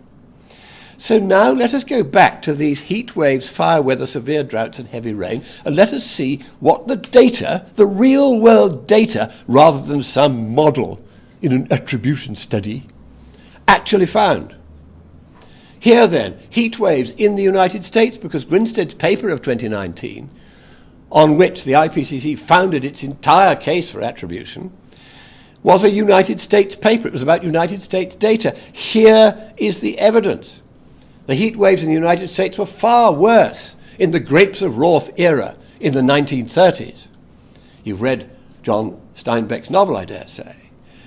So now let us go back to these heat waves, fire weather, severe droughts, and heavy rain, and let us see what the data, the real world data, rather than some model in an attribution study, actually found. Here then, heat waves in the United States, because Grinstead's paper of 2019, on which the IPCC founded its entire case for attribution, was a United States paper. It was about United States data. Here is the evidence. The heat waves in the United States were far worse in the Grapes of Wrath era in the 1930s. You've read John Steinbeck's novel, I dare say.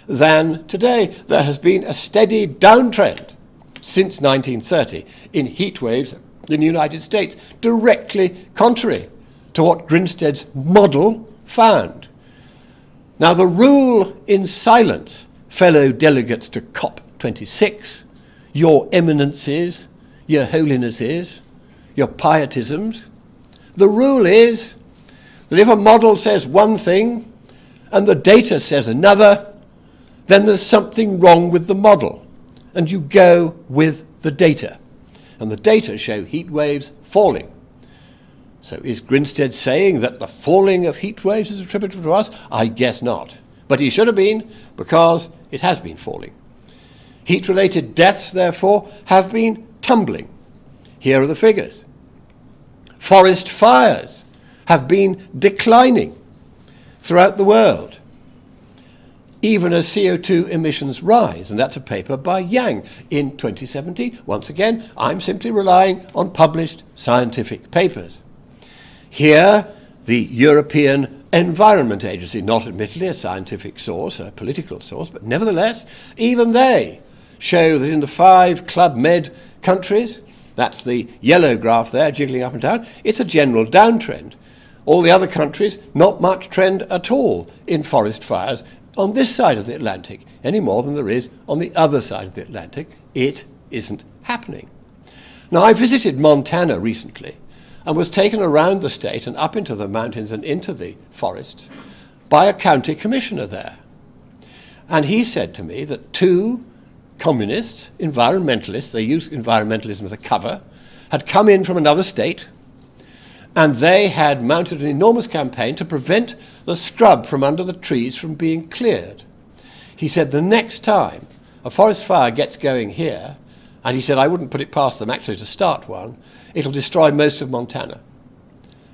Than today. There has been a steady downtrend since 1930 in heat waves in the United States, directly contrary to what Grinstead's model found. Now, the rule in silence, fellow delegates to COP26, your eminences, your holinesses, your pietisms, the rule is that if a model says one thing and the data says another, then there's something wrong with the model, and you go with the data. And the data show heat waves falling. So is Grinstead saying that the falling of heat waves is attributable to us? I guess not. But he should have been, because it has been falling. Heat-related deaths, therefore, have been tumbling. Here are the figures. Forest fires have been declining throughout the world, even as CO2 emissions rise. And that's a paper by Yang in 2017. Once again, I'm simply relying on published scientific papers. Here, the European Environment Agency, not admittedly a scientific source, a political source, but nevertheless, even they show that in the 5 Club Med countries, that's the yellow graph there, jiggling up and down, it's a general downtrend. All the other countries, not much trend at all in forest fires on this side of the Atlantic, any more than there is on the other side of the Atlantic. It isn't happening. Now, I visited Montana recently and was taken around the state and up into the mountains and into the forests by a county commissioner there. And he said to me that 2 communists, environmentalists, they use environmentalism as a cover, had come in from another state, and they had mounted an enormous campaign to prevent the scrub from under the trees from being cleared. He said the next time a forest fire gets going here, and he said I wouldn't put it past them actually to start one, it'll destroy most of Montana.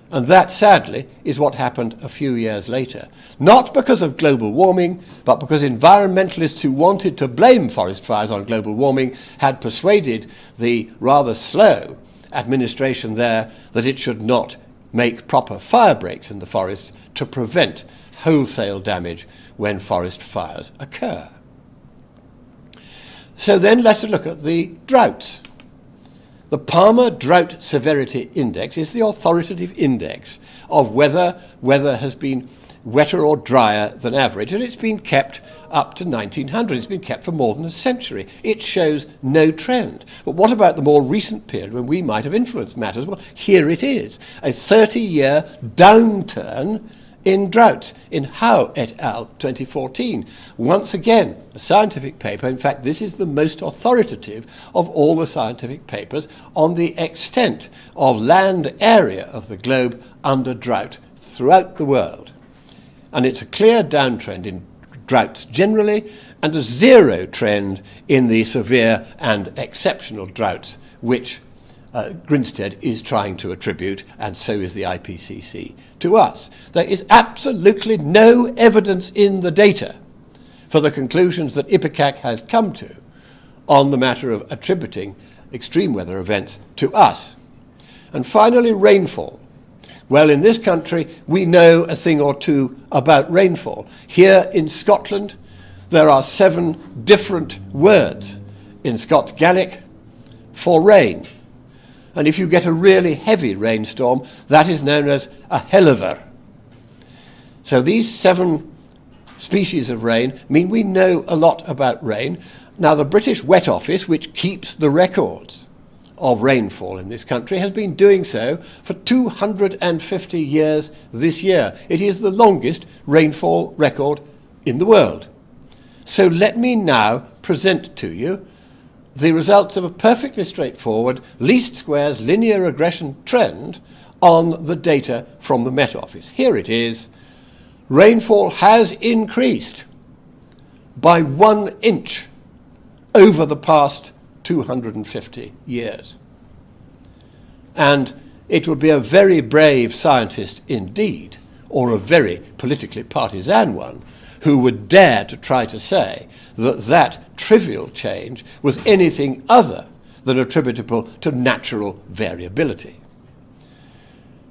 And that, sadly, is what happened a few years later. Not because of global warming, but because environmentalists who wanted to blame forest fires on global warming had persuaded the rather slow administration there that it should not make proper fire breaks in the forests to prevent wholesale damage when forest fires occur. So then let's look at the droughts. The Palmer Drought Severity Index is the authoritative index of whether weather has been wetter or drier than average, and it's been kept up to 1900. It's been kept for more than a century. It shows no trend. But what about the more recent period when we might have influenced matters? Well, here it is, a 30-year downturn in droughts in Howe et al. 2014. Once again, a scientific paper. In fact, this is the most authoritative of all the scientific papers on the extent of land area of the globe under drought throughout the world. And it's a clear downtrend in droughts generally and a zero trend in the severe and exceptional droughts which Grinstead is trying to attribute, and so is the Ipcc, to us. There is absolutely no evidence in the data for the conclusions that Ipcc has come to on the matter of attributing extreme weather events to us. And finally, rainfall. Well, in this country, we know a thing or two about rainfall. Here in Scotland, there are 7 different words in Scots Gaelic for rain. And if you get a really heavy rainstorm, that is known as a helliver. So these 7 species of rain mean we know a lot about rain. Now, the British Wet Office, which keeps the records of rainfall in this country, has been doing so for 250 years this year. It is the longest rainfall record in the world. So let me now present to you the results of a perfectly straightforward least squares linear regression trend on the data from the Met Office. Here it is. Rainfall has increased by 1 inch over the past 250 years. And it would be a very brave scientist indeed, or a very politically partisan one, who would dare to try to say that that trivial change was anything other than attributable to natural variability.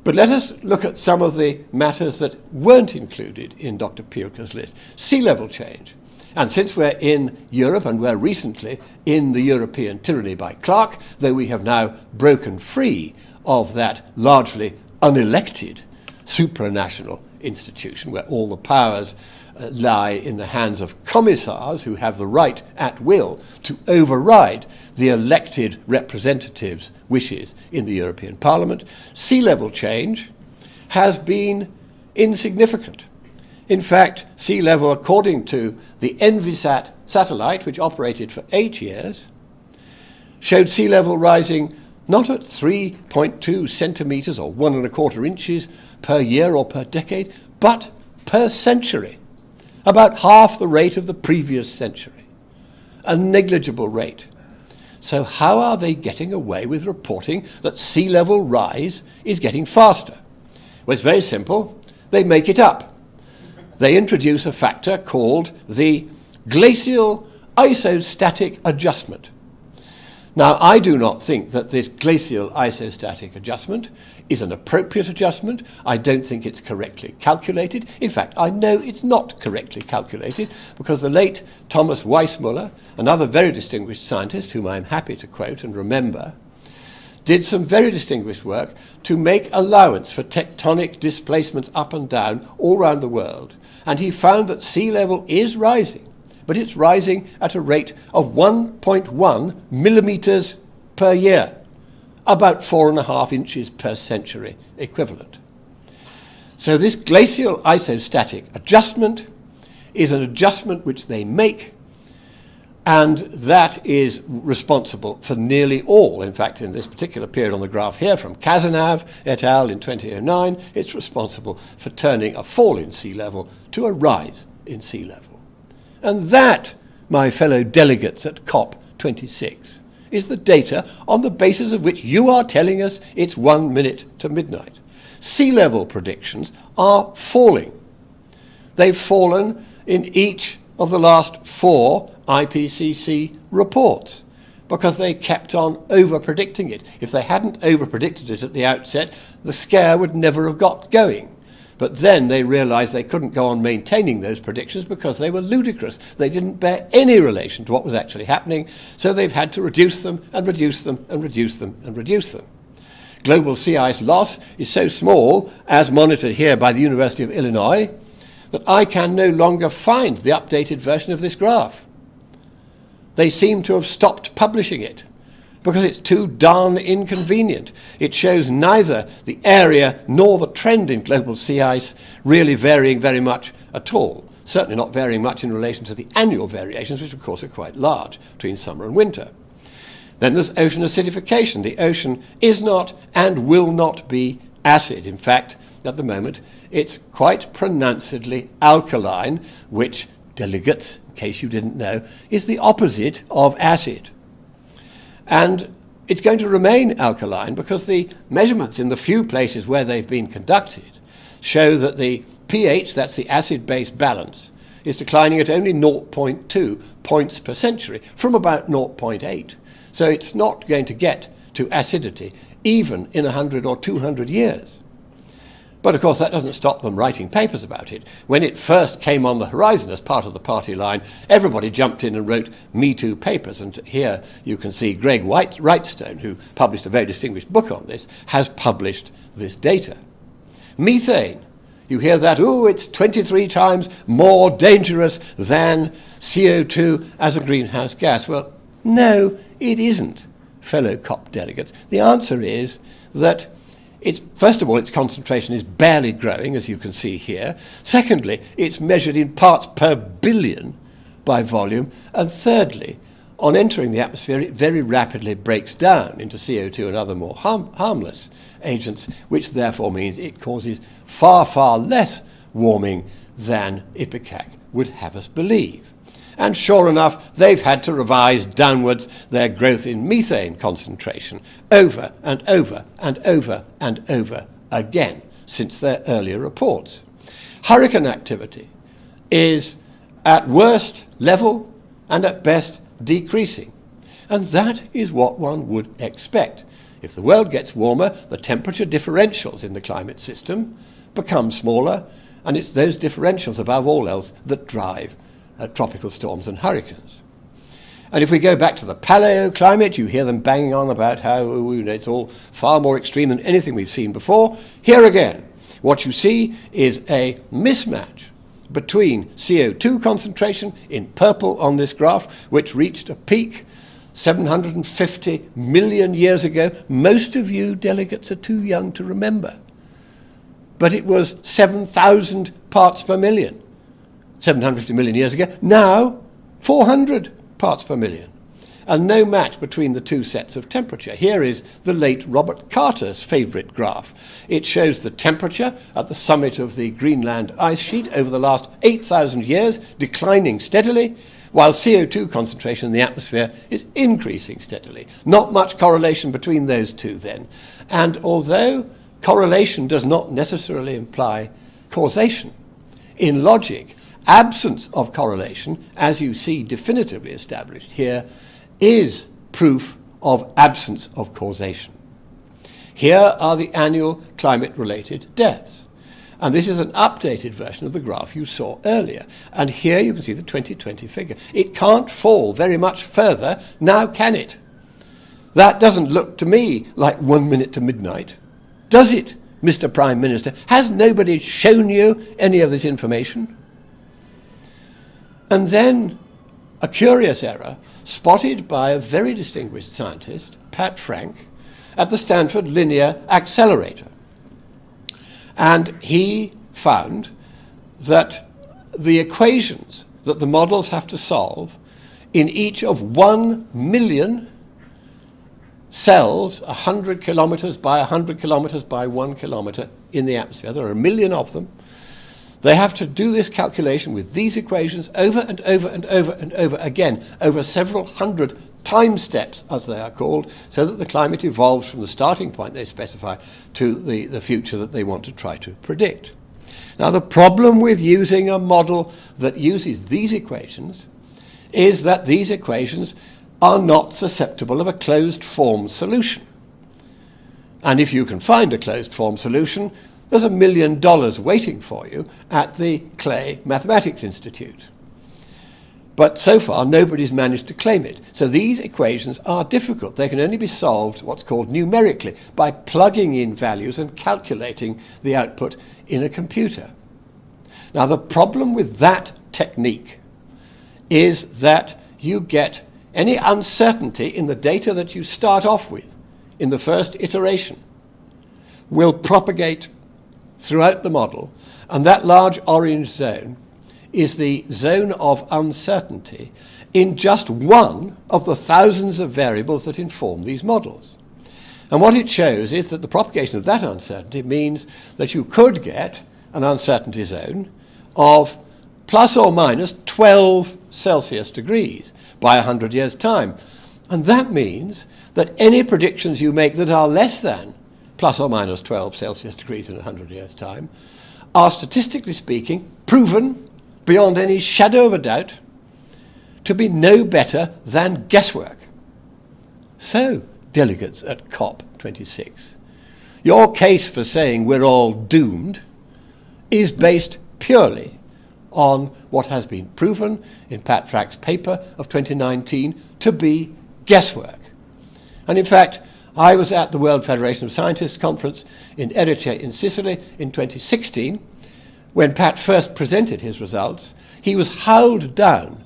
But let us look at some of the matters that weren't included in Dr. Pielke's list. Sea level change. And since we're in Europe, and we're recently in the European tyranny by Clark, though we have now broken free of that largely unelected supranational institution where all the powers lie in the hands of commissars who have the right at will to override the elected representatives' wishes in the European Parliament, sea level change has been insignificant. In fact, sea level, according to the Envisat satellite, which operated for 8 years, showed sea level rising not at 3.2 centimetres or 1¼ inches per year or per decade, but per century, about half the rate of the previous century, a negligible rate. So how are they getting away with reporting that sea level rise is getting faster? Well, it's very simple. They make it up. They introduce a factor called the Glacial Isostatic Adjustment. Now, I do not think that this glacial isostatic adjustment is an appropriate adjustment. I don't think it's correctly calculated. In fact, I know it's not correctly calculated because the late Thomas Weissmuller, another very distinguished scientist whom I'm happy to quote and remember, did some very distinguished work to make allowance for tectonic displacements up and down all around the world. And he found that sea level is rising, but it's rising at a rate of 1.1 millimetres per year, about 4.5 inches per century equivalent. So this glacial isostatic adjustment is an adjustment which they make, and that is responsible for nearly all. In fact, in this particular period on the graph here, from Kazanav et al. In 2009, it's responsible for turning a fall in sea level to a rise in sea level. And that, my fellow delegates at COP26, is the data on the basis of which you are telling us it's 1 minute to midnight. Sea level predictions are falling. They've fallen in each of the last 4 Ipcc reports because they kept on over-predicting it. If they hadn't over-predicted it at the outset, the scare would never have got going. But then they realized they couldn't go on maintaining those predictions because they were ludicrous. They didn't bear any relation to what was actually happening, so they've had to reduce them and reduce them and reduce them and reduce them. Global sea ice loss is so small, as monitored here by the University of Illinois, that I can no longer find the updated version of this graph. They seem to have stopped publishing it because it's too darn inconvenient. It shows neither the area nor the trend in global sea ice really varying very much at all, certainly not varying much in relation to the annual variations, which of course are quite large between summer and winter. Then there's ocean acidification. The ocean is not and will not be acid. In fact, at the moment, it's quite pronouncedly alkaline, which, delegates, in case you didn't know, is the opposite of acid. And it's going to remain alkaline because the measurements in the few places where they've been conducted show that the pH, that's the acid-base balance, is declining at only 0.2 points per century from about 0.8. So it's not going to get to acidity even in 100 or 200 years. But of course that doesn't stop them writing papers about it. When it first came on the horizon as part of the party line, everybody jumped in and wrote Me Too papers. And here you can see Greg Wrightstone, who published a very distinguished book on this, has published this data. Methane. You hear that, it's 23 times more dangerous than CO2 as a greenhouse gas. Well, no, it isn't, fellow COP delegates. The answer is that first of all, its concentration is barely growing, as you can see here. Secondly, it's measured in parts per billion by volume. And thirdly, on entering the atmosphere, it very rapidly breaks down into CO2 and other more harmless agents, which therefore means it causes far, far less warming than Ipcc would have us believe. And sure enough, they've had to revise downwards their growth in methane concentration over and over and over and over again since their earlier reports. Hurricane activity is at worst level and at best decreasing. And that is what one would expect. If the world gets warmer, the temperature differentials in the climate system become smaller, and it's those differentials above all else that drive tropical storms and hurricanes. And if we go back to the paleoclimate, you hear them banging on about how it's all far more extreme than anything we've seen before. Here again, what you see is a mismatch between CO2 concentration in purple on this graph, which reached a peak 750 million years ago. Most of you delegates are too young to remember. But it was 7,000 parts per million. 750 million years ago, now 400 parts per million. and no match between the two sets of temperature. Here is the late Robert Carter's favourite graph. It shows the temperature at the summit of the Greenland ice sheet over the last 8,000 years, declining steadily, while CO2 concentration in the atmosphere is increasing steadily. Not much correlation between those two then. And although correlation does not necessarily imply causation, in logic, absence of correlation, as you see definitively established here, is proof of absence of causation. Here are the annual climate-related deaths. And this is an updated version of the graph you saw earlier. And here you can see the 2020 figure. It can't fall very much further, now can it? That doesn't look to me like 1 minute to midnight. Does it, Mr. Prime Minister? Has nobody shown you any of this information? And then a curious error spotted by a very distinguished scientist, Pat Frank, at the Stanford Linear Accelerator. And he found that the equations that the models have to solve in each of 1 million cells 100 kilometers by 100 kilometers by 1 kilometer in the atmosphere, there are 1 million of them, they have to do this calculation with these equations over and over and over and over again, over several hundred time steps, as they are called, so that the climate evolves from the starting point they specify to the future that they want to try to predict. Now, the problem with using a model that uses these equations is that these equations are not susceptible of a closed-form solution. And if you can find a closed-form solution, there's $1 million waiting for you at the Clay Mathematics Institute. But so far, nobody's managed to claim it. So these equations are difficult. They can only be solved what's called numerically, by plugging in values and calculating the output in a computer. Now, the problem with that technique is that you get any uncertainty in the data that you start off with in the first iteration will propagate throughout the model, and that large orange zone is the zone of uncertainty in just one of the thousands of variables that inform these models. And what it shows is that the propagation of that uncertainty means that you could get an uncertainty zone of plus or minus 12 Celsius degrees by 100 years' time. And that means that any predictions you make that are less than plus or minus 12 Celsius degrees in 100 years' time are, statistically speaking, proven beyond any shadow of a doubt to be no better than guesswork. So, delegates at COP26, your case for saying we're all doomed is based purely on what has been proven in Pat Frank's paper of 2019 to be guesswork. And in fact, I was at the World Federation of Scientists conference in Erice in Sicily in 2016. When Pat first presented his results, he was howled down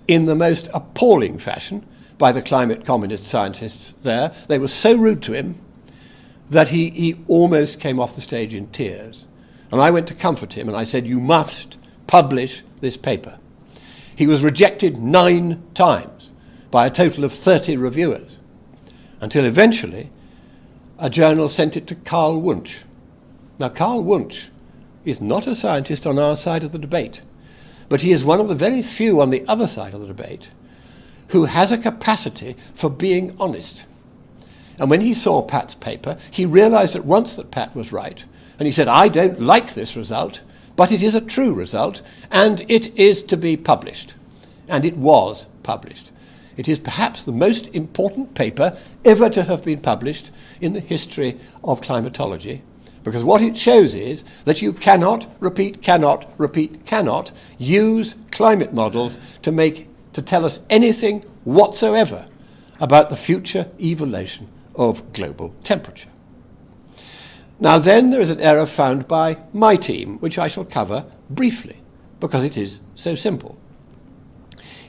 in the most appalling fashion by the climate communist scientists there. They were so rude to him that he almost came off the stage in tears. And I went to comfort him and I said, you must publish this paper. He was rejected 9 times by a total of 30 reviewers, until eventually a journal sent it to Carl Wunsch. Now, Carl Wunsch is not a scientist on our side of the debate, but he is one of the very few on the other side of the debate who has a capacity for being honest. And when he saw Pat's paper, he realized at once that Pat was right, and he said, I don't like this result, but it is a true result, and it is to be published. And it was published. It is perhaps the most important paper ever to have been published in the history of climatology, because what it shows is that you cannot use climate models to tell us anything whatsoever about the future evolution of global temperature. Now then, there is an error found by my team, which I shall cover briefly, because it is so simple.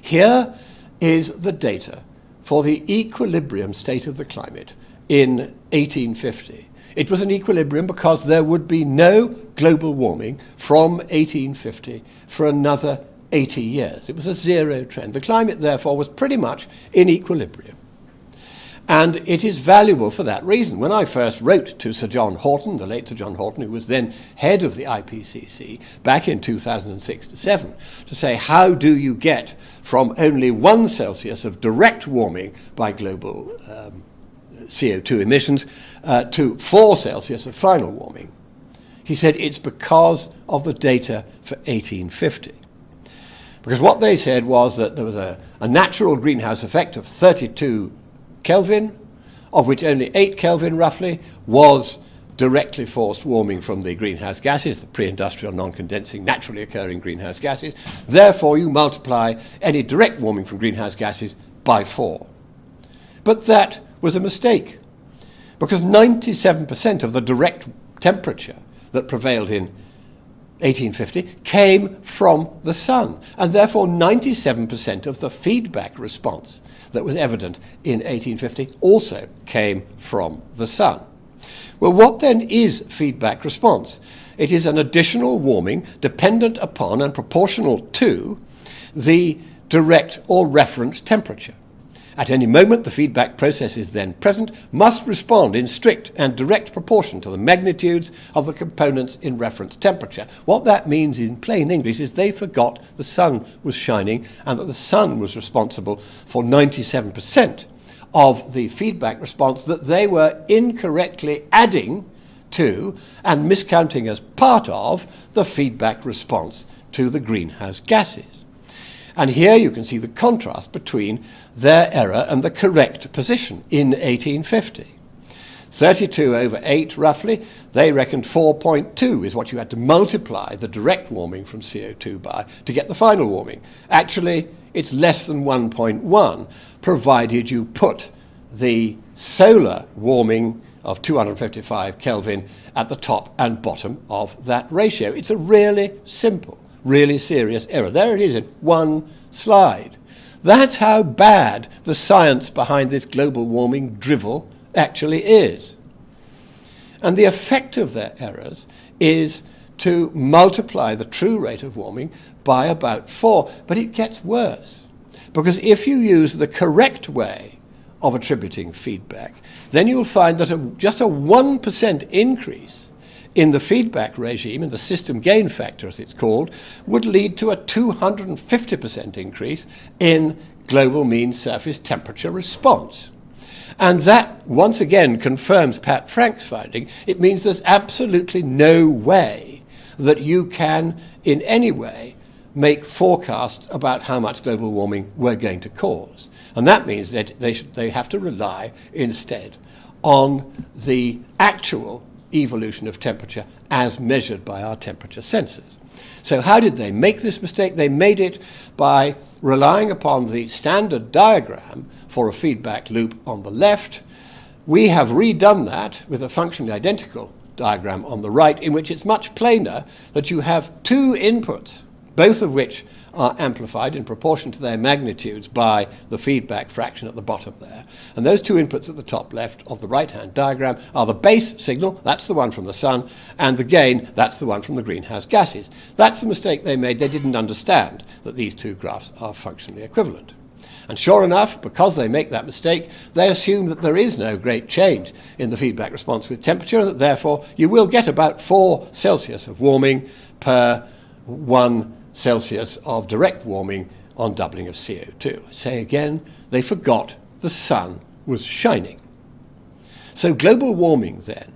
Here is the data for the equilibrium state of the climate in 1850. It was an equilibrium because there would be no global warming from 1850 for another 80 years. It was a zero trend. The climate, therefore, was pretty much in equilibrium. And it is valuable for that reason. When I first wrote to Sir John Horton, the late Sir John Horton, who was then head of the Ipcc, back in 2006 to 7, to say, how do you get from only 1 Celsius of direct warming by global CO2 emissions to 4 Celsius of final warming? He said it's because of the data for 1850. Because what they said was that there was a natural greenhouse effect of 32 Kelvin, of which only 8 Kelvin roughly was directly forced warming from the greenhouse gases, the pre-industrial non-condensing naturally occurring greenhouse gases. Therefore, you multiply any direct warming from greenhouse gases by 4. But that was a mistake, because 97% of the direct temperature that prevailed in 1850 came from the sun, and therefore 97% of the feedback response that was evident in 1850 also came from the sun. Well, what then is feedback response? It is an additional warming dependent upon and proportional to the direct or reference temperature. At any moment, the feedback process is then present, must respond in strict and direct proportion to the magnitudes of the components in reference temperature. What that means in plain English is they forgot the sun was shining and that the sun was responsible for 97% of the feedback response that they were incorrectly adding to and miscounting as part of the feedback response to the greenhouse gases. And here you can see the contrast between their error and the correct position in 1850. 32 over 8, roughly, they reckoned 4.2 is what you had to multiply the direct warming from CO2 by to get the final warming. Actually, it's less than 1.1, provided you put the solar warming of 255 Kelvin at the top and bottom of that ratio. It's a really simple, really serious error. There it is in one slide. That's how bad the science behind this global warming drivel actually is. And the effect of their errors is to multiply the true rate of warming by about 4. But it gets worse, because if you use the correct way of attributing feedback, then you'll find that just a 1% increase in the feedback regime, in the system gain factor as it's called, would lead to a 250% increase in global mean surface temperature response. And that, once again, confirms Pat Frank's finding. It means there's absolutely no way that you can, in any way, make forecasts about how much global warming we're going to cause. And that means that they have to rely instead on the actual evolution of temperature as measured by our temperature sensors. So how did they make this mistake? They made it by relying upon the standard diagram for a feedback loop on the left. We have redone that with a functionally identical diagram on the right, in which it's much plainer that you have 2 inputs, both of which are amplified in proportion to their magnitudes by the feedback fraction at the bottom there. And those 2 inputs at the top left of the right-hand diagram are the base signal, that's the one from the sun, and the gain, that's the one from the greenhouse gases. That's the mistake they made. They didn't understand that these 2 graphs are functionally equivalent. And sure enough, because they make that mistake, they assume that there is no great change in the feedback response with temperature, and that therefore you will get about 4 Celsius of warming per 1 Celsius of direct warming on doubling of CO2. I say again, they forgot the sun was shining. So global warming then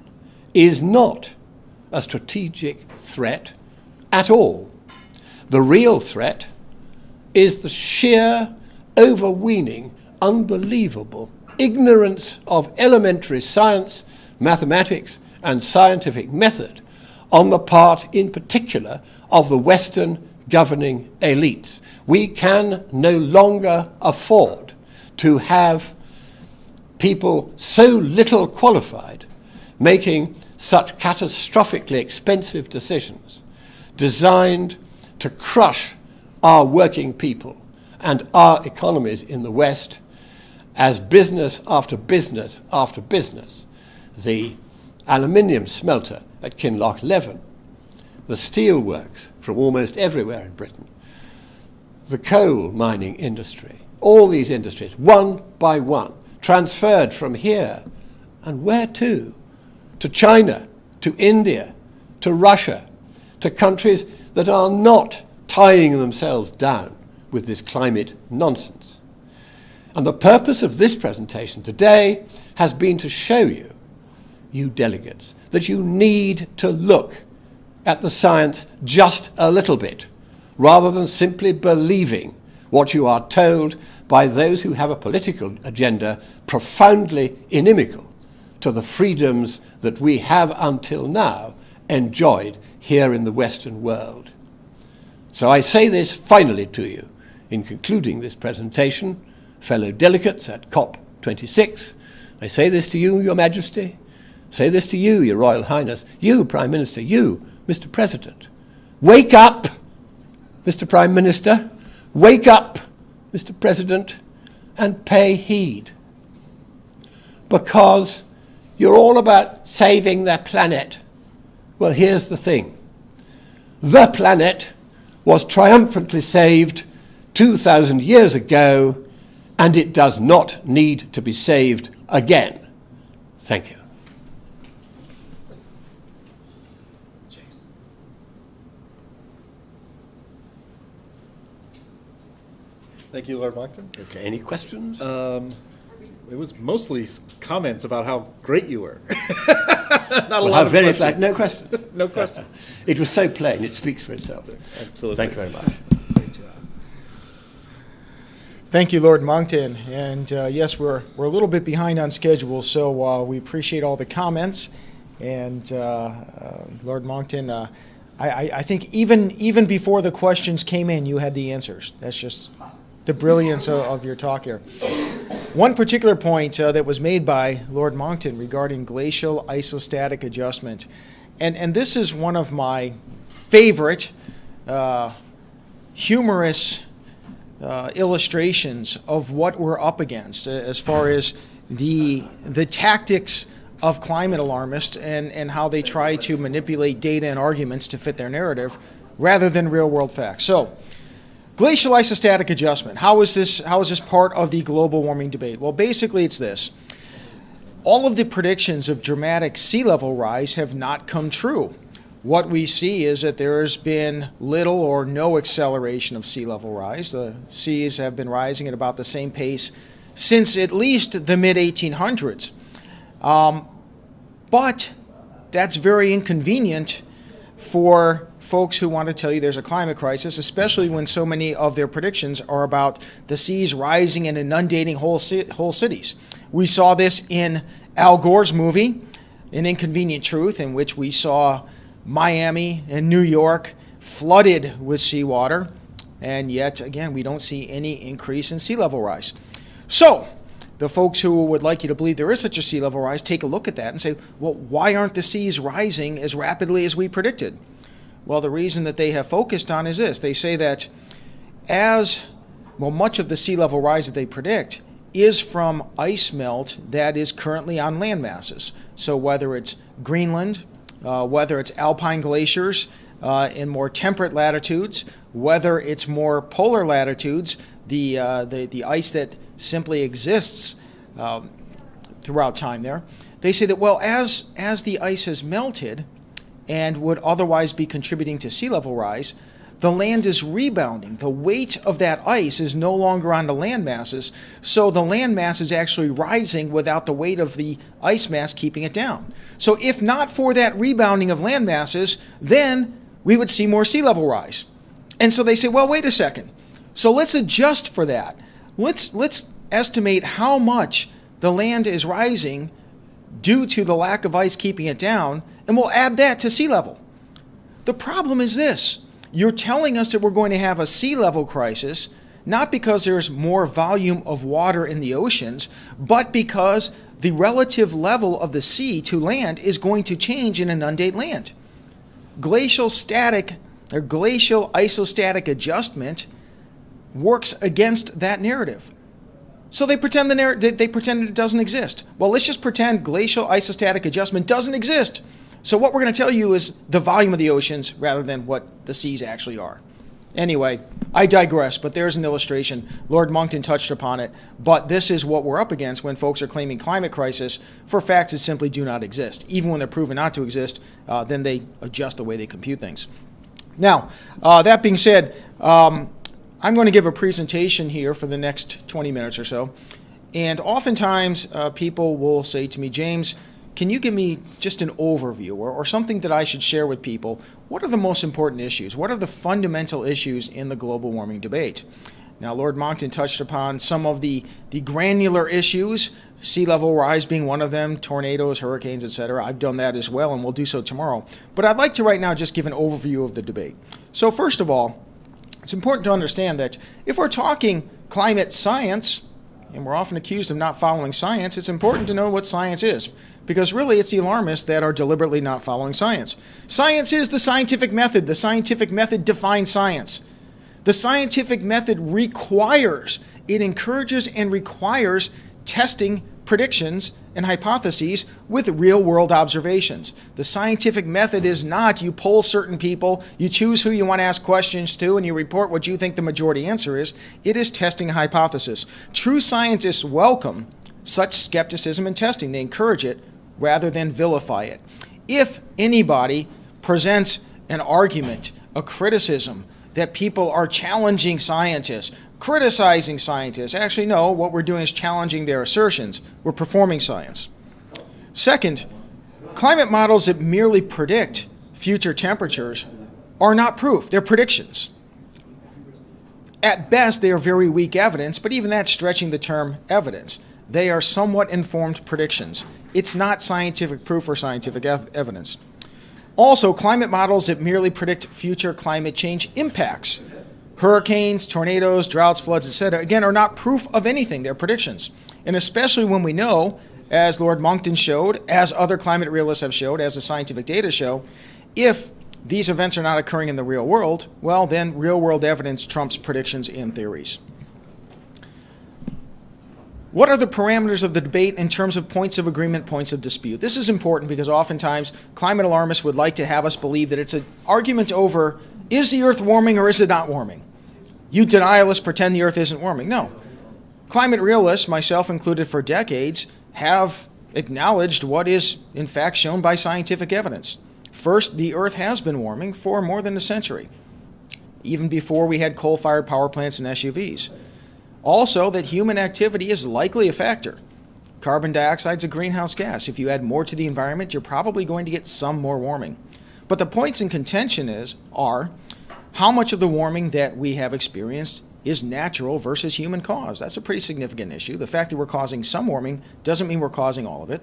is not a strategic threat at all. The real threat is the sheer, overweening, unbelievable ignorance of elementary science, mathematics, and scientific method on the part, in particular, of the Western governing elites. We can no longer afford to have people so little qualified making such catastrophically expensive decisions designed to crush our working people and our economies in the West as business after business after business. The aluminium smelter at Kinloch 11, the steel works from almost everywhere in Britain, the coal mining industry, all these industries, one by one, transferred from here, and where to? To China, to India, to Russia, to countries that are not tying themselves down with this climate nonsense. And the purpose of this presentation today has been to show you, you delegates, that you need to look at the science just a little bit, rather than simply believing what you are told by those who have a political agenda profoundly inimical to the freedoms that we have until now enjoyed here in the Western world. So I say this finally to you, in concluding this presentation, fellow delegates at COP26, I say this to you, Your Majesty, say this to you, Your Royal Highness, you, Prime Minister, you, Mr. President. Wake up, Mr. Prime Minister, wake up, Mr. President, and pay heed. Because you're all about saving the planet. Well, here's the thing. The planet was triumphantly saved 2,000 years ago, and it does not need to be saved again. Thank you. Thank you, Lord Monckton. Okay, any questions? It was mostly comments about how great you were. Not a lot of very questions. flat, no questions. No questions. It was so plain, it speaks for itself. Absolutely. Thank you very much. Thank you, Lord Monckton. And yes, we're a little bit behind on schedule, so we appreciate all the comments. And Lord Monckton, I think even before the questions came in, you had the answers. That's just the brilliance of your talk here. One particular point that was made by Lord Monckton regarding glacial isostatic adjustment, and this is one of my favorite humorous illustrations of what we're up against as far as the tactics of climate alarmists and how they try to manipulate data and arguments to fit their narrative rather than real world facts. So, glacial isostatic adjustment. How is this part of the global warming debate? Well, basically it's this. All of the predictions of dramatic sea level rise have not come true. What we see is that there has been little or no acceleration of sea level rise. The seas have been rising at about the same pace since at least the mid-1800s. But that's very inconvenient for folks who want to tell you there's a climate crisis, especially when so many of their predictions are about the seas rising and inundating whole cities. We saw this in Al Gore's movie, An Inconvenient Truth, in which we saw Miami and New York flooded with seawater, and yet, again, we don't see any increase in sea level rise. So, the folks who would like you to believe there is such a sea level rise take a look at that and say, well, why aren't the seas rising as rapidly as we predicted? Well, the reason that they have focused on is this. They say that much of the sea level rise that they predict is from ice melt that is currently on land masses. So whether it's Greenland, whether it's alpine glaciers in more temperate latitudes, whether it's more polar latitudes, the ice that simply exists throughout time there, they say that, well, as the ice has melted and would otherwise be contributing to sea level rise, the land is rebounding. The weight of that ice is no longer on the land masses, so the land mass is actually rising without the weight of the ice mass keeping it down. So if not for that rebounding of land masses, then we would see more sea level rise. And so they say, well, wait a second. So let's adjust for that. Let's estimate how much the land is rising due to the lack of ice keeping it down, and we'll add that to sea level. The problem is this. You're telling us that we're going to have a sea level crisis, not because there's more volume of water in the oceans, but because the relative level of the sea to land is going to change and inundate land. Glacial isostatic adjustment works against that narrative. So they pretend it doesn't exist. Well, let's just pretend glacial isostatic adjustment doesn't exist. So what we're going to tell you is the volume of the oceans rather than what the seas actually are. Anyway, I digress, but there's an illustration. Lord Monckton touched upon it, but this is what we're up against when folks are claiming climate crisis for facts that simply do not exist. Even when they're proven not to exist, then they adjust the way they compute things. Now, that being said, I'm going to give a presentation here for the next 20 minutes or so, and oftentimes people will say to me, James, can you give me just an overview or something that I should share with people? What are the most important issues? What are the fundamental issues in the global warming debate? Now, Lord Monckton touched upon some of the granular issues, sea level rise being one of them, tornadoes, hurricanes, etc. I've done that as well, and we'll do so tomorrow. But I'd like to right now just give an overview of the debate. So first of all, it's important to understand that if we're talking climate science, and we're often accused of not following science, it's important to know what science is. Because really, it's the alarmists that are deliberately not following science. Science is the scientific method. The scientific method defines science. The scientific method it encourages and requires testing predictions and hypotheses with real-world observations. The scientific method is not you poll certain people, you choose who you want to ask questions to, and you report what you think the majority answer is. It is testing a hypothesis. True scientists welcome such skepticism and testing. They encourage it rather than vilify it. If anybody presents an argument, a criticism, that people are challenging scientists, criticizing scientists, actually no, what we're doing is challenging their assertions. We're performing science. Second, climate models that merely predict future temperatures are not proof. They're predictions. At best, they are very weak evidence, but even that's stretching the term evidence. They are somewhat informed predictions. It's not scientific proof or scientific evidence. Also, climate models that merely predict future climate change impacts, hurricanes, tornadoes, droughts, floods, etc., again, are not proof of anything. They're predictions. And especially when we know, as Lord Monckton showed, as other climate realists have showed, as the scientific data show, if these events are not occurring in the real world, well, then real-world evidence trumps predictions and theories. What are the parameters of the debate in terms of points of agreement, points of dispute? This is important because oftentimes climate alarmists would like to have us believe that it's an argument over, is the Earth warming or is it not warming? You denialists pretend the Earth isn't warming. No. Climate realists, myself included for decades, have acknowledged what is in fact shown by scientific evidence. First, the Earth has been warming for more than a century, even before we had coal-fired power plants and SUVs. Also, that human activity is likely a factor. Carbon dioxide is a greenhouse gas. If you add more to the environment, you're probably going to get some more warming. But the points in contention are how much of the warming that we have experienced is natural versus human caused. That's a pretty significant issue. The fact that we're causing some warming doesn't mean we're causing all of it.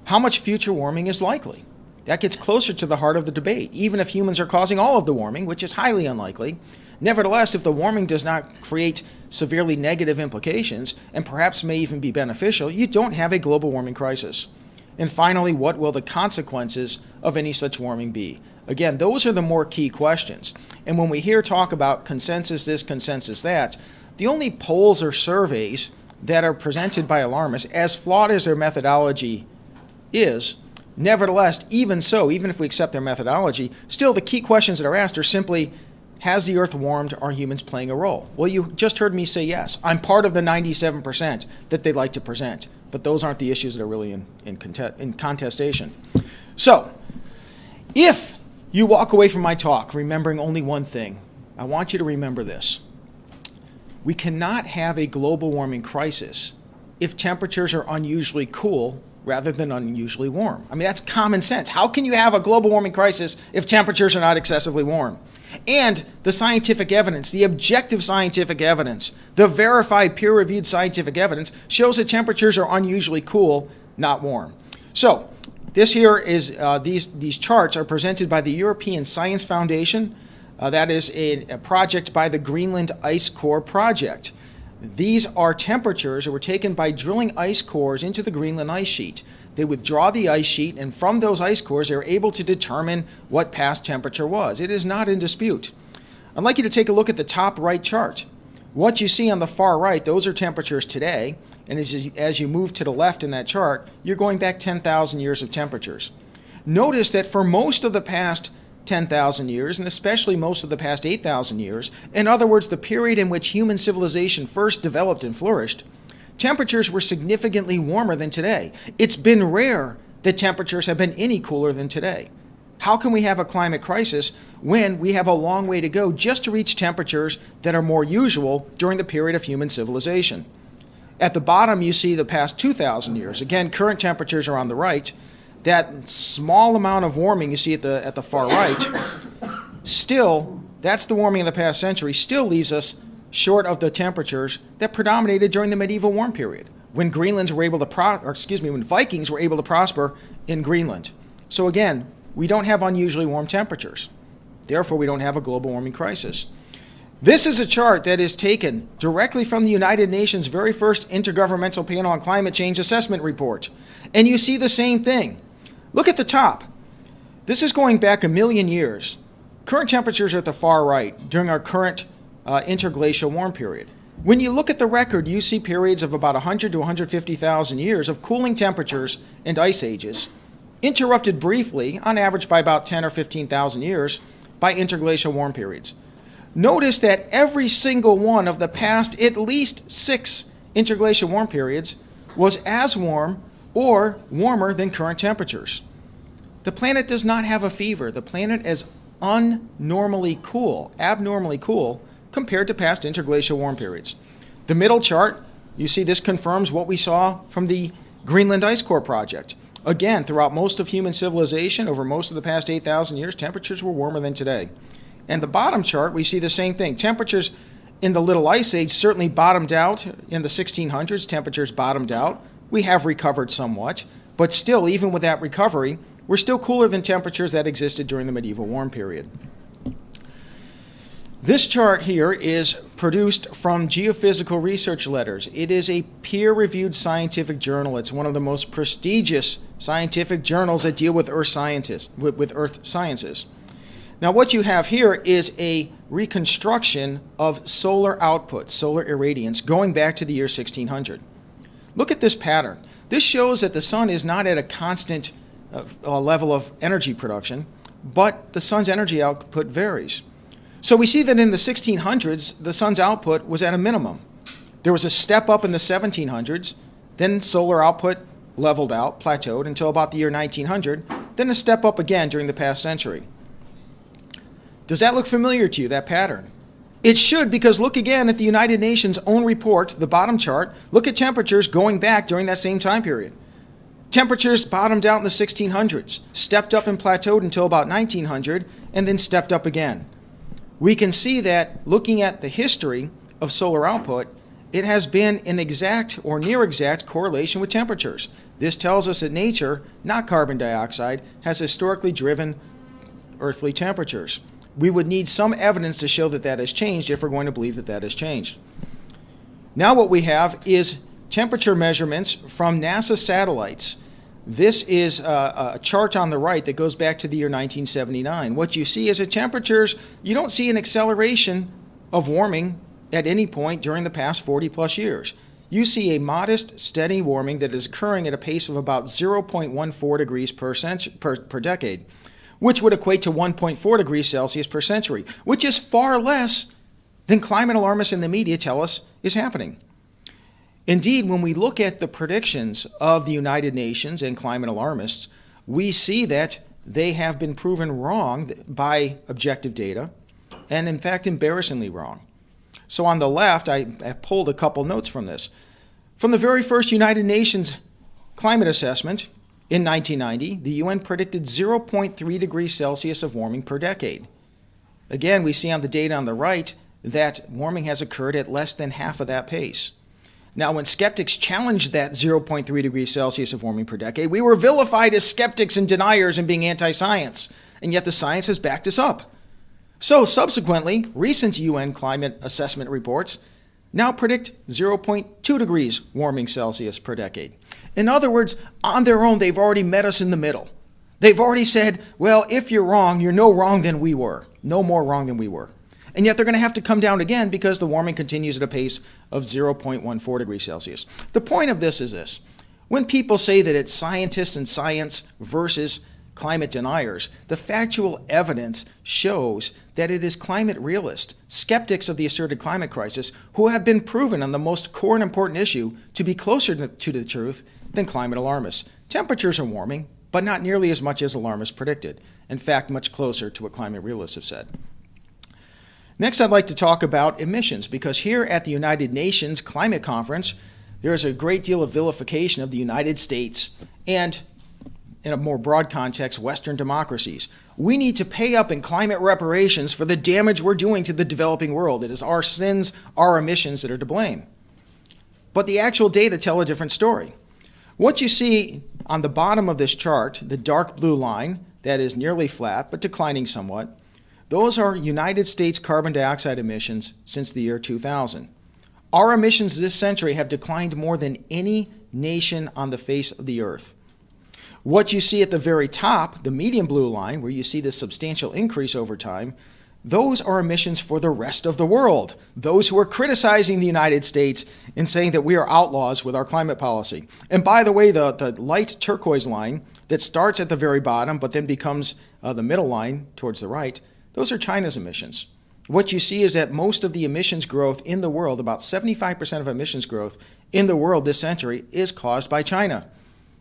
How much future warming is likely? That gets closer to the heart of the debate. Even if humans are causing all of the warming, which is highly unlikely, nevertheless, if the warming does not create severely negative implications, and perhaps may even be beneficial, you don't have a global warming crisis. And finally, what will the consequences of any such warming be? Again, those are the more key questions. And when we hear talk about consensus this, consensus that, the only polls or surveys that are presented by alarmists, as flawed as their methodology is, nevertheless, even so, even if we accept their methodology, still the key questions that are asked are simply, has the Earth warmed? Are humans playing a role? Well, you just heard me say yes. I'm part of the 97% that they like to present, but those aren't the issues that are really in contestation. So, if you walk away from my talk remembering only one thing, I want you to remember this. We cannot have a global warming crisis if temperatures are unusually cool rather than unusually warm. I mean, that's common sense. How can you have a global warming crisis if temperatures are not excessively warm? And the scientific evidence, the objective scientific evidence, the verified peer-reviewed scientific evidence shows that temperatures are unusually cool, not warm. So this here is, these charts are presented by the European Science Foundation. That is a project by the Greenland Ice Core Project. These are temperatures that were taken by drilling ice cores into the Greenland ice sheet. They withdraw the ice sheet, and from those ice cores, they were able to determine what past temperature was. It is not in dispute. I'd like you to take a look at the top right chart. What you see on the far right, those are temperatures today, and as you move to the left in that chart, you're going back 10,000 years of temperatures. Notice that for most of the past 10,000 years, and especially most of the past 8,000 years, in other words, the period in which human civilization first developed and flourished, temperatures were significantly warmer than today. It's been rare that temperatures have been any cooler than today. How can we have a climate crisis when we have a long way to go just to reach temperatures that are more usual during the period of human civilization? At the bottom, you see the past 2,000 years. Again, current temperatures are on the right. That small amount of warming you see at the far right, still, that's the warming of the past century, still leaves us short of the temperatures that predominated during the medieval warm period, when Vikings were able to prosper in Greenland. So again, we don't have unusually warm temperatures. Therefore, we don't have a global warming crisis. This is a chart that is taken directly from the United Nations' very first Intergovernmental Panel on Climate Change Assessment Report. And you see the same thing. Look at the top. This is going back 1 million years. Current temperatures are at the far right during our current interglacial warm period. When you look at the record, you see periods of about 100 to 150,000 years of cooling temperatures and ice ages, interrupted briefly, on average by about 10 or 15,000 years, by interglacial warm periods. Notice that every single one of the past at least 6 interglacial warm periods was as warm or warmer than current temperatures. The planet does not have a fever. The planet is abnormally cool compared to past interglacial warm periods. The middle chart, you see this confirms what we saw from the Greenland Ice Core project. Again, throughout most of human civilization, over most of the past 8,000 years, temperatures were warmer than today. And the bottom chart, we see the same thing. Temperatures in the Little Ice Age certainly bottomed out in the 1600s. Temperatures bottomed out. We have recovered somewhat, but still, even with that recovery, we're still cooler than temperatures that existed during the medieval warm period. This chart here is produced from Geophysical Research Letters. It is a peer-reviewed scientific journal. It's one of the most prestigious scientific journals that deal with Earth sciences. Now, what you have here is a reconstruction of solar output, solar irradiance, going back to the year 1600. Look at this pattern. This shows that the sun is not at a constant level of energy production, but the sun's energy output varies. So we see that in the 1600s, the sun's output was at a minimum. There was a step up in the 1700s, then solar output leveled out, plateaued until about the year 1900, then a step up again during the past century. Does that look familiar to you, that pattern? It should, because look again at the United Nations' own report, the bottom chart. Look at temperatures going back during that same time period. Temperatures bottomed out in the 1600s, stepped up and plateaued until about 1900, and then stepped up again. We can see that looking at the history of solar output, it has been an exact or near exact correlation with temperatures. This tells us that nature, not carbon dioxide, has historically driven earthly temperatures. We would need some evidence to show that that has changed if we're going to believe that that has changed. Now what we have is temperature measurements from NASA satellites. This is a chart on the right that goes back to the year 1979. What you see is that temperatures, you don't see an acceleration of warming at any point during the past 40 plus years. You see a modest, steady warming that is occurring at a pace of about 0.14 degrees per decade, which would equate to 1.4 degrees Celsius per century, which is far less than climate alarmists in the media tell us is happening. Indeed, when we look at the predictions of the United Nations and climate alarmists, we see that they have been proven wrong by objective data, and in fact, embarrassingly wrong. So on the left, I pulled a couple notes from this. From the very first United Nations climate assessment, in 1990, the UN predicted 0.3 degrees Celsius of warming per decade. Again, we see on the data on the right that warming has occurred at less than half of that pace. Now, when skeptics challenged that 0.3 degrees Celsius of warming per decade, we were vilified as skeptics and deniers and being anti-science, and yet the science has backed us up. So subsequently, recent UN climate assessment reports now predict 0.2 degrees warming Celsius per decade. In other words, on their own, they've already met us in the middle. They've already said, well, if you're wrong, you're no wrong than we were. No more wrong than we were. And yet they're going to have to come down again because the warming continues at a pace of 0.14 degrees Celsius. The point of this is this. When people say that it's scientists and science versus climate deniers. The factual evidence shows that it is climate realists, skeptics of the asserted climate crisis, who have been proven on the most core and important issue to be closer to the truth than climate alarmists. Temperatures are warming, but not nearly as much as alarmists predicted. In fact, much closer to what climate realists have said. Next, I'd like to talk about emissions, because here at the United Nations Climate Conference, there is a great deal of vilification of the United States and, in a more broad context, Western democracies. We need to pay up in climate reparations for the damage we're doing to the developing world. It is our sins, our emissions that are to blame. But the actual data tell a different story. What you see on the bottom of this chart, the dark blue line, that is nearly flat but declining somewhat, those are United States carbon dioxide emissions since the year 2000. Our emissions this century have declined more than any nation on the face of the earth. What you see at the very top, the medium blue line, where you see this substantial increase over time, those are emissions for the rest of the world, those who are criticizing the United States and saying that we are outlaws with our climate policy. And by the way, the light turquoise line that starts at the very bottom but then becomes the middle line towards the right, those are China's emissions. What you see is that most of the emissions growth in the world, about 75% of emissions growth in the world this century, is caused by China.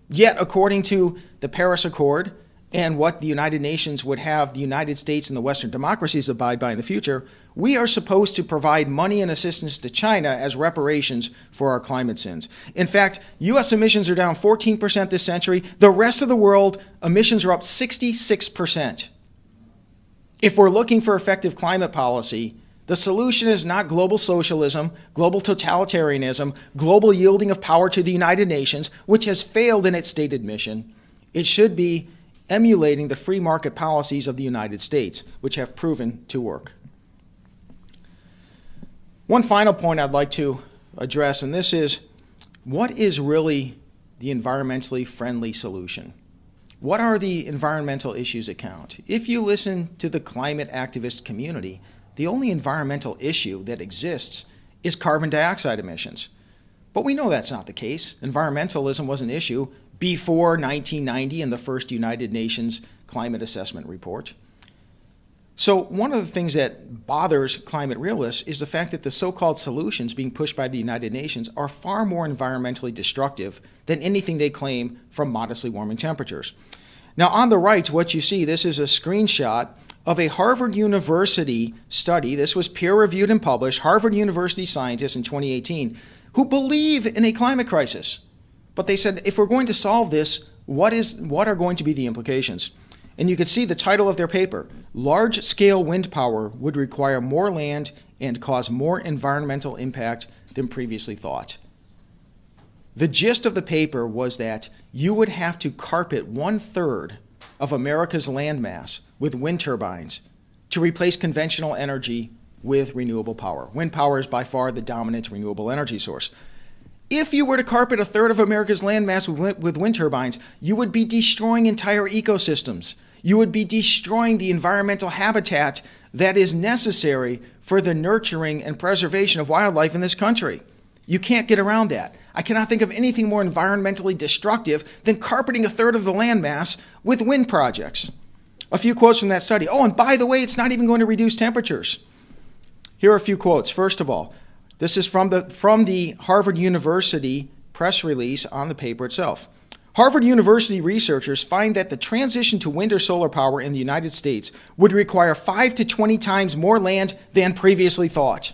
Yet, according to the Paris Accord and what the United Nations would have the United States and the Western democracies abide by in the future, we are supposed to provide money and assistance to China as reparations for our climate sins. In fact, U.S. emissions are down 14% this century. The rest of the world, emissions are up 66%. If we're looking for effective climate policy, the solution is not global socialism, global totalitarianism, global yielding of power to the United Nations, which has failed in its stated mission. It should be emulating the free market policies of the United States, which have proven to work. One final point I'd like to address, and this is, what is really the environmentally friendly solution? What are the environmental issues that count? If you listen to the climate activist community, the only environmental issue that exists is carbon dioxide emissions. But we know that's not the case. Environmentalism was an issue before 1990 in the first United Nations Climate Assessment Report. So one of the things that bothers climate realists is the fact that the so-called solutions being pushed by the United Nations are far more environmentally destructive than anything they claim from modestly warming temperatures. Now on the right, what you see, this is a screenshot of a Harvard University study. This was peer-reviewed and published, Harvard University scientists in 2018, who believe in a climate crisis. But they said, if we're going to solve this, what are going to be the implications? And you can see the title of their paper, Large-Scale Wind Power Would Require More Land and Cause More Environmental Impact Than Previously Thought. The gist of the paper was that you would have to carpet 1/3 of America's landmass with wind turbines to replace conventional energy with renewable power. Wind power is by far the dominant renewable energy source. If you were to carpet 1/3 of America's landmass with wind turbines, you would be destroying entire ecosystems. You would be destroying the environmental habitat that is necessary for the nurturing and preservation of wildlife in this country. You can't get around that. I cannot think of anything more environmentally destructive than carpeting 1/3 of the landmass with wind projects. A few quotes from that study. Oh, and by the way, it's not even going to reduce temperatures. Here are a few quotes. First of all, this is from the Harvard University press release on the paper itself. Harvard University researchers find that the transition to wind or solar power in the United States would require 5 to 20 times more land than previously thought.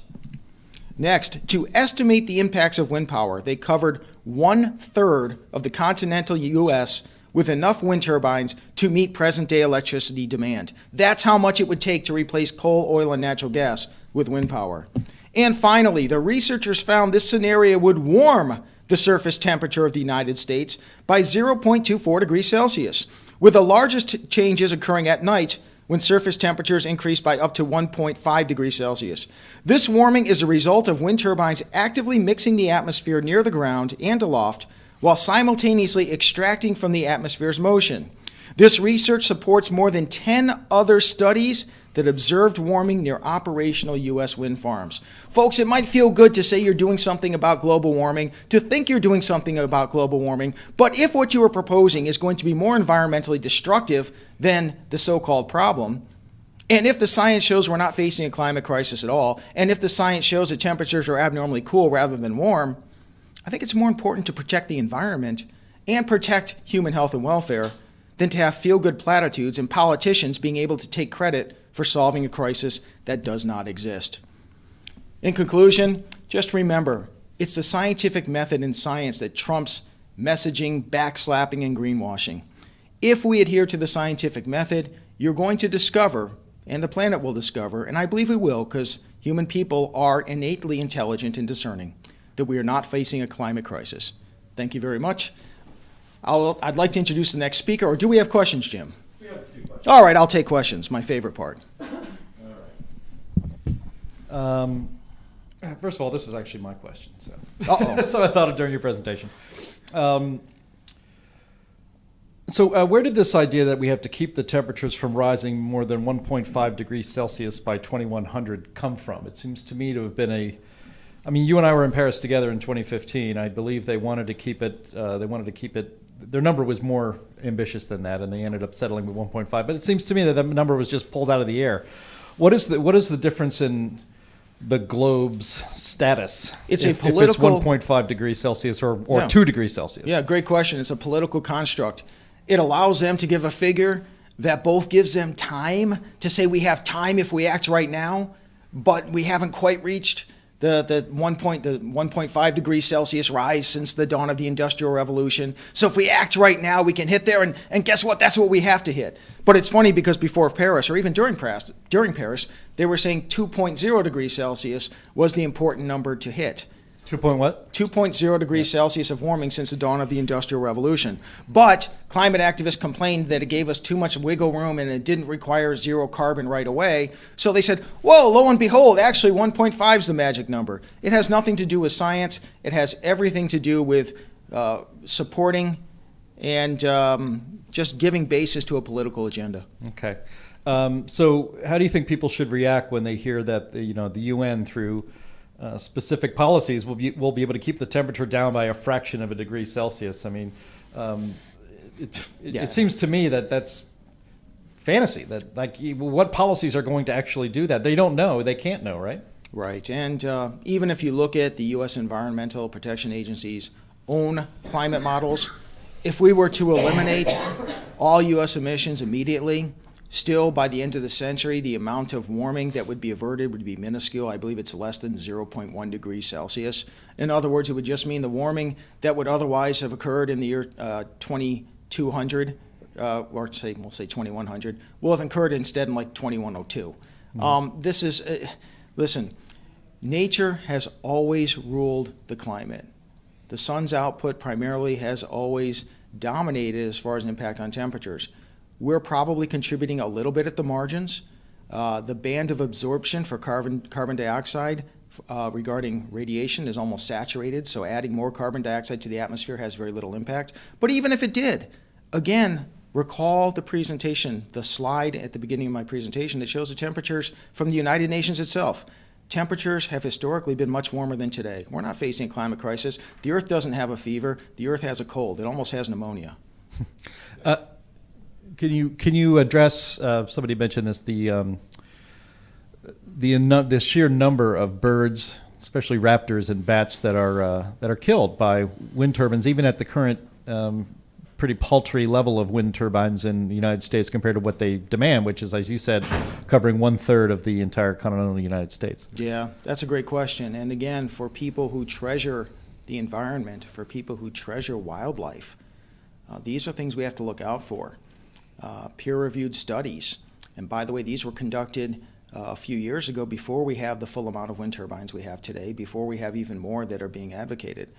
Next, to estimate the impacts of wind power, they covered 1/3 of the continental U.S. with enough wind turbines to meet present-day electricity demand. That's how much it would take to replace coal, oil, and natural gas with wind power. And finally, the researchers found this scenario would warm the surface temperature of the United States by 0.24 degrees Celsius, with the largest changes occurring at night when surface temperatures increase by up to 1.5 degrees Celsius. This warming is a result of wind turbines actively mixing the atmosphere near the ground and aloft while simultaneously extracting from the atmosphere's motion. This research supports more than 10 other studies that observed warming near operational U.S. wind farms. Folks, it might feel good to say you're doing something about global warming, to think you're doing something about global warming, but if what you are proposing is going to be more environmentally destructive than the so-called problem, and if the science shows we're not facing a climate crisis at all, and if the science shows that temperatures are abnormally cool rather than warm, I think it's more important to protect the environment and protect human health and welfare than to have feel-good platitudes and politicians being able to take credit for solving a crisis that does not exist. In conclusion, just remember, it's the scientific method in science that trumps messaging, backslapping, and greenwashing. If we adhere to the scientific method, you're going to discover, and the planet will discover, and I believe we will because human people are innately intelligent and discerning, that we are not facing a climate crisis. Thank you very much. I'd like to introduce the next speaker, or do we have questions, Jim? We have a few questions. All right, I'll take questions, my favorite part. First of all, this is actually my question. So, Uh-oh. so I thought of during your presentation. So where did this idea that we have to keep the temperatures from rising more than 1.5 degrees Celsius by 2100 come from? It seems to me to have been I mean, you and I were in Paris together in 2015. I believe they wanted to keep it, their number was more ambitious than that, and they ended up settling with 1.5. But it seems to me that that number was just pulled out of the air. What is the difference in the globe's status It's if a political... it's 1.5 degrees Celsius or Yeah. 2 degrees Celsius? Yeah, great question. It's a political construct. It allows them to give a figure that both gives them time to say we have time if we act right now, but we haven't quite reached the 1.5 degrees Celsius rise since the dawn of the Industrial Revolution. So if we act right now, we can hit there, and guess what? That's what we have to hit. But it's funny because before Paris, or even during Paris, they were saying 2.0 degrees Celsius was the important number to hit. 2.0 degrees Celsius of warming since the dawn of the Industrial Revolution. But climate activists complained that it gave us too much wiggle room and it didn't require zero carbon right away. So they said, whoa, lo and behold, actually 1.5 is the magic number. It has nothing to do with science. It has everything to do with supporting and just giving basis to a political agenda. Okay. So how do you think people should react when they hear that the UN through specific policies will be able to keep the temperature down by a fraction of a degree Celsius? I mean, it seems to me that that's fantasy. That what policies are going to actually do that? They don't know. They can't know, right? Right. And even if you look at the U.S. Environmental Protection Agency's own climate models, if we were to eliminate all U.S. emissions immediately, still, by the end of the century, the amount of warming that would be averted would be minuscule. I believe it's less than 0.1 degrees Celsius. In other words, it would just mean the warming that would otherwise have occurred in the year 2200, or we'll say 2100, will have occurred instead in like 2102. Listen, nature has always ruled the climate. The sun's output primarily has always dominated as far as an impact on temperatures. We're probably contributing a little bit at the margins. The band of absorption for carbon dioxide regarding radiation is almost saturated, so adding more carbon dioxide to the atmosphere has very little impact. But even if it did, again, recall the presentation, the slide at the beginning of my presentation that shows the temperatures from the United Nations itself. Temperatures have historically been much warmer than today. We're not facing a climate crisis. The Earth doesn't have a fever. The Earth has a cold. It almost has pneumonia. Can you address? Somebody mentioned this. The sheer number of birds, especially raptors and bats, that are killed by wind turbines, even at the current pretty paltry level of wind turbines in the United States compared to what they demand, which is, as you said, covering 1/3 of the entire continental United States. Yeah, that's a great question. And again, for people who treasure the environment, for people who treasure wildlife, these are things we have to look out for. Peer-reviewed studies. And by the way, these were conducted a few years ago before we have the full amount of wind turbines we have today, before we have even more that are being advocated.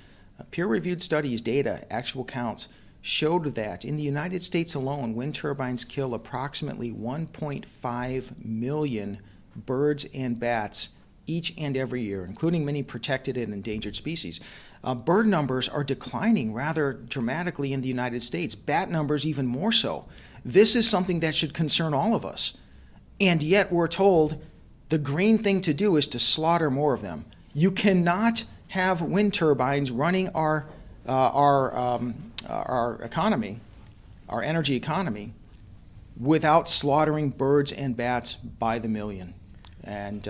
Peer-reviewed studies, data, actual counts, showed that in the United States alone, wind turbines kill approximately 1.5 million birds and bats each and every year, including many protected and endangered species. Bird numbers are declining rather dramatically in the United States, bat numbers even more so. This is something that should concern all of us. And yet we're told the green thing to do is to slaughter more of them. You cannot have wind turbines running our economy, our energy economy, without slaughtering birds and bats by the million. And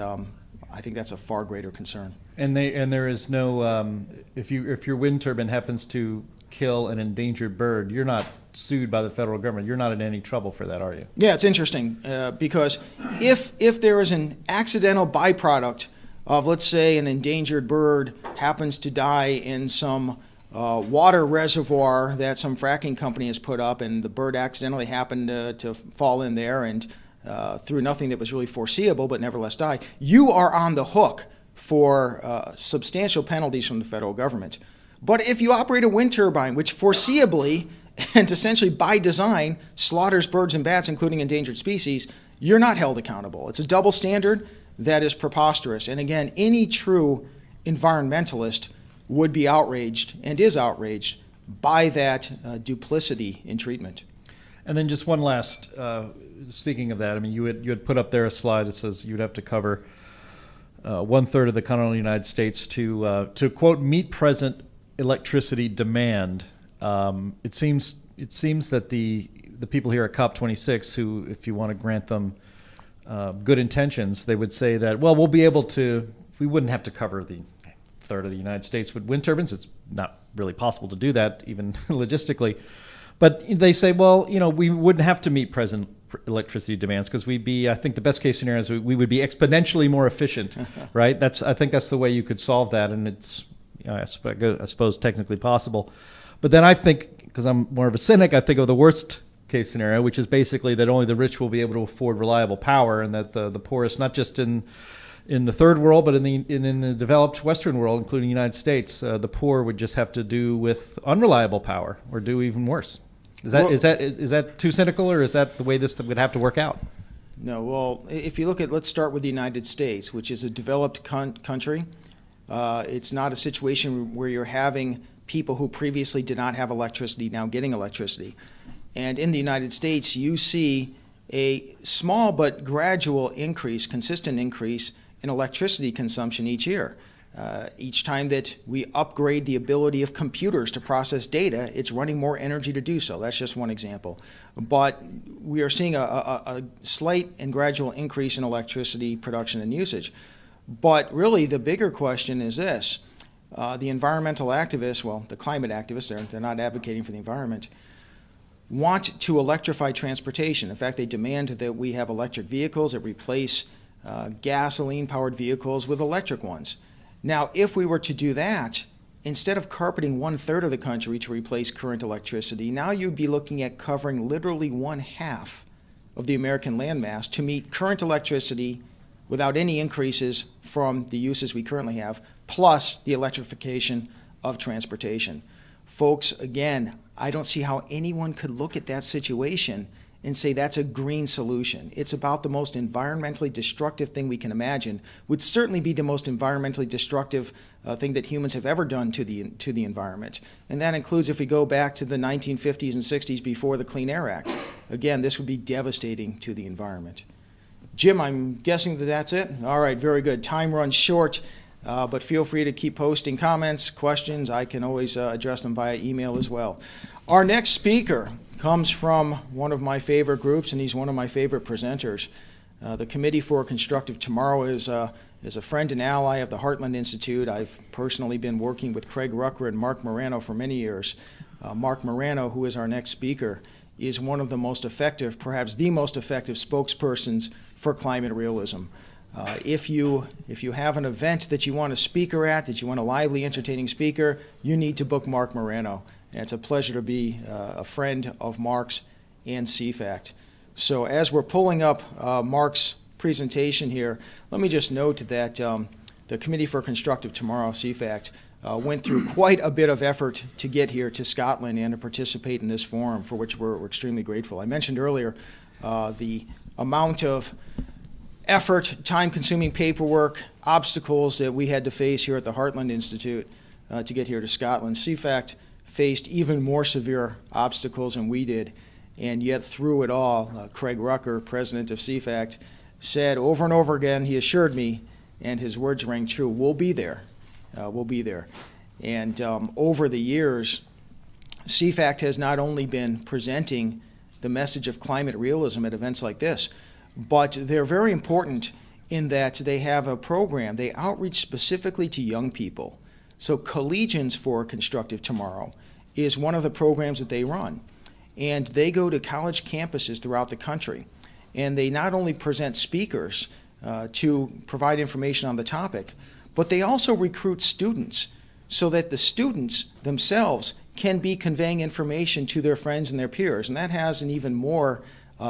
I think that's a far greater concern. And there is no if your wind turbine happens to kill an endangered bird, you're not sued by the federal government. You're not in any trouble for that, are you? Yeah, it's interesting because if there is an accidental byproduct of, let's say, an endangered bird happens to die in some water reservoir that some fracking company has put up, and the bird accidentally happened to fall in there and through nothing that was really foreseeable but nevertheless die, you are on the hook for substantial penalties from the federal government. But if you operate a wind turbine, which foreseeably and essentially by design slaughters birds and bats, including endangered species, you're not held accountable. It's a double standard that is preposterous. And again, any true environmentalist would be outraged and is outraged by that duplicity in treatment. And then just one last, speaking of that, I mean, you had put up there a slide that says you'd have to cover 1/3 of the continental United States to quote, meet present electricity demand. It seems that the people here at COP26, who, if you want to grant them good intentions, they would say that, well, we wouldn't have to cover the 1/3 of the United States with wind turbines. It's not really possible to do that, even logistically. But they say, well, we wouldn't have to meet present electricity demands because I think the best case scenario is we would be exponentially more efficient, right? I think that's the way you could solve that, and it's, I suppose, technically possible. But then I think, because I'm more of a cynic, I think of the worst case scenario, which is basically that only the rich will be able to afford reliable power, and that the poorest, not just in the third world, but in the developed Western world, including the United States, the poor would just have to do with unreliable power or do even worse. Is that too cynical, or is that the way this would have to work out? No, well, if you look at, let's start with the United States, which is a developed country. It's not a situation where you're having people who previously did not have electricity now getting electricity. And in the United States, you see a small but gradual increase, consistent increase in electricity consumption each year. Each time that we upgrade the ability of computers to process data, it's running more energy to do so. That's just one example. But we are seeing a slight and gradual increase in electricity production and usage. But really, the bigger question is this. The environmental activists, well, the climate activists, they're not advocating for the environment, want to electrify transportation. In fact, they demand that we have electric vehicles that replace gasoline-powered vehicles with electric ones. Now, if we were to do that, instead of carpeting 1/3 of the country to replace current electricity, now you'd be looking at covering literally 1/2 of the American landmass to meet current electricity without any increases from the uses we currently have, plus the electrification of transportation. Folks, again, I don't see how anyone could look at that situation and say that's a green solution. It's about the most environmentally destructive thing we can imagine, would certainly be the most environmentally destructive thing that humans have ever done to the environment. And that includes if we go back to the 1950s and 60s before the Clean Air Act. Again, this would be devastating to the environment. Jim, I'm guessing that that's it? All right, very good. Time runs short, but feel free to keep posting comments, questions. I can always address them via email as well. Our next speaker comes from one of my favorite groups, and he's one of my favorite presenters. The Committee for Constructive Tomorrow is a friend and ally of the Heartland Institute. I've personally been working with Craig Rucker and Mark Morano for many years. Mark Morano, who is our next speaker, is one of the most effective, perhaps the most effective spokespersons for climate realism. If you have an event that you want a speaker at, that you want a lively, entertaining speaker, you need to book Mark Morano. And it's a pleasure to be a friend of Mark's and CFACT. So as we're pulling up Mark's presentation here, let me just note that the Committee for Constructive Tomorrow, CFACT, went through quite a bit of effort to get here to Scotland and to participate in this forum, for which we're extremely grateful. I mentioned earlier the amount of effort, time-consuming paperwork, obstacles that we had to face here at the Heartland Institute to get here to Scotland. CFACT faced even more severe obstacles than we did, and yet through it all, Craig Rucker, president of CFACT, said over and over again, he assured me, and his words rang true, we'll be there. We'll be there. And over the years, CFACT has not only been presenting the message of climate realism at events like this, but they're very important in that they have a program. They outreach specifically to young people. So Collegians for Constructive Tomorrow is one of the programs that they run. And they go to college campuses throughout the country. And they not only present speakers to provide information on the topic, but they also recruit students so that the students themselves can be conveying information to their friends and their peers. And that has an even more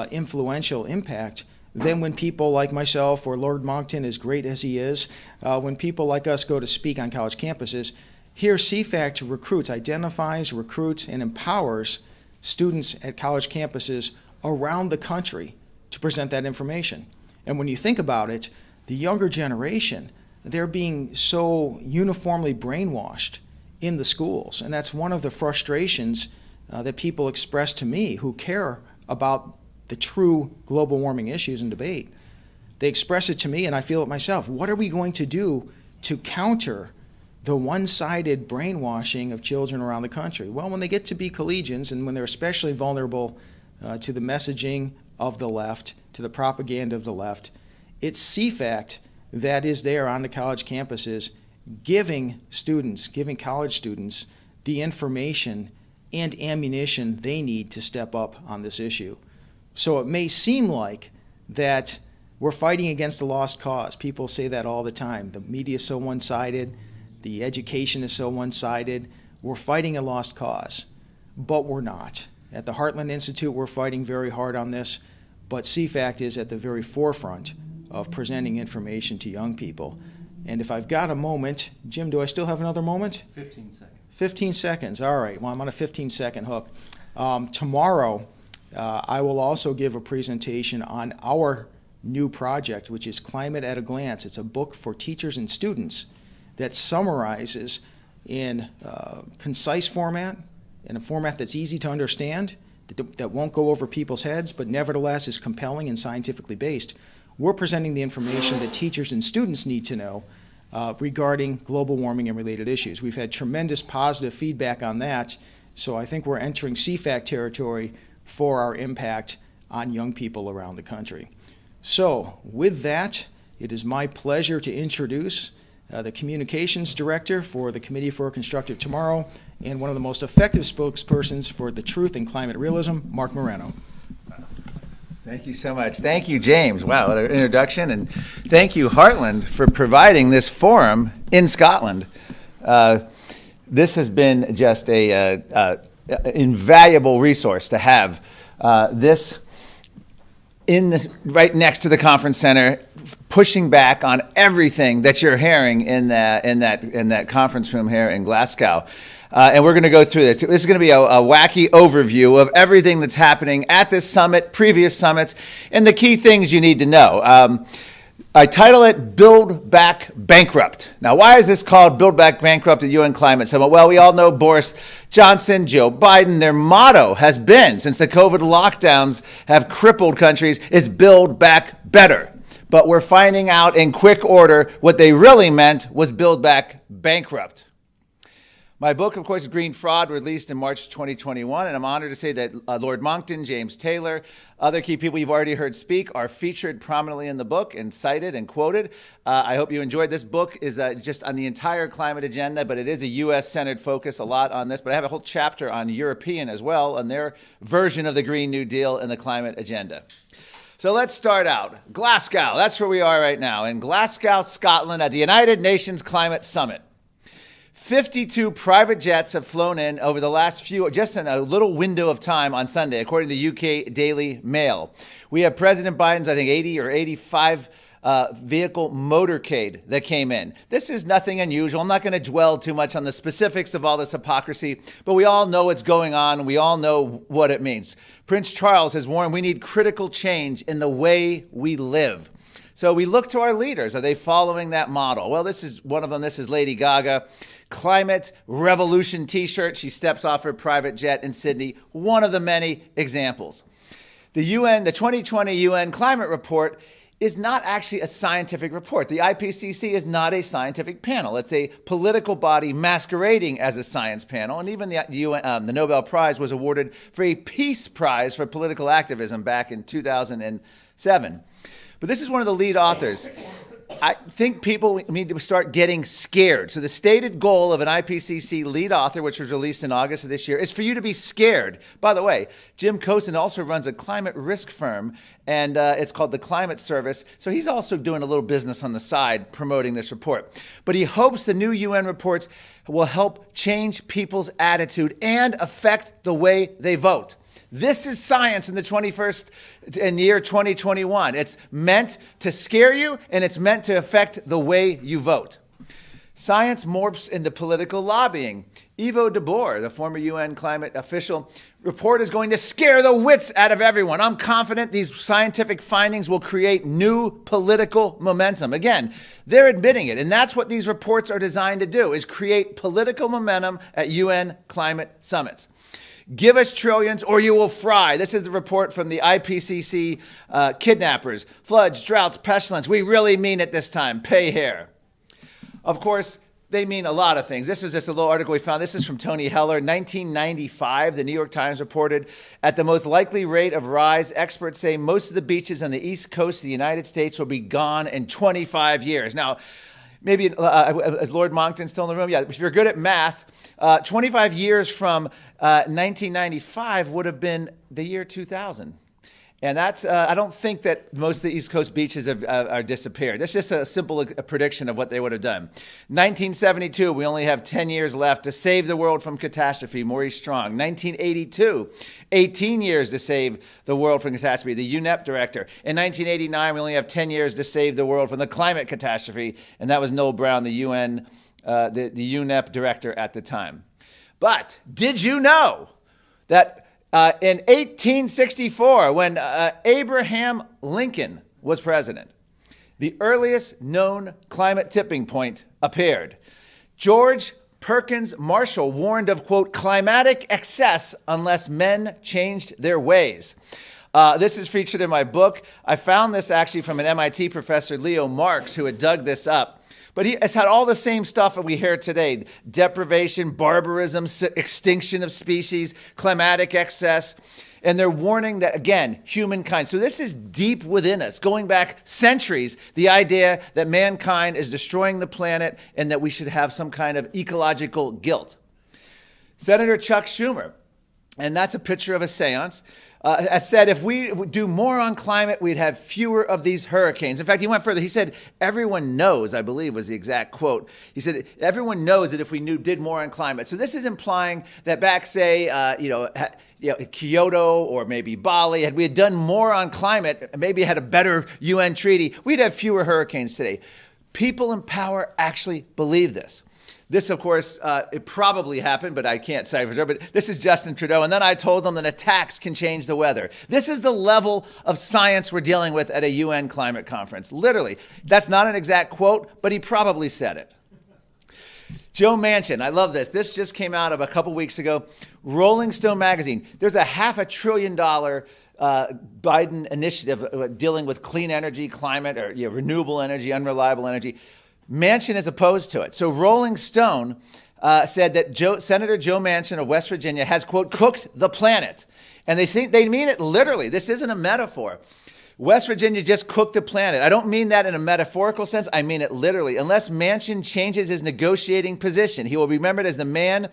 influential impact than when people like myself or Lord Monckton, as great as he is, when people like us go to speak on college campuses. Here, CFACT recruits, identifies, recruits, and empowers students at college campuses around the country to present that information. And when you think about it, the younger generation, they're being so uniformly brainwashed in the schools. And that's one of the frustrations that people express to me who care about the true global warming issues and debate. They express it to me, and I feel it myself. What are we going to do to counter the one-sided brainwashing of children around the country? Well, when they get to be collegians and when they're especially vulnerable to the messaging of the left, to the propaganda of the left, it's CFACT that is there on the college campuses giving college students the information and ammunition they need to step up on this issue. So it may seem like that we're fighting against a lost cause. People say that all the time. The media is so one-sided. The education is so one-sided. We're fighting a lost cause, but we're not. At the Heartland Institute, we're fighting very hard on this, but CFACT is at the very forefront of presenting information to young people. And if I've got a moment, Jim, do I still have another moment? 15 seconds. 15 seconds, all right. Well, I'm on a 15-second hook. Tomorrow, I will also give a presentation on our new project, which is Climate at a Glance. It's a book for teachers and students that summarizes in concise format, in a format that's easy to understand, that won't go over people's heads, but nevertheless is compelling and scientifically based. We're presenting the information that teachers and students need to know regarding global warming and related issues. We've had tremendous positive feedback on that, so I think we're entering CFACT territory for our impact on young people around the country. So with that, it is my pleasure to introduce the Communications Director for the Committee for Constructive Tomorrow and one of the most effective spokespersons for the truth and climate realism, Mark Moreno. Thank you so much. Thank you, James. Wow, what an introduction. And thank you, Heartland, for providing this forum in Scotland. This has been just an invaluable resource to have this right next to the conference center, pushing back on everything that you're hearing in that conference room here in Glasgow. And we're going to go through this. This is going to be a wacky overview of everything that's happening at this summit, previous summits, and the key things you need to know. I title it Build Back Bankrupt. Now, why is this called Build Back Bankrupt at UN Climate Summit? Well, we all know Boris Johnson, Joe Biden. Their motto has been, since the COVID lockdowns have crippled countries, is Build Back Better. But we're finding out in quick order what they really meant was Build Back Bankrupt. My book, of course, is Green Fraud, released in March 2021, and I'm honored to say that Lord Monckton, James Taylor, other key people you've already heard speak are featured prominently in the book and cited and quoted. I hope you enjoyed. This book is just on the entire climate agenda, but it is a U.S.-centered focus, a lot on this. But I have a whole chapter on European as well, on their version of the Green New Deal and the climate agenda. So let's start out. Glasgow, that's where we are right now, in Glasgow, Scotland, at the United Nations Climate Summit. 52 private jets have flown in over the last just in a little window of time on Sunday, according to the UK Daily Mail. We have President Biden's, I think, 80 or 85 vehicle motorcade that came in. This is nothing unusual. I'm not going to dwell too much on the specifics of all this hypocrisy, but we all know what's going on, and we all know what it means. Prince Charles has warned we need critical change in the way we live. So we look to our leaders. Are they following that model? Well, this is one of them. This is Lady Gaga. Climate Revolution t-shirt. She steps off her private jet in Sydney. One of the many examples. The 2020 UN climate report is not actually a scientific report. The IPCC is not a scientific panel. It's a political body masquerading as a science panel. And even the Nobel Prize was awarded for a peace prize for political activism back in 2007. But this is one of the lead authors. I think people need to start getting scared. So the stated goal of an IPCC lead author, which was released in August of this year, is for you to be scared. By the way, Jim Cosin also runs a climate risk firm, and it's called the Climate Service. So he's also doing a little business on the side promoting this report. But he hopes the new UN reports will help change people's attitude and affect the way they vote. This is science in the 21st in year 2021. It's meant to scare you, and it's meant to affect the way you vote. Science morphs into political lobbying. Ivo de Boer, the former UN climate official, report is going to scare the wits out of everyone. I'm confident these scientific findings will create new political momentum. Again, they're admitting it, and that's what these reports are designed to do, is create political momentum at UN climate summits. Give us trillions or you will fry. This is the report from the IPCC kidnappers. Floods, droughts, pestilence. We really mean it this time. Pay here. Of course, they mean a lot of things. This is just a little article we found. This is from Tony Heller. 1995, the New York Times reported, at the most likely rate of rise, experts say most of the beaches on the East Coast of the United States will be gone in 25 years. Now, maybe, is Lord Monckton still in the room? Yeah, if you're good at math, 25 years from 1995 would have been the year 2000. And that's, I don't think that most of the East Coast beaches are disappeared. That's just a simple prediction of what they would have done. 1972, we only have 10 years left to save the world from catastrophe, Maurice Strong. 1982, 18 years to save the world from catastrophe, the UNEP director. In 1989, we only have 10 years to save the world from the climate catastrophe, and that was Noel Brown, the UN, the UNEP director at the time. But did you know that in 1864, when Abraham Lincoln was president, the earliest known climate tipping point appeared? George Perkins Marshall warned of, quote, climatic excess unless men changed their ways. This is featured in my book. I found this actually from an MIT professor, Leo Marx, who had dug this up. But it's had all the same stuff that we hear today: deprivation, barbarism, extinction of species, climatic excess. And they're warning that, again, humankind. So this is deep within us, going back centuries, the idea that mankind is destroying the planet and that we should have some kind of ecological guilt. Senator Chuck Schumer, and that's a picture of a seance, has said if we do more on climate, we'd have fewer of these hurricanes. In fact, he went further. He said, everyone knows, I believe was the exact quote. He said, everyone knows that if we did more on climate. So this is implying that back, say, Kyoto or maybe Bali, had we had done more on climate, maybe had a better UN treaty, we'd have fewer hurricanes today. People in power actually believe this. This, of course, it probably happened, but I can't say for sure. But this is Justin Trudeau. And then I told them that attacks can change the weather. This is the level of science we're dealing with at a UN climate conference. Literally. That's not an exact quote, but he probably said it. Joe Manchin, I love this. This just came out of a couple weeks ago. Rolling Stone magazine. There's a $500 billion Biden initiative dealing with clean energy, climate, or renewable energy, unreliable energy. Manchin is opposed to it. So Rolling Stone said that Senator Joe Manchin of West Virginia has, quote, cooked the planet. And they mean it literally. This isn't a metaphor. West Virginia just cooked the planet. I don't mean that in a metaphorical sense. I mean it literally. Unless Manchin changes his negotiating position, he will be remembered as the man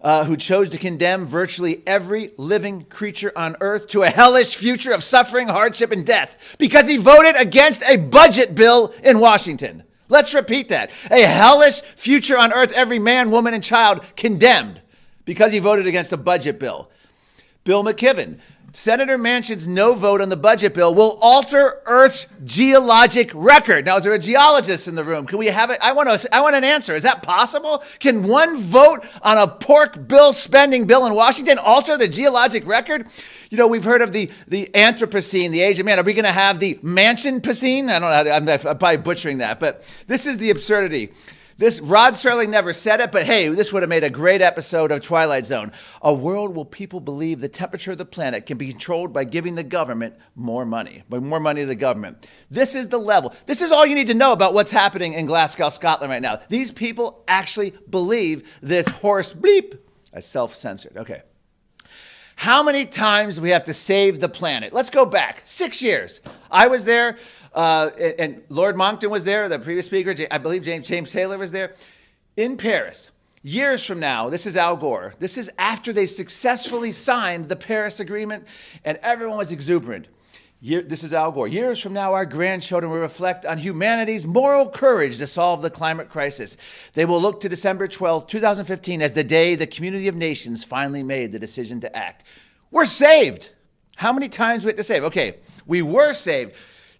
who chose to condemn virtually every living creature on earth to a hellish future of suffering, hardship, and death because he voted against a budget bill in Washington. Let's repeat that. A hellish future on earth, every man, woman, and child condemned because he voted against a budget bill. Bill McKibben, Senator Manchin's no vote on the budget bill will alter Earth's geologic record. Now, is there a geologist in the room? Can we have it? I want an answer. Is that possible? Can one vote on a pork bill spending bill in Washington alter the geologic record? You know, we've heard of the Anthropocene, the age of man. Are we going to have the Manchin-pocene? I don't know. I'm probably butchering that, but this is the absurdity. This Rod Serling never said it, but hey, this would have made a great episode of Twilight Zone. A world where people believe the temperature of the planet can be controlled by giving the government more money, by more money to the government. This is the level. This is all you need to know about what's happening in Glasgow, Scotland right now. These people actually believe this horse bleep as self-censored. Okay. How many times do we have to save the planet? Let's go back 6 years. I was there, and Lord Monckton was there, the previous speaker. I believe James Taylor was there. In Paris, years from now, this is Al Gore. This is after they successfully signed the Paris Agreement, and everyone was exuberant. This is Al Gore. Years from now, our grandchildren will reflect on humanity's moral courage to solve the climate crisis. They will look to December 12, 2015 as the day the community of nations finally made the decision to act. We're saved. How many times do we have to save? Okay, we were saved.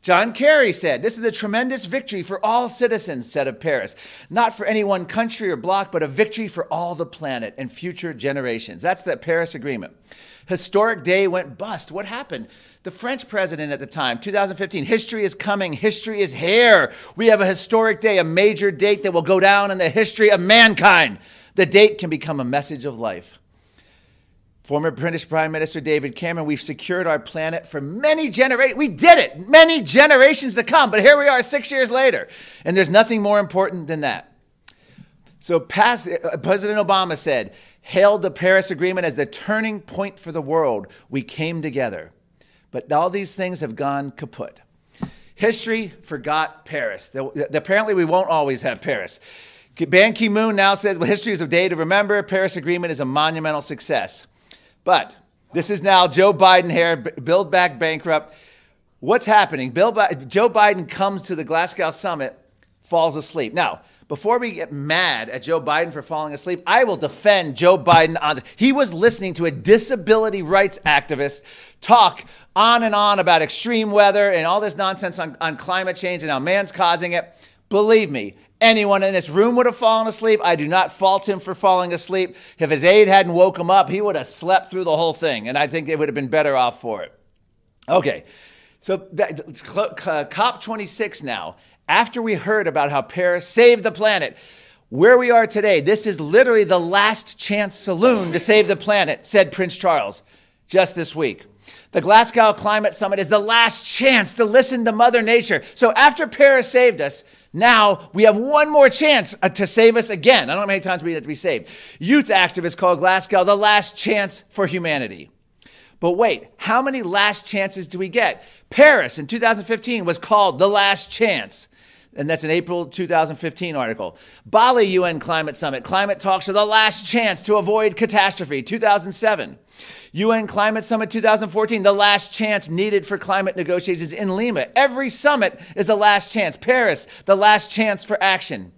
John Kerry said, this is a tremendous victory for all citizens, said of Paris. Not for any one country or bloc, but a victory for all the planet and future generations. That's the Paris Agreement. Historic day went bust. What happened? The French president at the time, 2015, history is coming, history is here. We have a historic day, a major date that will go down in the history of mankind. The date can become a message of life. Former British Prime Minister David Cameron, we've secured our planet for many generations. We did it, many generations to come, but here we are 6 years later, and there's nothing more important than that. So President Obama said, hailed the Paris Agreement as the turning point for the world. We came together. But all these things have gone kaput. History forgot Paris. Apparently, we won't always have Paris. Ban Ki-moon now says, well, history is a day to remember. Paris Agreement is a monumental success. But this is now Joe Biden here, Build Back Bankrupt. What's happening? Joe Biden comes to the Glasgow summit, falls asleep. Now, before we get mad at Joe Biden for falling asleep, I will defend Joe Biden on this. He was listening to a disability rights activist talk on and on about extreme weather and all this nonsense on climate change and how man's causing it. Believe me, anyone in this room would have fallen asleep. I do not fault him for falling asleep. If his aide hadn't woke him up, he would have slept through the whole thing, and I think they would have been better off for it. Okay, so COP26 now. After we heard about how Paris saved the planet, where we are today, this is literally the last chance saloon to save the planet, said Prince Charles just this week. The Glasgow Climate Summit is the last chance to listen to Mother Nature. So after Paris saved us, now we have one more chance to save us again. I don't know how many times we need to be saved. Youth activists call Glasgow the last chance for humanity. But wait, how many last chances do we get? Paris in 2015 was called the last chance. And that's an April 2015 article. Bali UN Climate Summit. Climate talks are the last chance to avoid catastrophe. 2007. UN Climate Summit 2014. The last chance needed for climate negotiations in Lima. Every summit is the last chance. Paris, the last chance for action.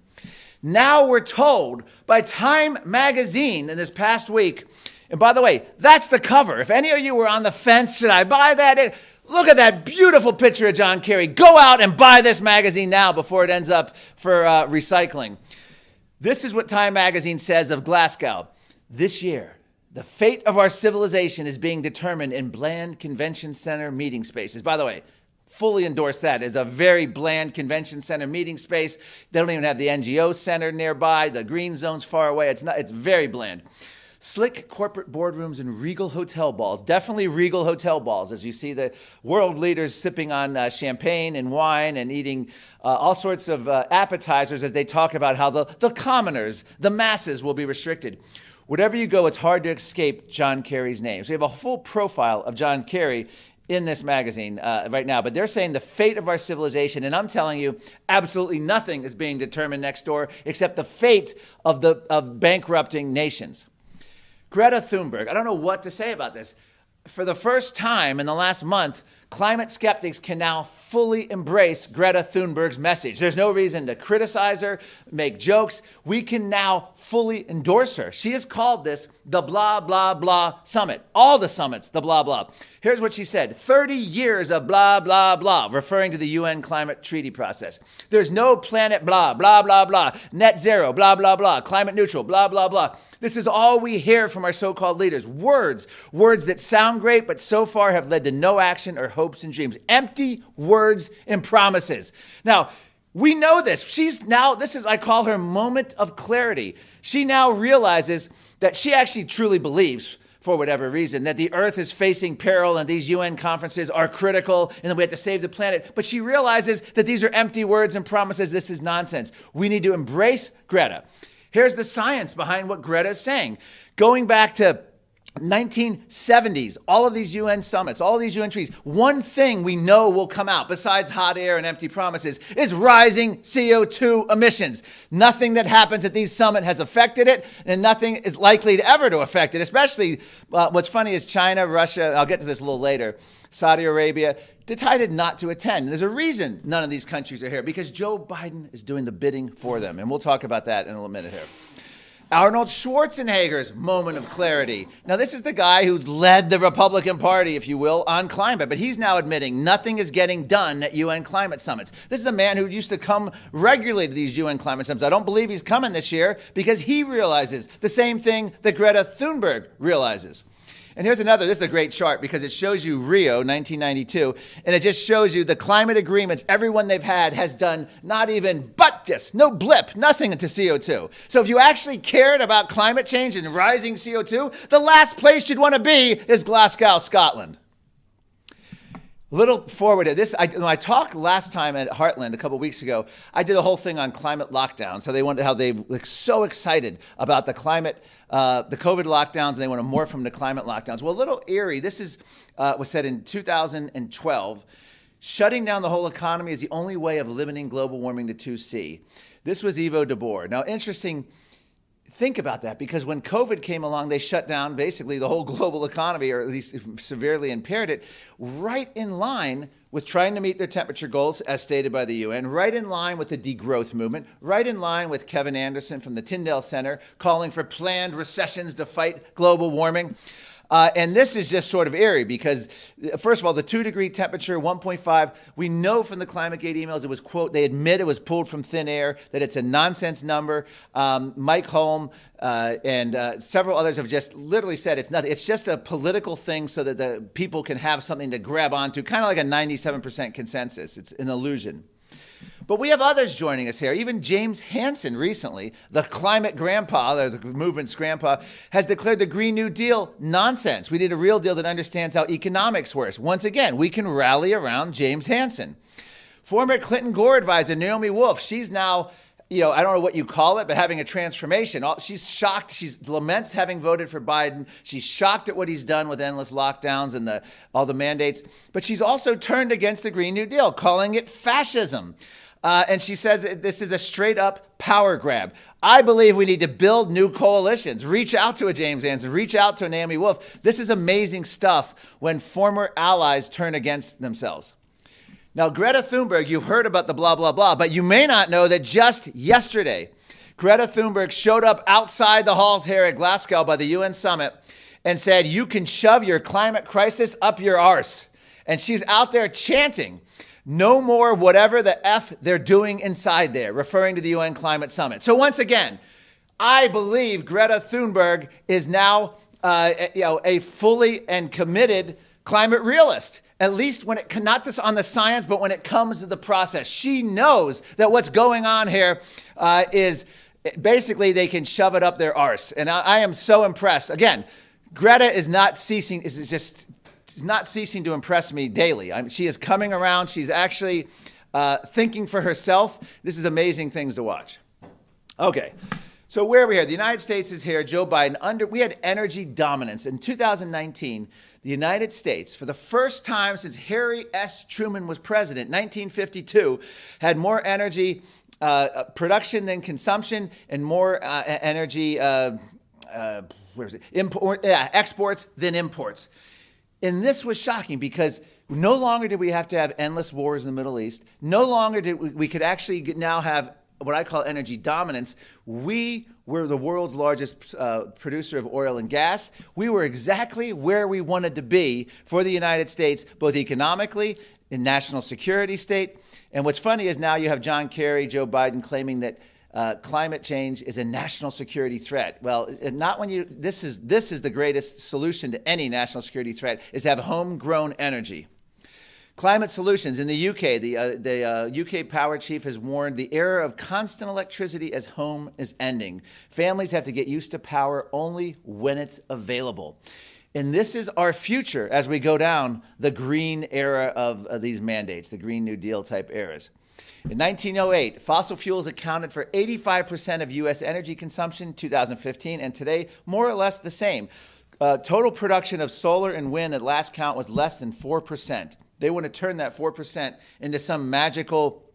Now we're told by Time magazine in this past week, and by the way, that's the cover. If any of you were on the fence, should I buy that? Look at that beautiful picture of John Kerry. Go out and buy this magazine now before it ends up for recycling. This is what Time magazine says of Glasgow. This year, the fate of our civilization is being determined in bland convention center meeting spaces. By the way, fully endorse that. It's a very bland convention center meeting space. They don't even have the NGO center nearby. The green zone's far away. It's very bland. Slick corporate boardrooms and regal hotel balls, definitely regal hotel balls, as you see the world leaders sipping on champagne and wine and eating all sorts of appetizers as they talk about how the commoners, the masses, will be restricted. Wherever you go, it's hard to escape John Kerry's name. So we have a full profile of John Kerry in this magazine right now, but they're saying the fate of our civilization, and I'm telling you, absolutely nothing is being determined next door except the fate of bankrupting nations. Greta Thunberg, I don't know what to say about this. For the first time in the last month, climate skeptics can now fully embrace Greta Thunberg's message. There's no reason to criticize her, make jokes. We can now fully endorse her. She has called this the blah, blah, blah summit. All the summits, the blah, blah. Here's what she said. 30 years of blah, blah, blah, referring to the UN climate treaty process. There's no planet blah, blah, blah, blah. Net zero, blah, blah, blah. Climate neutral, blah, blah, blah. This is all we hear from our so-called leaders. Words that sound great, but so far have led to no action or hopes and dreams. Empty words and promises. Now, We know this. She's now, this is, I call her moment of clarity. She now realizes that she actually truly believes, for whatever reason, that the earth is facing peril and these UN conferences are critical and that we have to save the planet. But she realizes that these are empty words and promises. This is nonsense. We need to embrace Greta. Here's the science behind what Greta is saying. Going back to 1970s, all of these UN summits, all of these UN treaties, one thing we know will come out, besides hot air and empty promises, is rising CO2 emissions. Nothing that happens at these summits has affected it, and nothing is likely to ever to affect it, especially, what's funny is China, Russia, I'll get to this a little later, Saudi Arabia, decided not to attend. There's a reason none of these countries are here, because Joe Biden is doing the bidding for them, and we'll talk about that in a minute here. Arnold Schwarzenegger's moment of clarity. Now, this is the guy who's led the Republican Party, if you will, on climate, but he's now admitting nothing is getting done at UN climate summits. This is a man who used to come regularly to these UN climate summits. I don't believe he's coming this year because he realizes the same thing that Greta Thunberg realizes. And here's another, this is a great chart because it shows you Rio, 1992, and it just shows you the climate agreements everyone they've had has done not even but this, no blip, nothing into CO2. So if you actually cared about climate change and rising CO2, the last place you'd want to be is Glasgow, Scotland. Little forward to this, when I talked last time at Heartland a couple weeks ago, I did a whole thing on climate lockdown. So they wanted how they were so excited about the climate, the COVID lockdowns, and they want to morph them to climate lockdowns. Well, a little eerie. This is was said in 2012. Shutting down the whole economy is the only way of limiting global warming to 2C. This was Ivo de Boer. Now, interesting. Think about that, because when COVID came along, they shut down basically the whole global economy, or at least severely impaired it, right in line with trying to meet their temperature goals as stated by the UN, right in line with the degrowth movement, right in line with Kevin Anderson from the Tyndall Center calling for planned recessions to fight global warming. And this is just sort of eerie because, first of all, the 2-degree temperature, 1.5, we know from the ClimateGate emails, it was, quote, they admit it was pulled from thin air, that it's a nonsense number. Mike Holm and several others have just literally said it's nothing. It's just a political thing so that the people can have something to grab onto, kind of like a 97% consensus. It's an illusion. But we have others joining us here. Even James Hansen recently, the climate grandpa, or the movement's grandpa, has declared the Green New Deal nonsense. We need a real deal that understands how economics works. Once again, we can rally around James Hansen. Former Clinton Gore advisor Naomi Wolf, she's now, I don't know what you call it, but having a transformation. She's shocked. She laments having voted for Biden. She's shocked at what he's done with endless lockdowns and all the mandates. But she's also turned against the Green New Deal, calling it fascism. And she says this is a straight up power grab. I believe we need to build new coalitions. Reach out to a James Hansen. Reach out to a Naomi Wolf. This is amazing stuff when former allies turn against themselves. Now, Greta Thunberg, you've heard about the blah, blah, blah, but you may not know that just yesterday, Greta Thunberg showed up outside the halls here at Glasgow by the UN summit and said, you can shove your climate crisis up your arse. And she's out there chanting, no more whatever the F they're doing inside there, referring to the UN Climate Summit. So once again, I believe Greta Thunberg is now a fully and committed climate realist, at least when it, not this on the science, but when it comes to the process. She knows that what's going on here is basically they can shove it up their arse. And I am so impressed. Again, Greta is not ceasing, not ceasing to impress me daily. She is coming around. She's actually thinking for herself. This is amazing things to watch. Okay, so where are we here? The United States is here. Joe Biden, we had energy dominance. In 2019, the United States, for the first time since Harry S. Truman was president, 1952, had more energy production than consumption and more energy exports than imports. And this was shocking because no longer did we have to have endless wars in the Middle East. No longer did we could actually now have what I call energy dominance. We were the world's largest producer of oil and gas. We were exactly where we wanted to be for the United States, both economically, in national security state. And what's funny is now you have John Kerry, Joe Biden claiming that climate change is a national security threat. Well, not when you, this is the greatest solution to any national security threat, is to have homegrown energy. Climate solutions. In the UK, the UK power chief has warned the era of constant electricity as home is ending. Families have to get used to power only when it's available. And this is our future as we go down the green era of these mandates, the Green New Deal type eras. In 1908, fossil fuels accounted for 85% of U.S. energy consumption in 2015, and today more or less the same. Total production of solar and wind at last count was less than 4%. They want to turn that 4% into some magical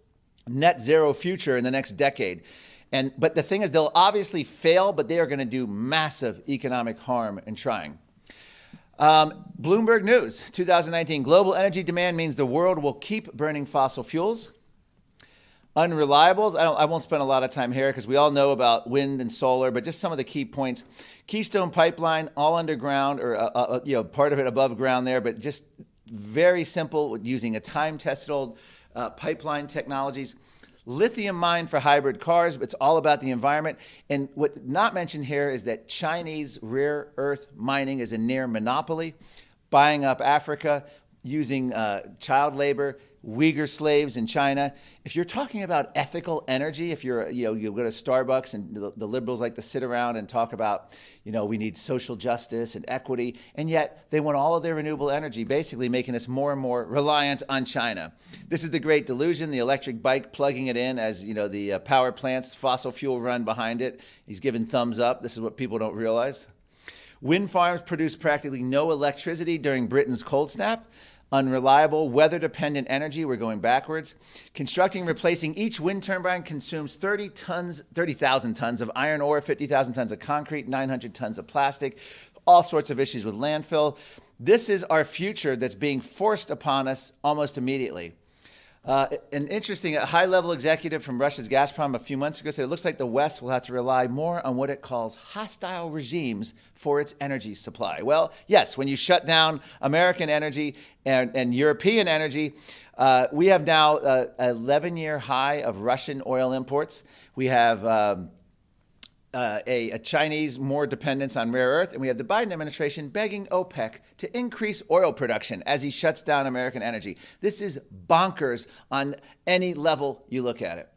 net zero future in the next decade. But the thing is, they'll obviously fail, but they are going to do massive economic harm in trying. Bloomberg News, 2019, global energy demand means the world will keep burning fossil fuels. Unreliables, I won't spend a lot of time here because we all know about wind and solar, but just some of the key points. Keystone Pipeline, all underground, or part of it above ground there, but just very simple, using a time-tested old pipeline technologies. Lithium mine for hybrid cars, it's all about the environment. And what not mentioned here is that Chinese rare earth mining is a near monopoly, buying up Africa, using child labor, Uyghur slaves in China. If you're talking about ethical energy, if you're, you go to Starbucks and the liberals like to sit around and talk about, we need social justice and equity, and yet they want all of their renewable energy, basically making us more and more reliant on China. This is the great delusion, the electric bike plugging it in as, the power plants, fossil fuel run behind it. He's giving thumbs up. This is what people don't realize. Wind farms produce practically no electricity during Britain's cold snap. Unreliable, weather-dependent energy, we're going backwards. Constructing and replacing each wind turbine consumes 30,000 tons of iron ore, 50,000 tons of concrete, 900 tons of plastic, all sorts of issues with landfill. This is our future that's being forced upon us almost immediately. An interesting high-level executive from Russia's Gazprom a few months ago said it looks like the West will have to rely more on what it calls hostile regimes for its energy supply. Well, yes, when you shut down American energy and European energy, we have now an 11-year high of Russian oil imports. We have a Chinese more dependence on rare earth, and we have the Biden administration begging OPEC to increase oil production as he shuts down American energy. This is bonkers on any level you look at it.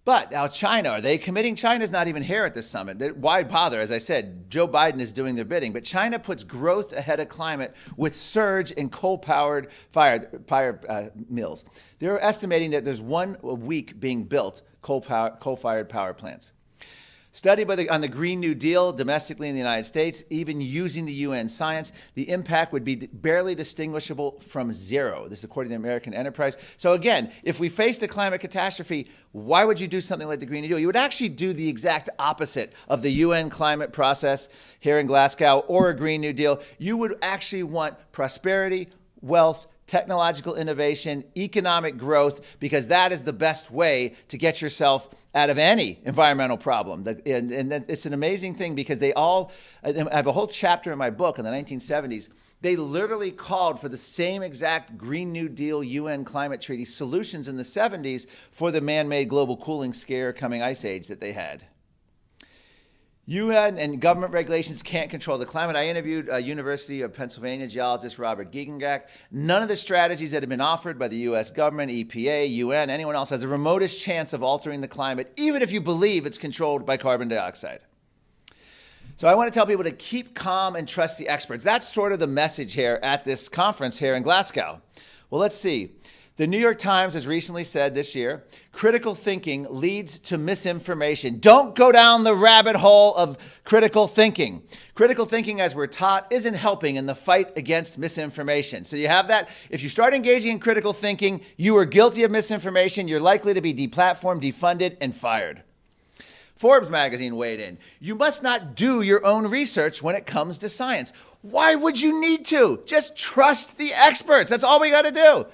But now China, are they committing? China's not even here at this summit. Why bother? As I said, Joe Biden is doing their bidding. But China puts growth ahead of climate with surge in coal-powered fire mills. They're estimating that there's 1 a week being built coal-fired power plants. Study on the Green New Deal domestically in the United States, even using the UN science, the impact would be barely distinguishable from zero. This is according to the American Enterprise. So again, if we faced a climate catastrophe, why would you do something like the Green New Deal? You would actually do the exact opposite of the UN climate process here in Glasgow or a Green New Deal. You would actually want prosperity, wealth, technological innovation, economic growth, because that is the best way to get yourself out of any environmental problem. And it's an amazing thing because I have a whole chapter in my book in the 1970s. They literally called for the same exact Green New Deal UN climate treaty solutions in the 70s for the man-made global cooling scare coming ice age that they had. UN and government regulations can't control the climate. I interviewed University of Pennsylvania geologist Robert Giegengak. None of the strategies that have been offered by the U.S. government, EPA, UN, anyone else has the remotest chance of altering the climate, even if you believe it's controlled by carbon dioxide. So I want to tell people to keep calm and trust the experts. That's sort of the message here at this conference here in Glasgow. Well, let's see. The New York Times has recently said this year, critical thinking leads to misinformation. Don't go down the rabbit hole of critical thinking. Critical thinking, as we're taught, isn't helping in the fight against misinformation. So you have that. If you start engaging in critical thinking, you are guilty of misinformation. You're likely to be deplatformed, defunded, and fired. Forbes magazine weighed in. You must not do your own research when it comes to science. Why would you need to? Just trust the experts. That's all we got to do.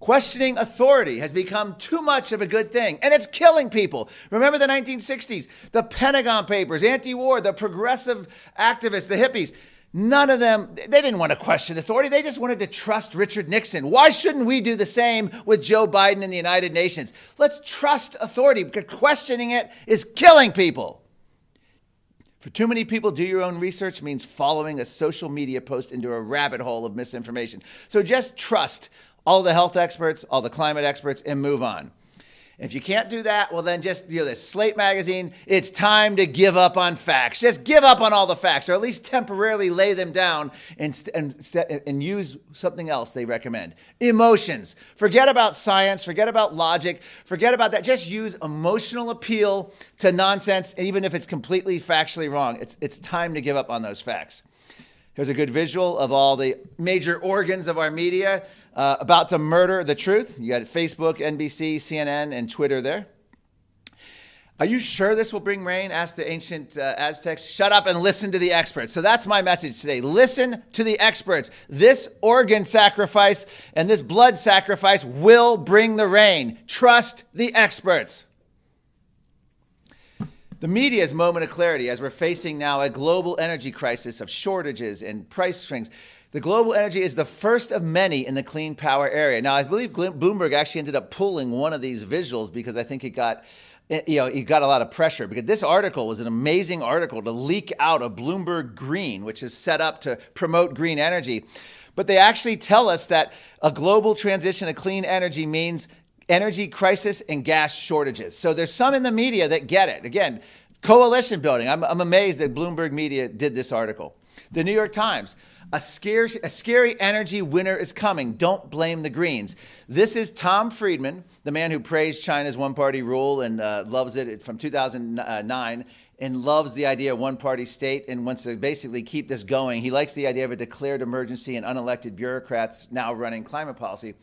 Questioning authority has become too much of a good thing, and it's killing people. Remember the 1960s, the Pentagon Papers, anti-war, the progressive activists, the hippies. None of them, they didn't want to question authority. They just wanted to trust Richard Nixon. Why shouldn't we do the same with Joe Biden and the United Nations? Let's trust authority because questioning it is killing people. For too many people, do your own research means following a social media post into a rabbit hole of misinformation. So just trust all the health experts, all the climate experts, and move on. If you can't do that, well then just, this Slate magazine, it's time to give up on facts. Just give up on all the facts, or at least temporarily lay them down and use something else they recommend. Emotions. Forget about science, forget about logic, forget about that. Just use emotional appeal to nonsense, even if it's completely factually wrong. It's time to give up on those facts. Here's a good visual of all the major organs of our media about to murder the truth. You got Facebook, NBC, CNN, and Twitter there. Are you sure this will bring rain? Asked the ancient Aztecs. Shut up and listen to the experts. So that's my message today. Listen to the experts. This organ sacrifice and this blood sacrifice will bring the rain. Trust the experts. The media's moment of clarity, as we're facing now a global energy crisis of shortages and price swings. The global energy is the first of many in the clean power area. Now, I believe Bloomberg actually ended up pulling one of these visuals because I think he got a lot of pressure, because this article was an amazing article to leak out of Bloomberg Green, which is set up to promote green energy. But they actually tell us that a global transition to clean energy means energy crisis and gas shortages. So there's some in the media that get it. Again, coalition building. I'm amazed that Bloomberg Media did this article. The New York Times, a scary energy winter is coming. Don't blame the Greens. This is Tom Friedman, the man who praised China's one-party rule and loves it from 2009 and loves the idea of one-party state and wants to basically keep this going. He likes the idea of a declared emergency and unelected bureaucrats now running climate policy.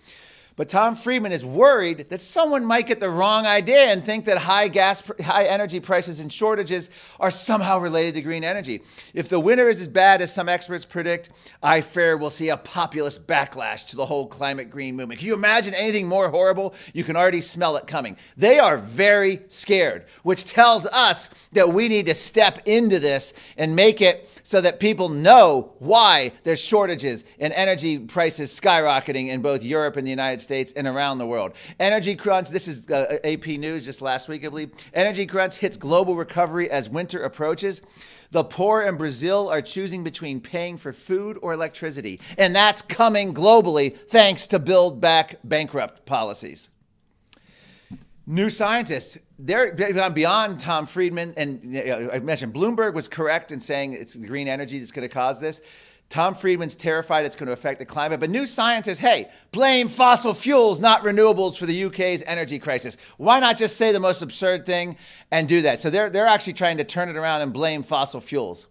But Tom Friedman is worried that someone might get the wrong idea and think that high energy prices and shortages are somehow related to green energy. If the winter is as bad as some experts predict, I fear we'll see a populist backlash to the whole climate green movement. Can you imagine anything more horrible? You can already smell it coming. They are very scared, which tells us that we need to step into this and make it so that people know why there's shortages and energy prices skyrocketing in both Europe and the United States and around the world. Energy crunch, this is AP News just last week, I believe. Energy crunch hits global recovery as winter approaches. The poor in Brazil are choosing between paying for food or electricity. And that's coming globally thanks to Build Back Bankrupt policies. New Scientists, they're beyond Tom Friedman, and I mentioned Bloomberg was correct in saying it's green energy that's going to cause this. Tom Friedman's terrified it's going to affect the climate, but New Scientists, hey, blame fossil fuels, not renewables, for the UK's energy crisis. Why not just say the most absurd thing and do that? So they're actually trying to turn it around and blame fossil fuels.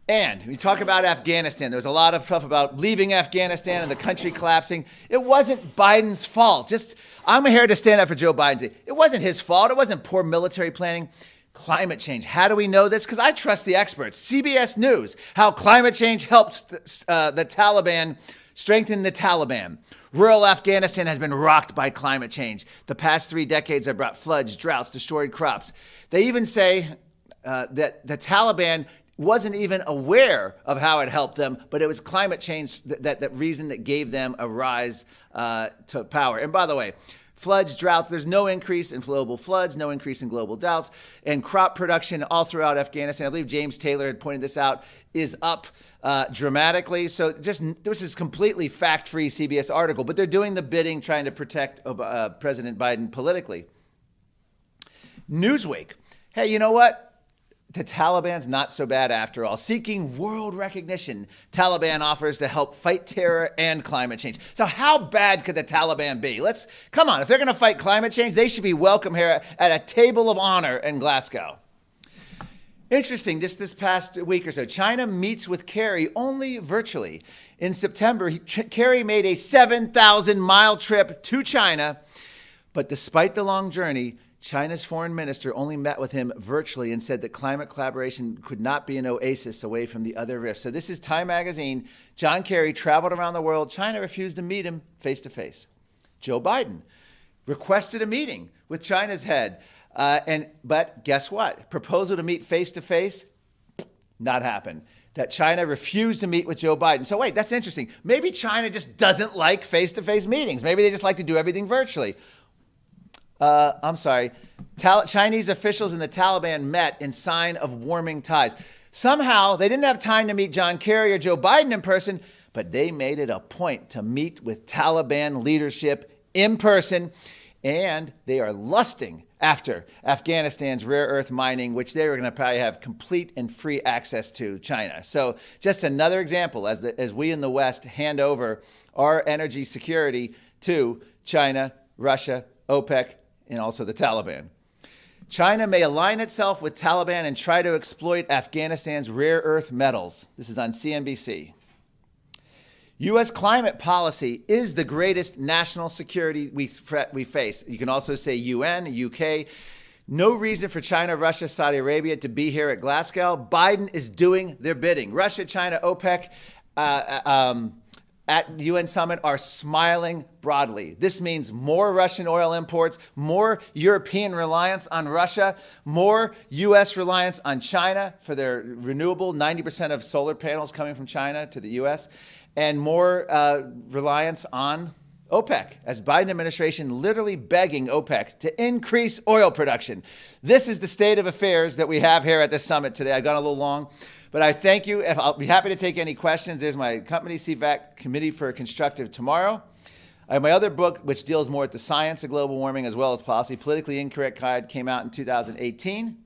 And we talk about Afghanistan. There was a lot of stuff about leaving Afghanistan and the country collapsing. It wasn't Biden's fault. I'm here to stand up for Joe Biden. It wasn't his fault. It wasn't poor military planning. Climate change. How do we know this? Because I trust the experts. CBS News, how climate change helped the Taliban strengthen the Taliban. Rural Afghanistan has been rocked by climate change. The past 3 decades have brought floods, droughts, destroyed crops. They even say that the Taliban wasn't even aware of how it helped them, but it was climate change that reason that gave them a rise to power. And by the way, floods, droughts, there's no increase in global floods, no increase in global droughts, and crop production all throughout Afghanistan, I believe James Taylor had pointed this out, is up dramatically. So this is completely fact-free CBS article, but they're doing the bidding, trying to protect President Biden politically. Newsweek, hey, you know what? The Taliban's not so bad after all. Seeking world recognition, Taliban offers to help fight terror and climate change. So how bad could the Taliban be? Come on, if they're going to fight climate change, they should be welcome here at a table of honor in Glasgow. Interesting, just this past week or so, China meets with Kerry only virtually. In September, Kerry made a 7,000-mile trip to China, but despite the long journey, China's foreign minister only met with him virtually and said that climate collaboration could not be an oasis away from the other risks. So this is Time Magazine. John Kerry traveled around the world. China refused to meet him face to face. Joe Biden requested a meeting with China's head. But guess what? Proposal to meet face to face, not happen. That China refused to meet with Joe Biden. So wait, that's interesting. Maybe China just doesn't like face to face meetings. Maybe they just like to do everything virtually. I'm sorry, Chinese officials and the Taliban met in sign of warming ties. Somehow, they didn't have time to meet John Kerry or Joe Biden in person, but they made it a point to meet with Taliban leadership in person, and they are lusting after Afghanistan's rare earth mining, which they were going to probably have complete and free access to China. So just another example as we in the West hand over our energy security to China, Russia, OPEC, and also the Taliban. China may align itself with Taliban and try to exploit Afghanistan's rare earth metals. This is on CNBC. U.S. climate policy is the greatest national security we face. You can also say UN, UK. No reason for China, Russia, Saudi Arabia to be here at Glasgow. Biden is doing their bidding. Russia, China, OPEC at the UN summit are smiling broadly. This means more Russian oil imports, more European reliance on Russia, more U.S. reliance on China for their renewable, 90% of solar panels coming from China to the U.S., and more reliance on OPEC, as Biden administration literally begging OPEC to increase oil production. This is the state of affairs that we have here at this summit today. I've gone a little long, but I thank you. I'll be happy to take any questions. There's my company, CFACT, Committee for Constructive Tomorrow. I have my other book, which deals more with the science of global warming as well as policy. Politically Incorrect Guide came out in 2018.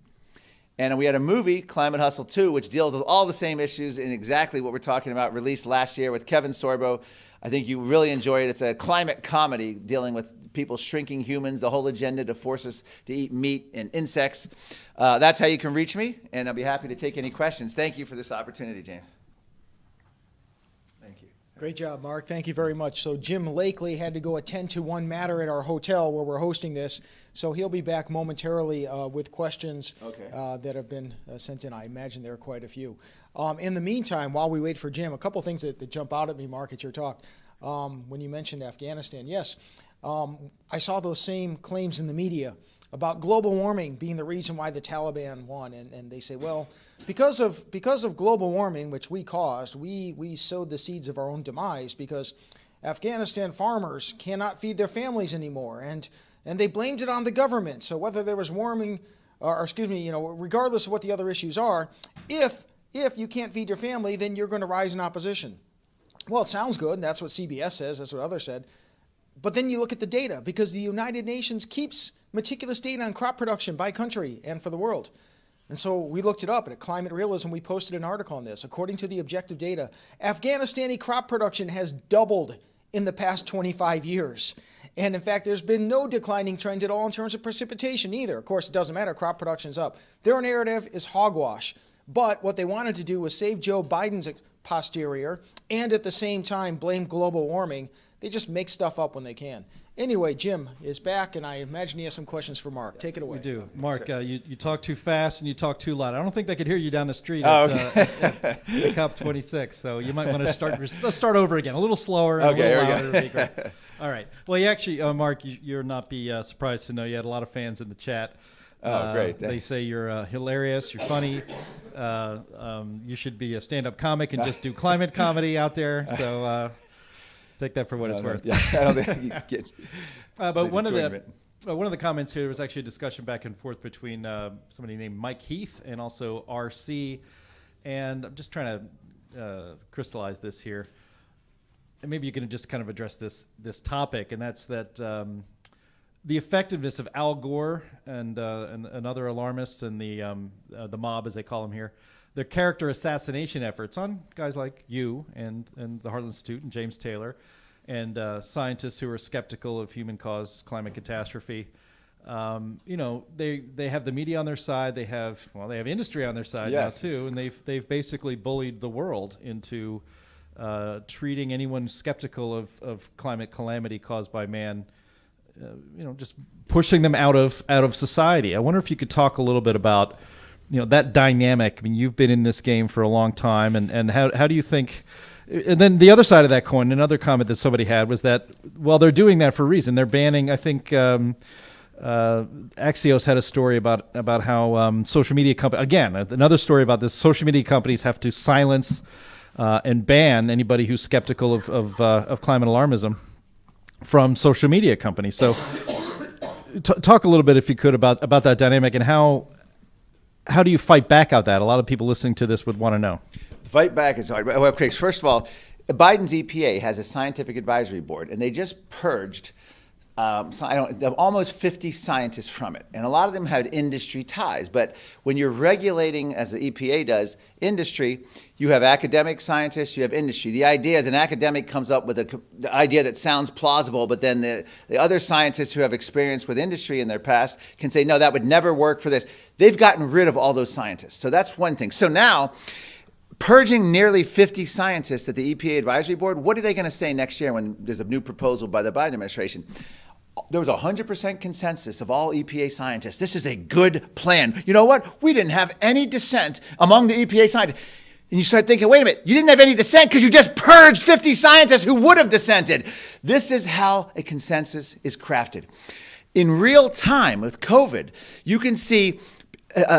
And we had a movie, Climate Hustle 2, which deals with all the same issues and exactly what we're talking about, released last year with Kevin Sorbo. I think you really enjoy it. It's a climate comedy dealing with people shrinking humans, the whole agenda to force us to eat meat and insects. That's how you can reach me, and I'll be happy to take any questions. Thank you for this opportunity, James. Thank you. Great job, Mark. Thank you very much. So Jim Lakely had to go attend to one matter at our hotel where we're hosting this, so he'll be back momentarily with questions that have been sent in. I imagine there are quite a few. In the meantime, while we wait for Jim, a couple things that jump out at me, Mark, at your talk. When you mentioned Afghanistan, yes, I saw those same claims in the media about global warming being the reason why the Taliban won, and they say, well, because of global warming, which we caused, we sowed the seeds of our own demise because Afghanistan farmers cannot feed their families anymore, and they blamed it on the government. So whether there was warming, or excuse me, regardless of what the other issues are, if you can't feed your family, then you're going to rise in opposition. Well, it sounds good, and that's what CBS says, that's what others said. But then you look at the data, because the United Nations keeps meticulous data on crop production by country and for the world. And so we looked it up, and at Climate Realism, we posted an article on this. According to the objective data, Afghanistani crop production has doubled in the past 25 years. And in fact, there's been no declining trend at all in terms of precipitation either. Of course, it doesn't matter, crop production's up. Their narrative is hogwash. But what they wanted to do was save Joe Biden's posterior and at the same time blame global warming. They just make stuff up when they can. Anyway, Jim is back, and I imagine he has some questions for Mark. Take it away. We do. Mark, you talk too fast and you talk too loud. I don't think they could hear you down the street at COP26, so you might want to let's start over again, a little slower and a little louder. Would be great. All right. Well, you actually, Mark, you'll not be surprised to know you had a lot of fans in the chat. Oh, great. They say you're hilarious, you're funny. You should be a stand-up comic and just do climate comedy out there. So take that for what it's worth. Yeah, I don't think you get. But one of the comments here was actually a discussion back and forth between somebody named Mike Heath and also RC, and I'm just trying to crystallize this here. And maybe you can just kind of address this topic, and that's that. The effectiveness of Al Gore and other alarmists and the mob, as they call them here, their character assassination efforts on guys like you and the Heartland Institute and James Taylor and scientists who are skeptical of human-caused climate catastrophe. They have the media on their side. They have industry on their side now too, and they've basically bullied the world into treating anyone skeptical of climate calamity caused by man. Just pushing them out of society. I wonder if you could talk a little bit about, that dynamic. I mean, you've been in this game for a long time, and how do you think? And then the other side of that coin, another comment that somebody had was that, well, they're doing that for a reason. They're banning. I think Axios had a story about how social media companies. Again, another story about this. Social media companies have to silence and ban anybody who's skeptical of climate alarmism from social media companies. So talk a little bit, if you could, about that dynamic and how do you fight back out that? A lot of people listening to this would want to know. Fight back is hard. Well, okay, first of all, Biden's EPA has a scientific advisory board, and they just purged almost 50 scientists from it. And a lot of them had industry ties. But when you're regulating, as the EPA does, industry, you have academic scientists, you have industry. The idea is an academic comes up with the idea that sounds plausible, but then the other scientists who have experience with industry in their past can say, no, that would never work for this. They've gotten rid of all those scientists. So that's one thing. So now, purging nearly 50 scientists at the EPA advisory board, what are they going to say next year when there's a new proposal by the Biden administration? There was 100% consensus of all EPA scientists. This is a good plan. You know what? We didn't have any dissent among the EPA scientists. And you start thinking, wait a minute, you didn't have any dissent because you just purged 50 scientists who would have dissented. This is how a consensus is crafted. In real time with COVID, you can see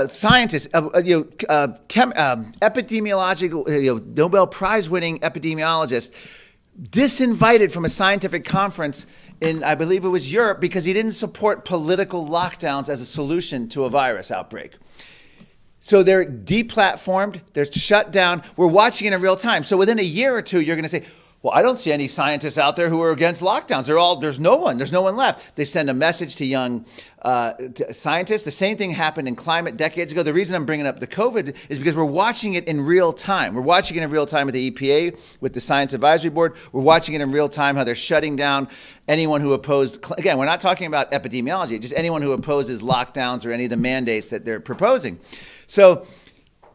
scientists, epidemiological, Nobel Prize winning epidemiologists disinvited from a scientific conference in, I believe it was Europe, because he didn't support political lockdowns as a solution to a virus outbreak. So they're deplatformed, they're shut down. We're watching it in real time. So within a year or two, you're going to say, well, I don't see any scientists out there who are against lockdowns. There's no one left. They send a message to young scientists. The same thing happened in climate decades ago. The reason I'm bringing up the COVID is because we're watching it in real time. We're watching it in real time with the EPA, with the Science Advisory Board. We're watching it in real time how they're shutting down anyone who opposed, again, we're not talking about epidemiology, just anyone who opposes lockdowns or any of the mandates that they're proposing. So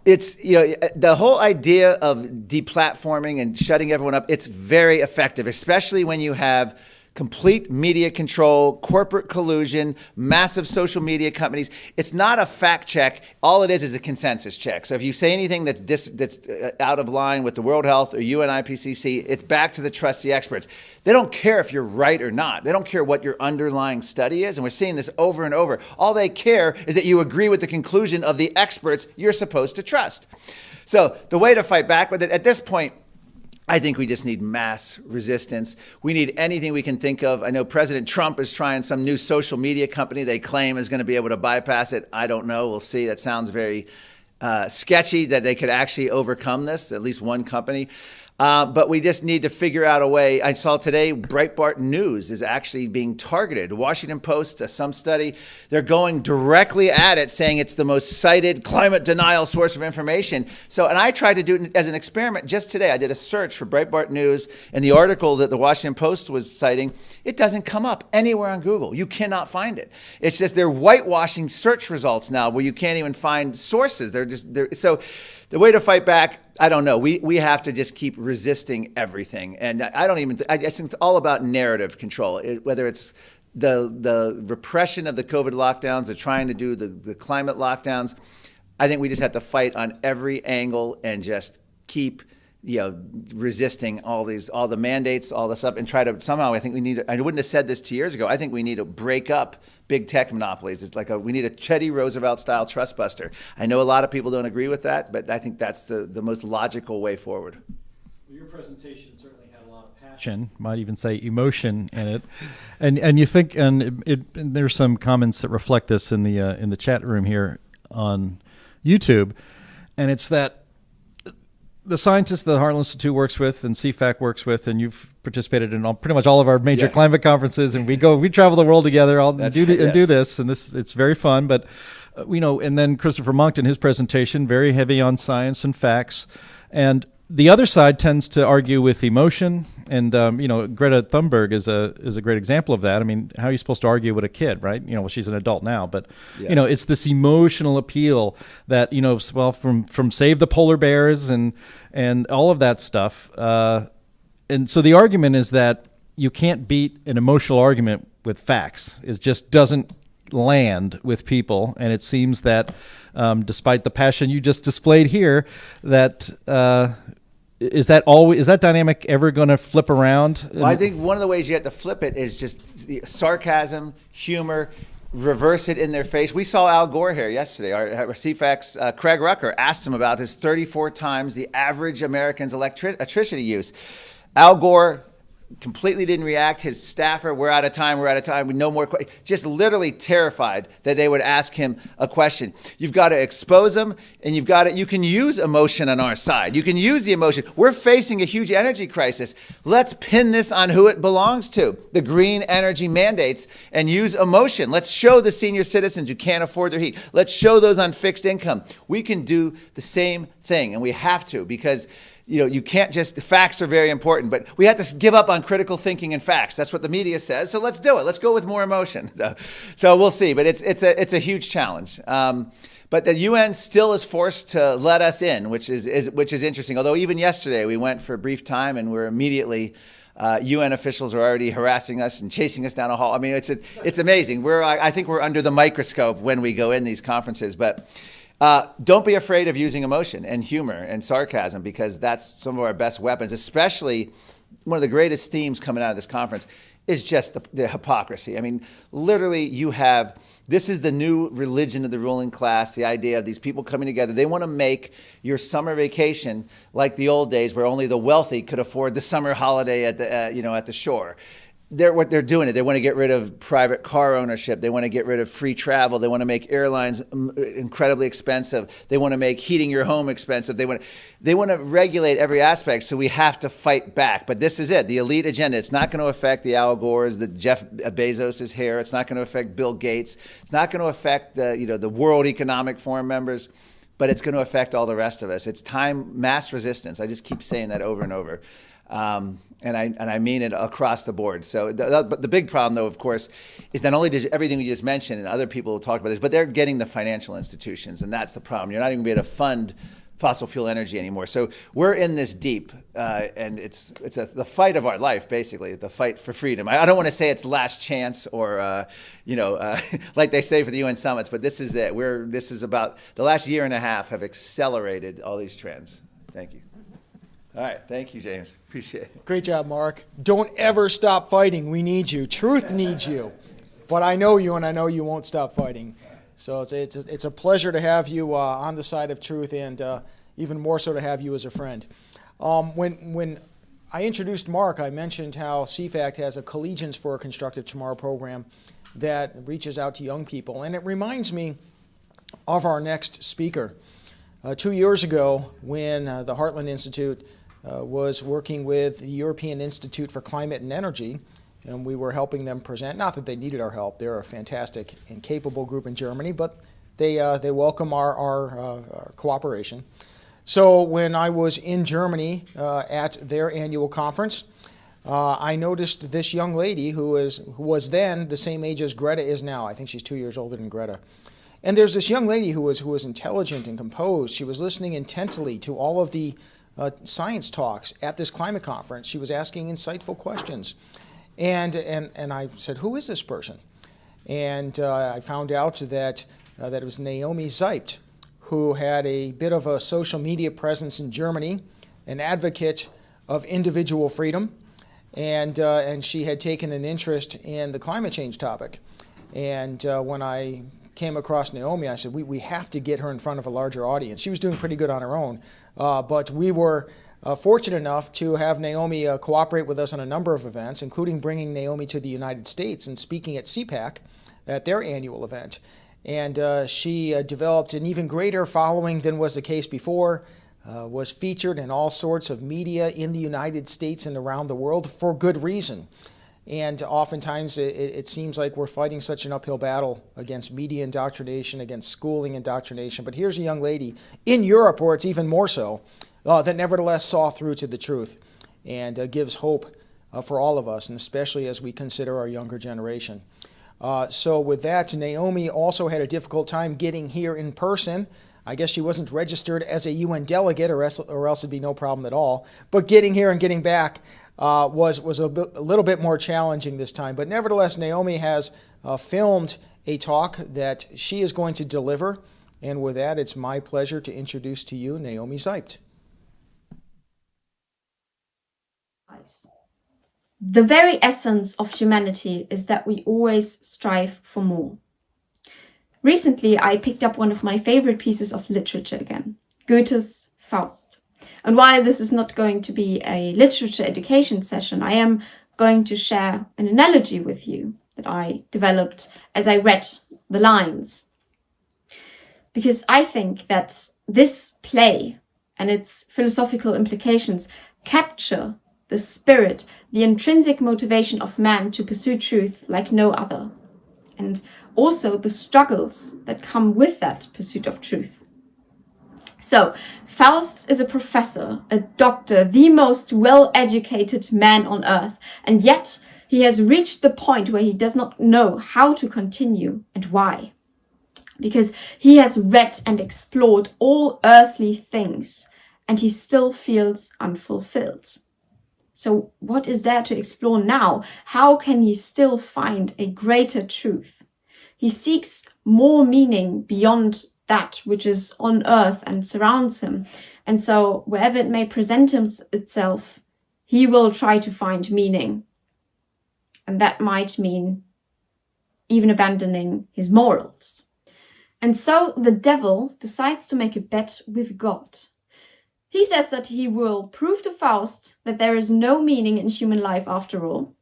it's, the whole idea of deplatforming and shutting everyone up, it's very effective, especially when you have complete media control, corporate collusion, massive social media companies. It's not a fact check. All it is a consensus check. So if you say anything that's out of line with the World Health or UN IPCC, it's back to the trusty experts. They don't care if you're right or not. They don't care what your underlying study is. And we're seeing this over and over. All they care is that you agree with the conclusion of the experts you're supposed to trust. So the way to fight back with it at this point, I think we just need mass resistance. We need anything we can think of. I know President Trump is trying some new social media company they claim is going to be able to bypass it. I don't know. We'll see. That sounds very sketchy that they could actually overcome this, at least one company. But we just need to figure out a way. I saw today Breitbart News is actually being targeted. Washington Post, some study, they're going directly at it, saying it's the most cited climate denial source of information. So, and I tried to do it as an experiment just today. I did a search for Breitbart News, and the article that the Washington Post was citing, it doesn't come up anywhere on Google. You cannot find it. It's just they're whitewashing search results now where you can't even find sources. So the way to fight back, I don't know. We have to just keep resisting everything. And I think it's all about narrative control, whether it's the repression of the COVID lockdowns, they're trying to do the climate lockdowns. I think we just have to fight on every angle and just keep resisting all the mandates, all the stuff, and try to somehow, I wouldn't have said this 2 years ago, I think we need to break up big tech monopolies. It's like we need a Teddy Roosevelt style trust buster. I know a lot of people don't agree with that, but I think that's the most logical way forward. Well, your presentation certainly had a lot of passion, might even say emotion in it. And you think, and there's some comments that reflect this in the chat room here on YouTube, and it's that the scientists the Heartland Institute works with and CFACT works with, and you've participated in pretty much all of our major climate conferences, and we travel the world together do this, and it's very fun. But and then Christopher Monckton, his presentation, very heavy on science and facts, and the other side tends to argue with emotion, and Greta Thunberg is a great example of that. I mean, how are you supposed to argue with a kid, right? Well, she's an adult now, but it's this emotional appeal that from Save the Polar Bears and all of that stuff. And so the argument is that you can't beat an emotional argument with facts. It just doesn't land with people, and it seems that despite the passion you just displayed here, that is that dynamic ever going to flip around? Well, I think one of the ways you have to flip it is just sarcasm, humor, reverse it in their face. We saw Al Gore here yesterday. Our CFACT's Craig Rucker asked him about his 34 times the average American's electricity use. Al Gore completely didn't react. His staffer, we're out of time, no more questions. Just literally terrified that they would ask him a question. You've got to expose them, and you can use emotion on our side. You can use the emotion. We're facing a huge energy crisis. Let's pin this on who it belongs to, the green energy mandates, and use emotion. Let's show the senior citizens who can't afford their heat. Let's show those on fixed income. We can do the same thing, and we have to, because you can't just, the facts are very important, but we have to give up on critical thinking and facts. That's what the media says. So let's do it. Let's go with more emotion. So we'll see, but it's a huge challenge. But the UN still is forced to let us in, which is interesting. Although even yesterday we went for a brief time and we're immediately, UN officials are already harassing us and chasing us down a hall. I mean, it's amazing. I think we're under the microscope when we go in these conferences, but don't be afraid of using emotion and humor and sarcasm, because that's some of our best weapons. Especially one of the greatest themes coming out of this conference is just the hypocrisy. I mean, literally this is the new religion of the ruling class, the idea of these people coming together. They want to make your summer vacation like the old days where only the wealthy could afford the summer holiday at the shore. What they're doing, they want to get rid of private car ownership. They want to get rid of free travel. They want to make airlines incredibly expensive. They want to make heating your home expensive. They want to regulate every aspect. So we have to fight back. But this is it, the elite agenda. It's not going to affect the Al Gores, the Jeff Bezos' hair. It's not going to affect Bill Gates. It's not going to affect the World Economic Forum members. But it's going to affect all the rest of us. It's time, mass resistance. I just keep saying that over and over. And I mean it across the board. So but the big problem, though, of course, is not only did everything we just mentioned, and other people talked about this, but they're getting the financial institutions, and that's the problem. You're not even going to be able to fund fossil fuel energy anymore. So we're in this deep, and it's the fight of our life, basically, the fight for freedom. I don't want to say it's last chance or like they say for the UN summits, but this is it. This is about the last year and a half have accelerated all these trends. Thank you. All right. Thank you, James. Appreciate it. Great job, Mark. Don't ever stop fighting. We need you. Truth needs you. But I know you, and I know you won't stop fighting. So it's a pleasure to have you on the side of truth, and even more so to have you as a friend. When I introduced Mark, I mentioned how CFACT has a Collegians for a Constructive Tomorrow program that reaches out to young people. And it reminds me of our next speaker. 2 years ago, when the Heartland Institute was working with the European Institute for Climate and Energy, and we were helping them present, not that they needed our help, they're a fantastic and capable group in Germany, but they welcome our cooperation. So when I was in Germany at their annual conference, I noticed this young lady who was then the same age as Greta is now. I think she's 2 years older than Greta. And there's this young lady who was intelligent and composed. She was listening intently to all of the science talks at this climate conference. She was asking insightful questions. And I said, who is this person? And I found out that it was Naomi Zeipt, who had a bit of a social media presence in Germany, an advocate of individual freedom, and she had taken an interest in the climate change topic. And when I came across Naomi, I said, we have to get her in front of a larger audience. She was doing pretty good on her own, but we were fortunate enough to have Naomi cooperate with us on a number of events, including bringing Naomi to the United States and speaking at CPAC at their annual event. And she developed an even greater following than was the case before, was featured in all sorts of media in the United States and around the world for good reason. And oftentimes it seems like we're fighting such an uphill battle against media indoctrination, against schooling indoctrination. But here's a young lady in Europe, where it's even more so, that nevertheless saw through to the truth and gives hope for all of us, and especially as we consider our younger generation. So with that, Naomi also had a difficult time getting here in person. I guess she wasn't registered as a UN delegate, or else it'd be no problem at all. But getting here and getting back was a little bit more challenging this time. But nevertheless, Naomi has filmed a talk that she is going to deliver. And with that, it's my pleasure to introduce to you Naomi Zeipt. The very essence of humanity is that we always strive for more. Recently, I picked up one of my favorite pieces of literature again, Goethe's Faust. And while this is not going to be a literature education session, I am going to share an analogy with you that I developed as I read the lines. Because I think that this play and its philosophical implications capture the spirit, the intrinsic motivation of man to pursue truth like no other, and also the struggles that come with that pursuit of truth. So, Faust is a professor, a doctor, the most well-educated man on earth, and yet he has reached the point where he does not know how to continue and why. Because he has read and explored all earthly things, and he still feels unfulfilled. So what is there to explore now? How can he still find a greater truth? He seeks more meaning beyond that which is on earth and surrounds him. And so wherever it may present itself, he will try to find meaning. And that might mean even abandoning his morals. And so the devil decides to make a bet with God. He says that he will prove to Faust that there is no meaning in human life after all,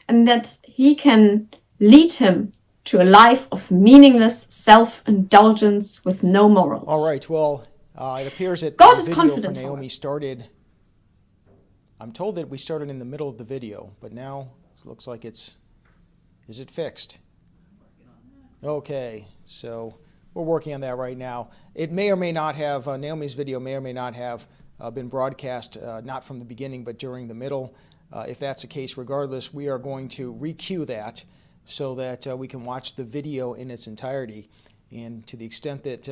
and that he can lead him to a life of meaningless self-indulgence with no morals. All right, well, it appears that God the is video confident, for Naomi however. started, I'm told that we started in the middle of the video, but now it looks like is it fixed? Okay, so we're working on that right now. It may or may not have, Naomi's video may or may not have been broadcast, not from the beginning, but during the middle. If that's the case, regardless, we are going to re-cue that so that we can watch the video in its entirety. And to the extent that,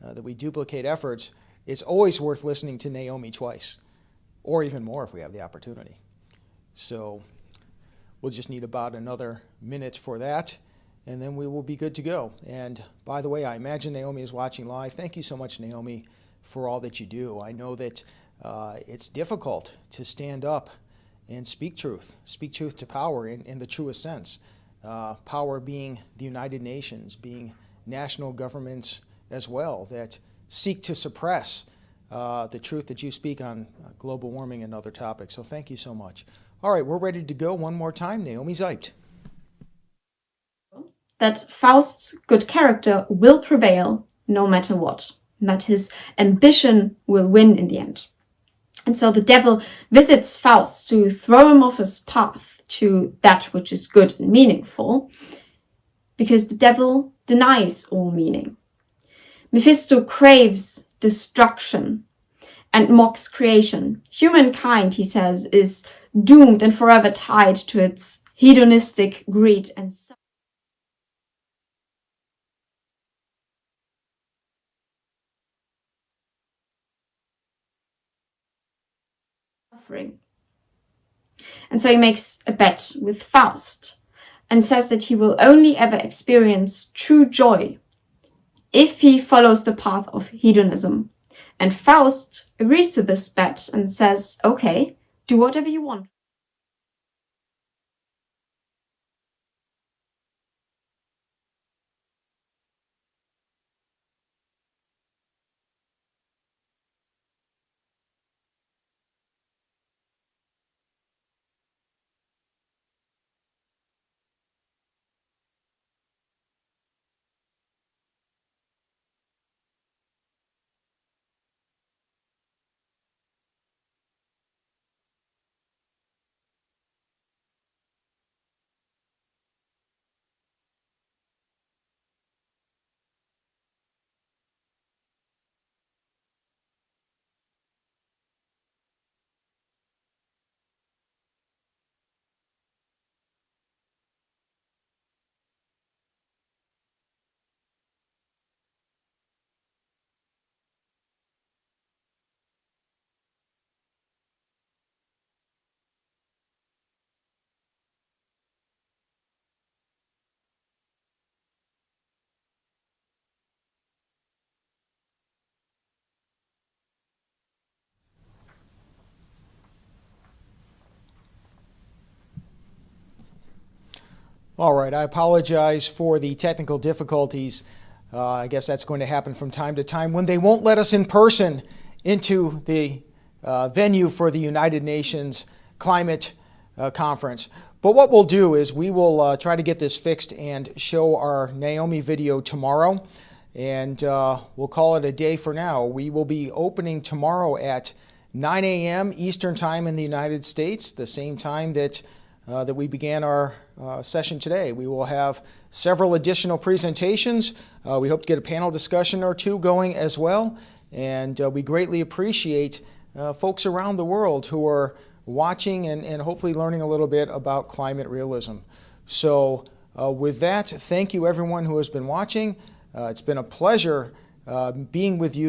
that we duplicate efforts, it's always worth listening to Naomi twice, or even more if we have the opportunity. So we'll just need about another minute for that, and then we will be good to go. And by the way, I imagine Naomi is watching live. Thank you so much, Naomi, for all that you do. I know that it's difficult to stand up and speak truth to power in the truest sense. Power being the United Nations, being national governments as well, that seek to suppress the truth that you speak on global warming and other topics. So thank you so much. All right, we're ready to go one more time. Naomi Zeipt. That Faust's good character will prevail no matter what, and that his ambition will win in the end. And so the devil visits Faust to throw him off his path to that which is good and meaningful, because the devil denies all meaning. Mephisto craves destruction and mocks creation. Humankind, he says, is doomed and forever tied to its hedonistic greed and suffering. And so he makes a bet with Faust and says that he will only ever experience true joy if he follows the path of hedonism. And Faust agrees to this bet and says, okay, do whatever you want. All right, I apologize for the technical difficulties. I guess that's going to happen from time to time when they won't let us in person into the venue for the United Nations Climate Conference. But what we'll do is we will try to get this fixed and show our Naomi video tomorrow, and we'll call it a day for now. We will be opening tomorrow at 9 a.m. Eastern Time in the United States, the same time that we began our session today. We will have several additional presentations. We hope to get a panel discussion or two going as well, and we greatly appreciate folks around the world who are watching and hopefully learning a little bit about climate realism. So with that, thank you everyone who has been watching. It's been a pleasure being with you